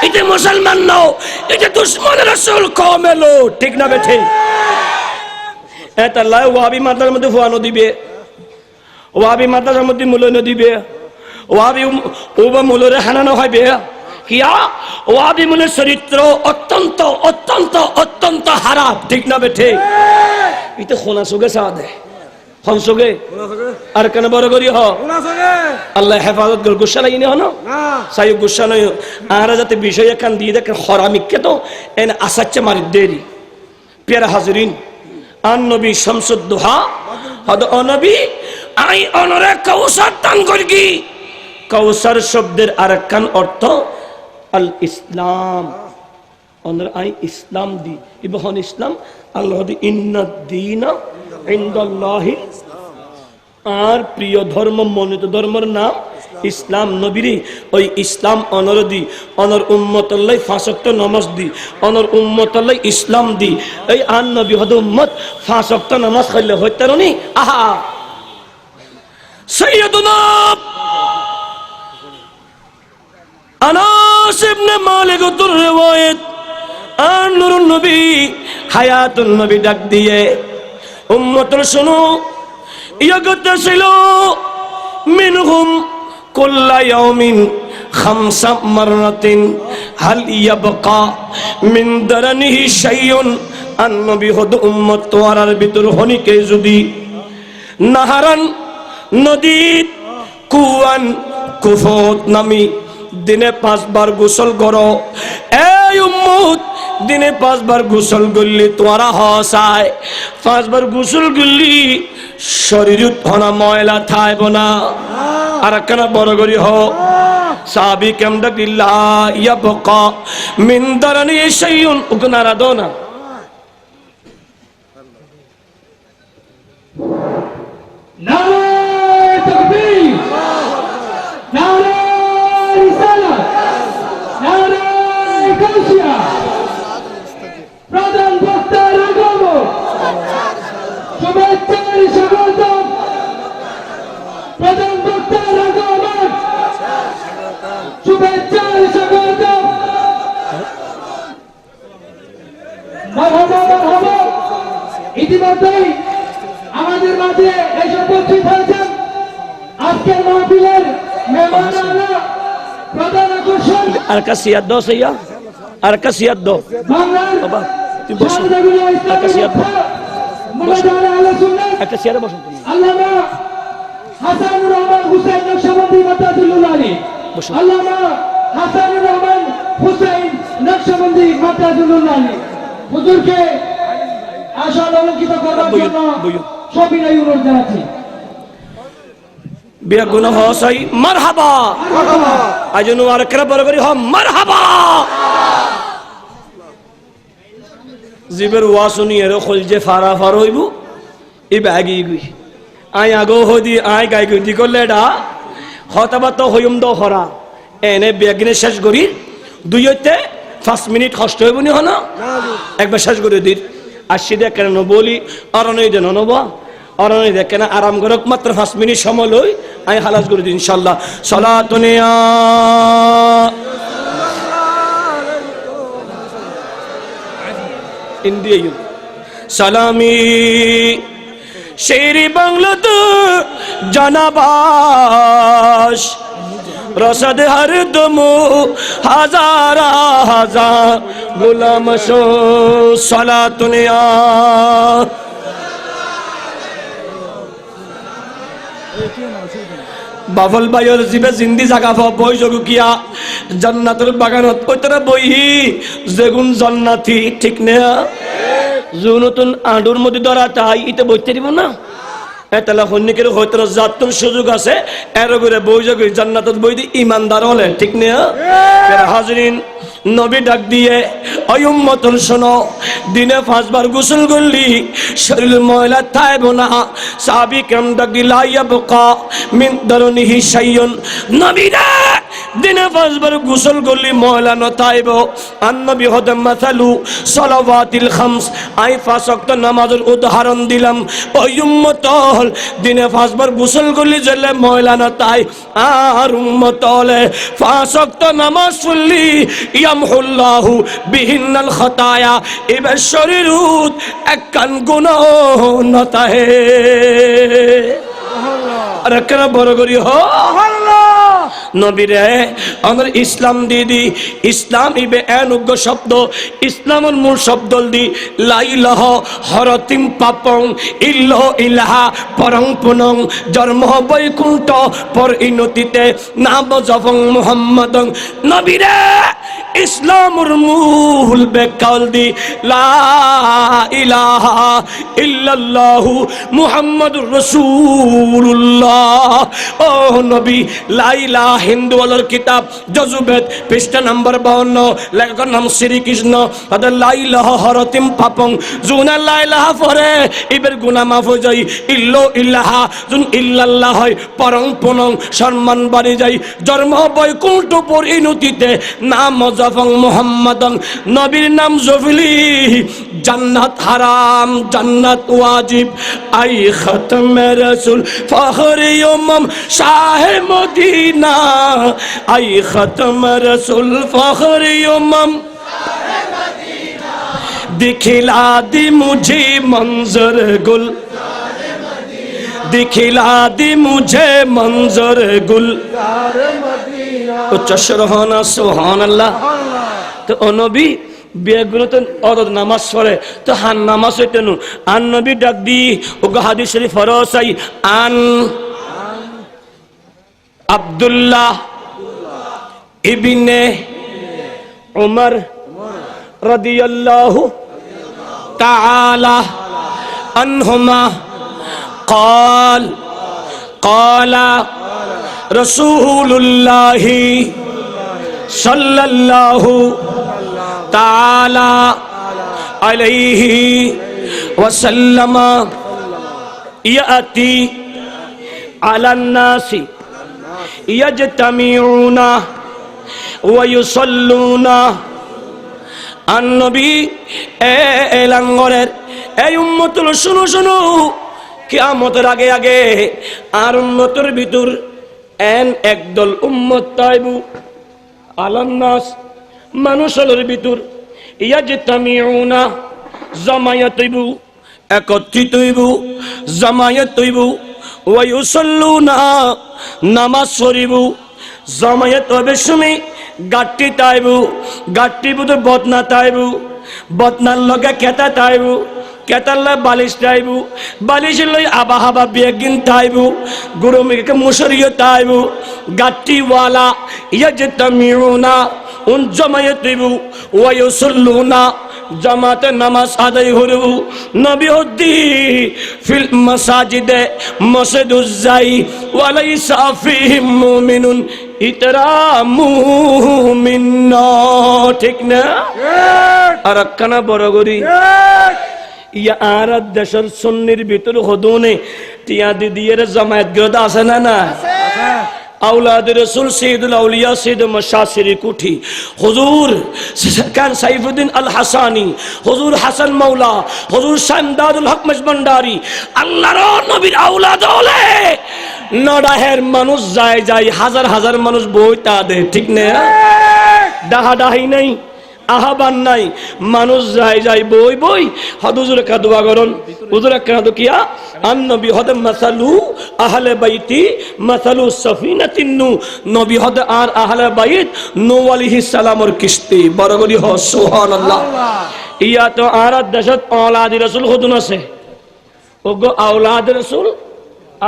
এটা মুসলমান নও এটা দুশ্মন রাসূল কওমে লো ঠিক না বেঠে এটা লাই ওয়াবি মাতার মধ্যে ফুয়ানো দিবে ওয়াবি মাতার মধ্যে মূল্য দিবে ওয়াবি ওবা মূলরে হানানো হইবে কিয়া ওয়াবি মূলের চরিত্র অত্যন্ত অত্যন্ত অত্যন্ত খারাপ ঠিক না বেঠে এটা খোনা সুগে সাদে হন সুগে আর কেন বড় করি হ আল্লাহ হেফাজত কর গুসা লাগিনি হন সাই গুসা নয় আর যাতে বিষয় এখান দিয়ে দেখেন হরামিককে তো এন আসাচ্ছে মারি দেরি পেয়ারা হাজরিন আন নবী শামসুদ্দোহা হদ অনবী আই অনরে কাউসার দান করি কাউসার শব্দের আরেকখান অর্থ আল ইসলাম অনর আই ইসলাম দি ইবহন ইসলাম আল্লাহ দি ইন্নাদ দীনা ইনদাল্লাহি আর প্রিয় ধর্ম মনোনীত ধর্মের নাম ইসলাম নবীরি ওই ইসলাম অনর দি অনর উম্মতাল্লাহ 5 ওয়াক্ত নামাজ দি অনর উম্মতাল্লাহ ইসলাম দি এই আন নবী হদ উম্মত 5 ওয়াক্ত নামাজ খাইলে হইতারনি আহা সাইয়্যিদুনা আনাস ইবনে মালিক উদ্দুর রিওয়ায়াত আর নূরুন নবী হায়াতুন নবী ডাক দিয়ে উম্মতর শুনো ইয়াগতাসিল মিনহুম কুল্লা ইয়াউমিন 5 মাররাতিন হাল ইয়াবকা মিন দারানিহি শাইউন আন নবী হদ উম্মত তোয়ারার ভিতর হনিকে যদি নাহারান নদী কুয়ান কুফত নামি দিনে 5 বার গোসল করো এই উম্মত দিনে 5 বার গোসল করলে তোরা হসায় 5 বার গোসল করলি শরীরত হনা ময়লা থাইব না আর কেন বড় করি হ সাহাবী কেমন দিল্লা ইয়াবকা মিন দারানি শাইউন উগনারা দোনা নারে তাকবীর নারে রিসালাত নারে গাউসিয়া প্রধান বক্তার আগমন শুভেচ্ছার স্বাগতম প্রধান বক্তার আগমন শুভেচ্ছার স্বাগতম মারহাবা মারহাবা ইতিমধ্যেই আমাদের মাঝে এসে উপস্থিত হয়েছেন আজকের মাহফিলের মেহমান আলা প্রধান আকর্ষণ আর কাসিয়াত দো সাইয়া আর কাসিয়াত দো বাংলার বাবা তুই বসো শাহজালাল আর কাসিয়াত দো মুজাহিদ আহলে সুন্নাত একটা চেয়ারে বসো তুমি আল্লামা হাসানুর রহমান হুসাইন নকশবন্দি মাতাজুল্লাহ আলী বসো। আল্লামা হাসানুর রহমান হুসাইন নকশবন্দি মাতাজুল্লাহ আলী হুজুরকে আসল অলঙ্কিত করবার জন্য বইয়ো। সবিনয় অনুরোধ জানাচ্ছি বেগুন হসাই মারহাবা আজনু আর করা বড় করি হ মারহাবা জিবের ওয়া শুনি এর খল যে ফারা ফার হইব ই বাগি গই আই আগো হদি আই গাই গই দিকলেডা হতাবা তো হইম দ হরা এনে বেগনে শেষ করি দুইতে 5 মিনিট কষ্ট হইব নি হনা একবার শেষ করে দিই আসি দেখ কেন বলি অরণই দেন নবা অরণই দেখ কেন আরাম করক মাত্র 5 মিনিট সময় লই আমি হালাস করে দিই ইনশাআল্লাহ সালাতুনিয়া ইন্দিয়ু সালামি শেরি বাংলাতে জনাবাস রসদ হর দম হাজার হাজার গোলাম শো সালাতুনিয়া বাফল ভাইয়ের জিবে জিন্দি জাগা বই যোগ কিয়া জান্নাতের বাগানত ওইতরা বইহি যেগুন জান্নাতি ঠিক না জুনতুন আডুর মধ্যে ধরা তাই ইতে বইতে দিব না এতলা হন্নিকের হয়তো যাতন সুযোগ আছে এর উপরে বই যোগ জান্নাতের বই দি ইমানদার হলে ঠিক না হাজরিন নবী ডাক দিয়ে ওই উম্মতুল শোনো, দিনে 5 বার গোসল করলি শরীর ময়লা থাকবে না। সাহাবী কেরাম ডাকি লা ইয়াবকা মিন দারনিহি শাইউন, নবী রে দিনে 5 বার গোসল করলি ময়লা ন থাকব। আর নবী হদে মাসালু সালাওয়াতিল খামস, আই 5 ওয়াক্ত নামাজের উদাহরণ দিলাম। ওই উম্মতল দিনে 5 বার গোসল করলি জেলে ময়লা ন তাই। আর উম্মতলে 5 ওয়াক্ত নামাজ পড়লি ইয়ামহুল্লাহু বিহিন্নাল খাতায়া, এবার শরীরুত একখান গুনাহ ন তাহে। আর একখানা বড় করি হ নবীরে আমার ইসলাম দিদি, ইসলাম ইবে এনুগ্য শব্দ, ইসলামের মূল শব্দ দি লা ইলাহা হরতিম পাপং ইল্ল ইলাহা পরং পুনং জন্ম বৈকুণ্ঠ পর ইনতিতে নাম জপং মুহাম্মাদং। নবীরে ইসলামের মূল বেকাল দি লা ইলাহা ইল্লাল্লাহু মুহাম্মাদুর রাসূলুল্লাহ। ও নবী লা ইলাহা হিন্দু আলোর কিতাব যজুবেদ পৃষ্ঠা নাম্বার 52, লেখকের নাম শ্রীকৃষ্ণ। তাদের লা ইলাহা হরতিম পাপং, জুনা লা ইলাহা পরে ইবের গুনাহ মাফ হয়ে যায়। ইল্ল ইল্লাহা জুন ইল্লাল্লাহ হয় পরং পুনং সম্মান বাড়ি যায়। জন্ম বৈকুণ্ঠ পরিণতিতে নাম জপং মুহাম্মাদং। নবীর নাম জপলি জান্নাত হারাম জান্নাত ওয়াজিব। আই খতমে রাসূল ফখরে উম্ম শাহে মদিনা, আই খতমে রাসূল ফখরে উম্ম दिखला दी मुझे मंजर गुल, दिखला दी मुझे मंजर गुल। उच्च सुबहाना सुबहान अल्लाह। तो ओ नबी বিয়েগুলো তো অরদ নামাজ পড়ে, তো হান নামাজ হইতেন। আন নবী ডাক দি ও হাদিস শরীফ ফরসাই আন আব্দুল্লাহ ইবনে উমর রাদিয়াল্লাহু তাআলা আনহুমা قال قال رسول الله صلى الله تعالى عليه وسلم يأتي على الناس يجتمعون ويصلون। النبي এলান করেন, এই উম্মতুল শুনো শুনো, কিয়ামতের আগে আগে আর উম্মতের ভিতর এন একদল উম্মত তাইবু আলান নাস, মানুষের ভিতর ইয়াজতামিউনা জামায়াত হইবু, একত্রিত হইবু, জামায়াত হইবু, ওয়া ইউসাল্লুনা নামাজ পড়িবু। জামায়াত হবে সময় গাট্টি তাইবু, গাট্টি বুধ বদনা তাইবু, বদনার লগে কেতা তাইবু, কেতার লয় বালিশ তাইবু, বালিশের লই আবা হাবা বেগিন তাইবু, গুরু মেঘে মুশরিয় তাইবু। গাট্টিওয়ালা ইয়াজতামিউনা উন জামায়াত হইবু, ওয়া ইউসাল্লুনা জামাতে নামাজ আদায় হইবু। নবী হদ্দি ফিল মাসাজিদে মসজিদুজ জাই ওয়া লাইসা ফীহিম মুমিনুন ইতরা মুমিন, ঠিক না? আর একখানা বড় করি ইয়া আর দেশের সুন্নির ভিতর হদুনে টিয়া দিদিয়ের জামায়াত গ্রদ আছে না না? আউলাদ রাসূল সৈয়দুল আউলিয়া সৈয়দ মাশাশিরি কুঠি হুজুর কান সাইফুদ্দিন আল হাসানি, হুজুর হাসান মাওলা, হুজুর শামদাদুল হক মজবন্ডারি, আল্লাহর নবীর আউলাদ হলে নডাহের মানুষ যায় যায়, হাজার হাজার মানুষ বইতা দে, ঠিক না? ডাহা ডাহি নাই, আহ্বান নাই, মানুষ যায় যায় বই বই। হুজুর কা দোয়া করুন, হুজুর কা দো কিয়া আন নবী হদ মাসালু আহলে বাইতি মাসালু সাফিনাতিন নূ, নবী হদ আর আহলে বাইত নূহ আলাইহিস সালামের কিস্তি। বড় করি হ সুবহানাল্লাহ। ইয়া তো আর দেশত আওলাদি রাসূল হদুন আছে, ওগো আওলাদ রাসূল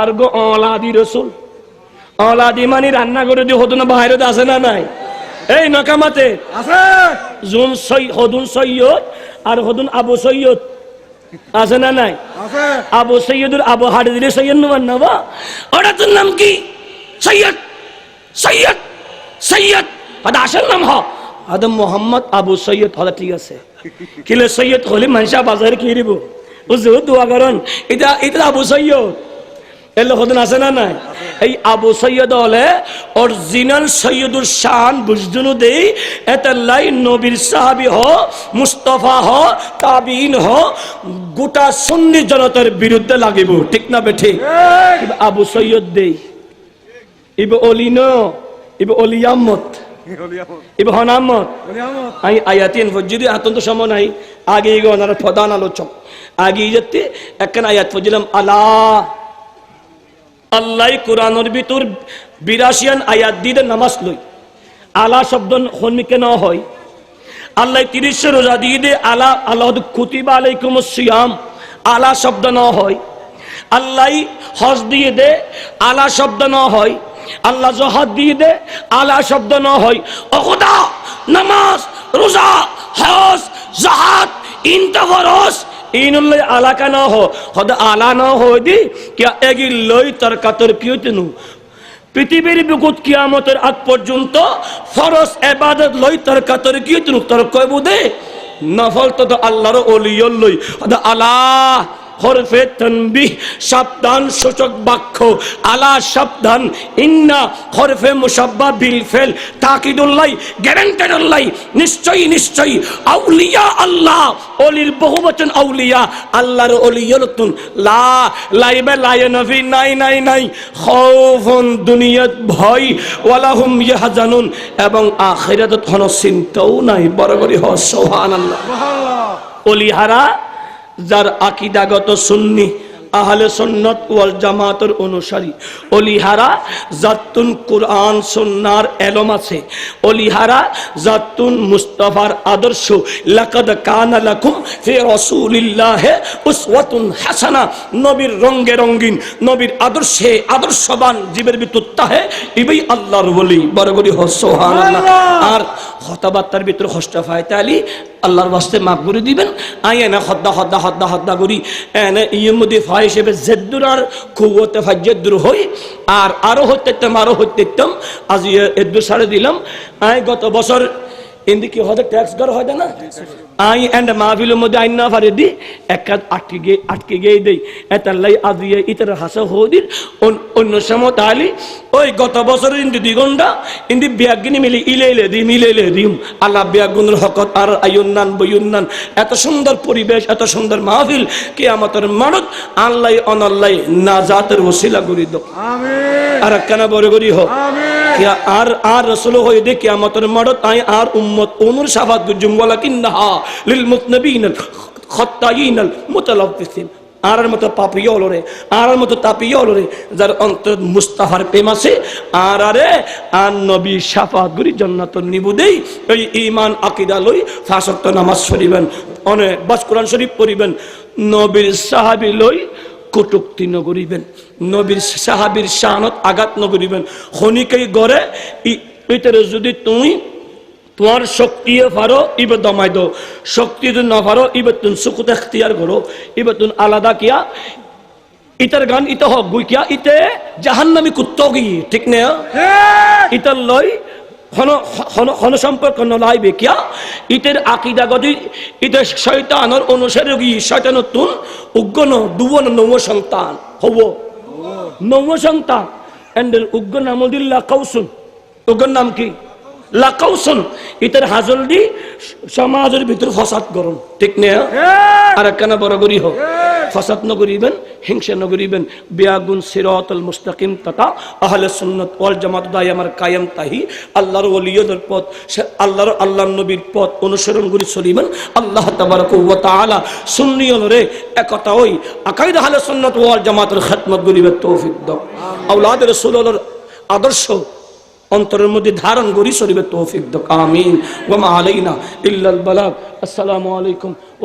আর গো আওলাদি রাসূল। আওলাদি মানে রান্না করে দি হদুন বাইরে আছে না নাই? এই নকামাতে আছে জুন হদুন সৈয়দ আর হদুন আবু সৈয়দ আছে না নাই? আছে। আবু সৈয়দুর আবু হাড় দিলে সৈয়দ নুমান নবা, ওটা তোর নাম কি? সৈয়দ সৈয়দ সৈয়দ, ওটা আসল নাম হ। আদম মোহাম্মদ আবু সৈয়দ হলে ঠিক আছে কিলে সৈয়দ হলে মানুষা বাজারে কি দিব বুঝছো দোয়া করেন এটা এটা আবু সৈয়দ এর হদিন আছে না নাই এই আবু সৈয়দ হলে অরিজিনাল সৈয়দুর শান বুঝদুনু দেই এতাল্লাই নবীর সাহাবী হ মুস্তাফা হ তাবিঈন হ গোটা সুন্নি জনতার বিরুদ্ধে লাগিব ঠিক না বেঠি আবু সৈয়দ দেই ইব অলিন ইব অলিয়ামত ইব হনামত আই আয়াতিন ফজিদি আতন্ত সময় নাই আগে ওনার প্রধান আলোচক আগে যেতে একখান আয়াত ফজিলাম আলা আল্লাহ কোরআনের ভিতর 82 আয়াত দিয়ে নামাজ লই আলা শব্দ হনমিকে না হয় আল্লাহ 30 রোজা দিয়ে দে আলা আল্লাহ কুতিবা আলাইকুমুস সিয়াম আলা শব্দ না হয় আল্লাহ হজ দিয়ে দে আলা শব্দ না হয় আল্লাহ জিহাদ দিয়ে দে আলা শব্দ না হয় ও খোদা নামাজ রোজা হজ জিহাদ ইনতা ফরজ ইনুল্লাহ আলাকা না হো হদ আলা না হয় দি क्या এগি লই তরকাতর কিয়তনু পৃথিবীর বুকুত কিয়ামতের আগ পর্যন্ত ফরজ ইবাদত লই তরকাতর কিয়তনু তর কয় বুদে নফল তো আল্লাহর ওলিয়ল লই হদ আলা হরফে তানবিহ সাবধান সূচক বাক্য আলা সাবধান ইন্না হরফে মুশাব্বা বিল ফেল তাকিদুল্লাহ গ্যারান্টেডুল্লাহ নিশ্চয়ই নিশ্চয়ই আউলিয়া আল্লাহ ওলির বহুবচন আউলিয়া আল্লাহর ওলিয়তুন লা লাইবে লায়নফি নাই নাই নাই খাউফুন দুনিয়াত ভয় ওয়ালাহুম ইয়াহজানুন এবং আখিরাতত হন চিন্তাও নাই বড় করে হ সুবহানাল্লাহ সুবহানাল্লাহ ওলিহারা যার আকীদাগত সুন্নি আহলে সুন্নাত ওয়াল জামাতের অনুসারী ওলিহারা জাতুন কুরআন সুন্নাহর ইলম আছে ওলিহারা জাতুন মুস্তাফার আদর্শ লাকাদ কানা লাকুম ফি রাসূলিল্লাহি উসওয়াতুন হাসানা নবীর রঙে রঙিন নবীর আদর্শে আদর্শবান জীবের ভিতর তাহে ইবই আল্লাহর ওলি বড় করে হ সুবহানাল্লাহ আর কথাবার্তার ভিতর হস্তাফায়তে আলী আল্লাহর ওয়াস্তে মাফ করে দিবেন আইনা হদ্দা হদ্দা হদ্দা হদ্দা করি এনে ইয়মদি ফাই হিসেবে জেদ্দুর আর কুওয়াতে ফাজ্জেদ্দুর হই আর আরো হইতেতাম আজ এদ্দুর সাড়ে দিলাম আই গত বছর ইন্দি কি হদে ট্যাক্স করা হয় না আই এন্ড মাহফিলের মধ্যে আইন না পারে দি এক আটকে গিয়ে দেই এতাল্লাই আজিয়ে ইতার হাসা হদির অন্য সময় তাহলে ওই গত বছরের ইন্দি 2 ঘন্টা ইন্দি বিয়াগিনি মিলেইলে দিম আল্লাহ বিয়াগুনের হকত আর আয়ুন্নান বয়ুন্নান এত সুন্দর পরিবেশ এত সুন্দর মাহফিল কিয়ামতের মানত আল্লাহ অনাল্লাহ নাজাতের ওসিলা করি দাও আমিন আর কেন বড় করি হোক আমিন আর রাসূল হয়ে দে কিয়ামতের মানত আই আর উম্মত উমর শাফাত গুজুম ওয়ালাকিন্নাহা লিল মুতনবিনাল খাত্তায়িনাল মুতালাফফিসিন আর মতো পাপিয়ল রে আর মতো তাপিয়ল রে যার অন্তর মুস্তাফার প্রেম আছে আর আরে আর নবী শাফাত গুরি জান্নাতুন নিবুদেই এই ঈমান আকীদা লই 5 ওয়াক্ত নামাজ পড়িবেন অনেক বাস কোরআন শরীফ পড়িবেন নবীর সাহাবী লই কটুক্তি নগরিবেন নবীর সাহাবীর শানত আঘাত নগরিবেন খনিকেই গরে ইতরে যদি তুমি তোমার শক্তি পারো ইবে দমাই দো শক্তি যদি না পারো ইবে তুমি সুকুত এখতিয়ার করো ইবে তুমি আলাদা কিয়া ইতার গান ইতে হক গুই কিয়া ইতে জাহান্নামী কুত্তো গিয়ে ঠিক না ইতার লই হন সম্পর্ক নলাইবে কিয়া ইতের আকীদা গদি ইতে শয়তানের অনুসারী গিয়ে শয়তানের তুন উগ্গন দুবন নব সন্তান হব নব সন্তান এন্ডেল উগ্গ নামুদিল্লাহ কাউসুন উগ্গর নাম কি লাকাউসুন ইতার হাজল দি সমাজের ভিতর ফসাদ করুন ঠিক না আর কেন বড় করি হোক ফসাদ নগরিবেন হিংসা নগরিবেন বিয়াগুন সিরাতাল মুস্তাকিম তথা আহলে সুন্নাত ওয়াল জামাত দাই আমার কায়েম তাহি আল্লাহর ওলিয়দের পথ আল্লাহর নবীর পথ অনুসরণ করে চলিবেন আল্লাহ তাবারক ওয়া তাআলা সুন্নিয়রে একতা হই আকাইদা আহলে সুন্নাত ওয়াল জামাতের খিদমত করিবে তৌফিক দাও আওলাদ রাসূলুল্লাহর আদর্শ অন্তরের মধ্যে ধারণ করি শরীরের তৌফিক দাও আমিন ওয়া মা আলাইনা ইল্লাল বালাগ আসসালামু আলাইকুম।